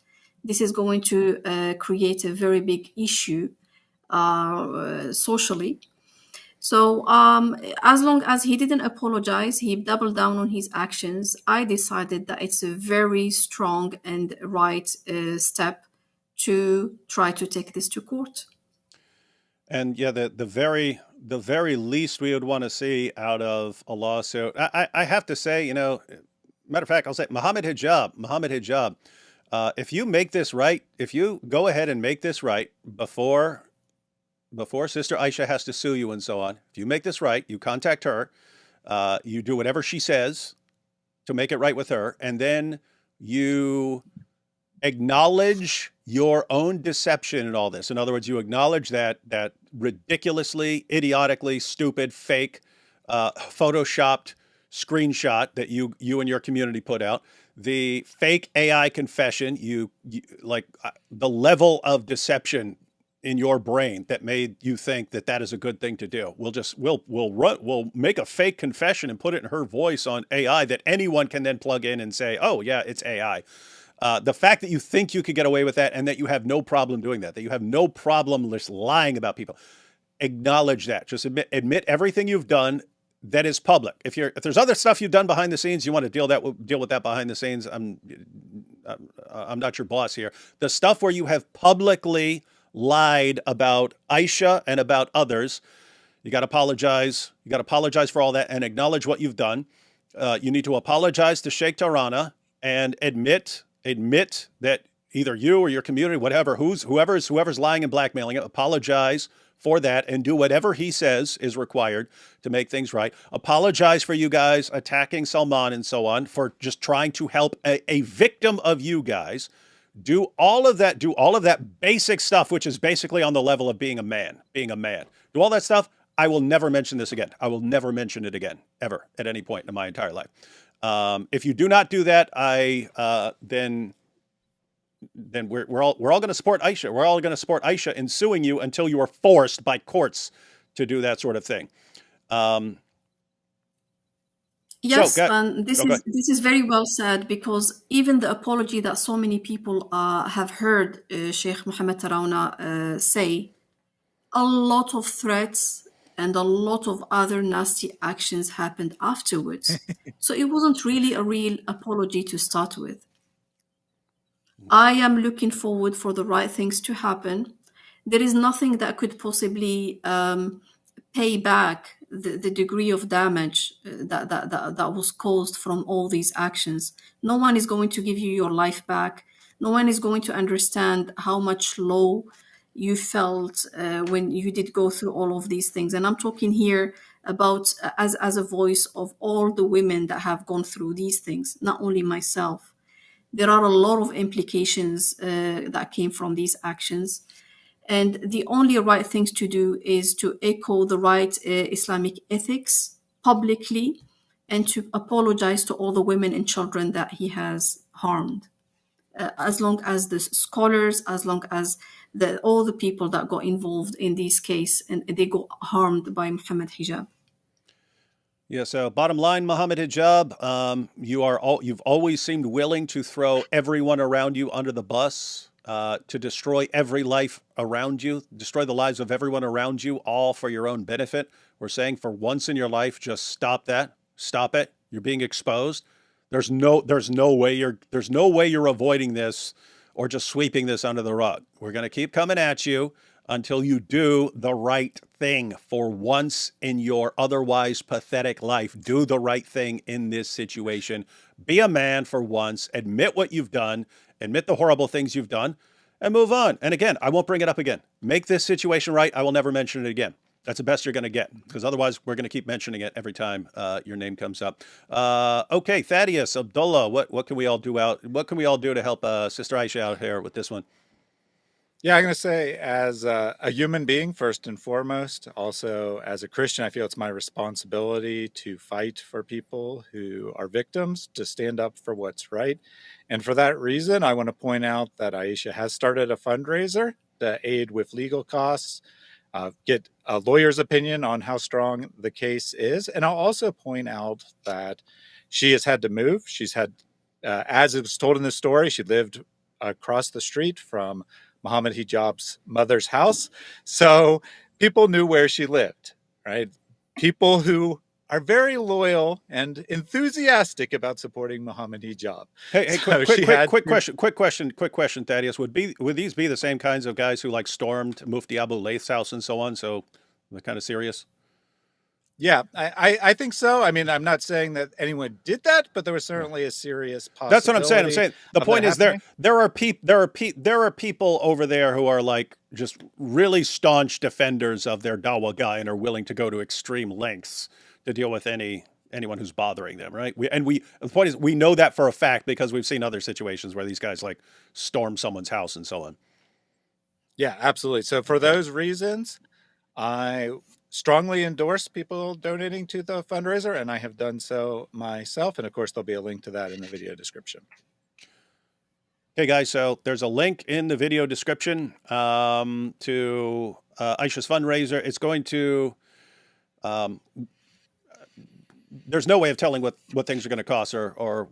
this is going to create a very big issue socially. So as long as he didn't apologize, he doubled down on his actions, I decided that it's a very strong and right step to try to take this to court. And yeah, the very least we would want to see out of a lawsuit, I have to say, matter of fact, I'll say Muhammad Hijab, if you make this right, if you go ahead and make this right before Sister Aisha has to sue you and so on, if you make this right, you contact her, you do whatever she says to make it right with her, and then you acknowledge your own deception in all this. In other words, you acknowledge that ridiculously, idiotically, stupid, fake, photoshopped screenshot that you and your community put out, the fake AI confession, you like the level of deception in your brain that made you think that is a good thing to do. We'll make a fake confession and put it in her voice on AI that anyone can then plug in and say, oh yeah, it's AI. The fact that you think you could get away with that, and that you have no problem doing that you have no problem just lying about people, acknowledge that. Just admit everything you've done that is public. If there's other stuff you've done behind the scenes, you want to deal with that behind the scenes. I'm not your boss here. The stuff where you have publicly lied about Aisha and about others, you got to apologize. You got to apologize for all that and acknowledge what you've done. You need to apologize to Sheikh Tarana and admit that either you or your community, whatever, whoever's lying and blackmailing it, apologize for that and do whatever he says is required to make things right. Apologize for you guys attacking Salman and so on, for just trying to help a victim of you guys. Do all of that basic stuff, which is basically on the level of being a man. Do all that stuff. I will never mention this again. I will never mention it again, ever, at any point in my entire life. If you do not do that, then we're all going to support Aisha. We're all going to support Aisha in suing you until you are forced by courts to do that sort of thing. Yes, and this is very well said, because even the apology that so many people have heard Sheikh Mohammed Tarana say, a lot of threats and a lot of other nasty actions happened afterwards. So it wasn't really a real apology to start with. I am looking forward for the right things to happen. There is nothing that could possibly pay back the degree of damage that was caused from all these actions. No one is going to give you your life back. No one is going to understand how much low you felt when you did go through all of these things. And I'm talking here about as a voice of all the women that have gone through these things, not only myself. There are a lot of implications that came from these actions. And the only right things to do is to echo the right Islamic ethics publicly and to apologize to all the women and children that he has harmed. As long as the scholars, as long as all the people that got involved in this case and they got harmed by Muhammad Hijab. Yeah, so bottom line, Muhammad Hijab, you've always seemed willing to throw everyone around you under the bus, to destroy every life around you, destroy the lives of everyone around you, all for your own benefit. We're saying for once in your life, just stop that. Stop it. You're being exposed. There's no way you're avoiding this or just sweeping this under the rug. We're going to keep coming at you until you do the right thing for once in your otherwise pathetic life. Do the right thing in this situation. Be a man for once. Admit what you've done. Admit the horrible things you've done and move on. And again, I won't bring it up again. Make this situation right. I will never mention it again. That's the best you're going to get, because otherwise we're going to keep mentioning it every time your name comes up. Okay, Thaddeus, Abdullah, what can we all do What can we all do to help Sister Aisha out here with this one? Yeah, I'm going to say, as a human being, first and foremost, also as a Christian, I feel it's my responsibility to fight for people who are victims, to stand up for what's right. And for that reason, I want to point out that Aisha has started a fundraiser to aid with legal costs, get a lawyer's opinion on how strong the case is. And I'll also point out that she has had to move. She's had, as it was told in the story, she lived across the street from Muhammad Hijab's mother's house. So people knew where she lived, right? People who are very loyal and enthusiastic about supporting Muhammad Hijab. Hey, so quick question, Thaddeus. Would these be the same kinds of guys who like stormed Mufti Abu Layth's house and so on? So they're kind of serious? Yeah, I think so. I mean, I'm not saying that anyone did that, but there was certainly a serious possibility. That's what I'm saying. I'm saying the point is there are people over there who are like just really staunch defenders of their Dawah guy and are willing to go to extreme lengths to deal with anyone who's bothering them, right? The point is, we know that for a fact because we've seen other situations where these guys like storm someone's house and so on. Yeah, absolutely. So for those reasons, I strongly endorse people donating to the fundraiser, and I have done so myself. And of course, there'll be a link to that in the video description. Okay, guys, so there's a link in the video description to Aisha's fundraiser. It's going to... there's no way of telling what things are going to cost or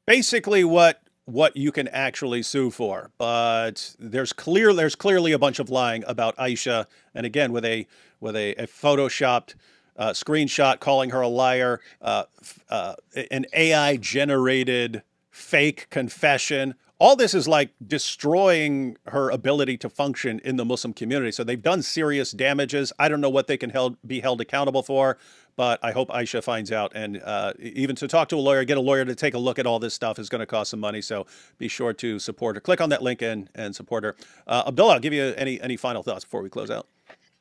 basically what you can actually sue for, but there's clearly a bunch of lying about Aisha, and again with a photoshopped screenshot calling her a liar, an AI generated fake confession. All this is like destroying her ability to function in the Muslim community. So they've done serious damages. I don't know what they can be held accountable for, but I hope Aisha finds out. And even to talk to a lawyer, get a lawyer to take a look at all this stuff is going to cost some money. So be sure to support her. Click on that link and support her. Abdullah, I'll give you any final thoughts before we close out.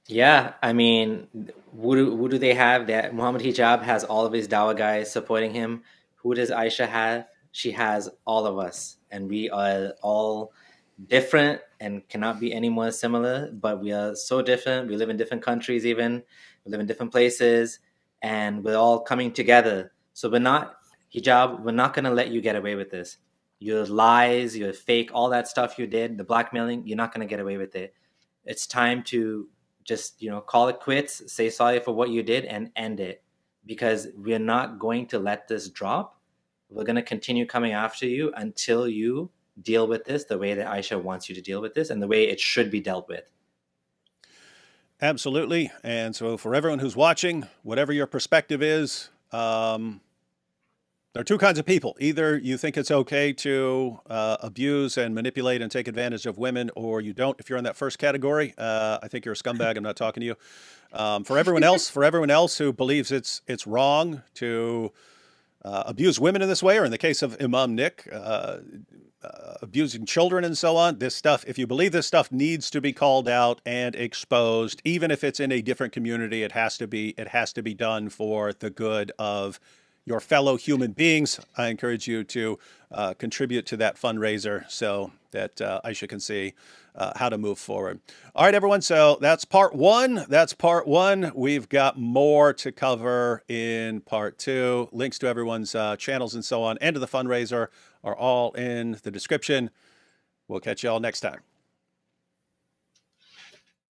Yeah, I mean, who do they have? That Muhammad Hijab has all of his Dawah guys supporting him. Who does Aisha have? She has all of us. And we are all different and cannot be any more similar, but we are so different. We live in different countries even. We live in different places, and we're all coming together. So we're not, Hijab, we're not going to let you get away with this. Your lies, your fake, all that stuff you did, the blackmailing, you're not going to get away with it. It's time to just, call it quits, say sorry for what you did, and end it. Because we're not going to let this drop. We're going to continue coming after you until you deal with this the way that Aisha wants you to deal with this and the way it should be dealt with. Absolutely. And so for everyone who's watching, whatever your perspective is, there are two kinds of people. Either you think it's okay to abuse and manipulate and take advantage of women, or you don't. If you're in that first category, I think you're a scumbag. I'm not talking to you. For everyone else who believes it's wrong to abuse women in this way, or in the case of Imam Nick, abusing children and so on, this stuff, if you believe this stuff needs to be called out and exposed, even if it's in a different community, it has to be done for the good of your fellow human beings. I encourage you to contribute to that fundraiser so that Aisha can see how to move forward. All right, everyone. So that's part one. We've got more to cover in part two. Links to everyone's channels and so on, and to the fundraiser are all in the description. We'll catch you all next time.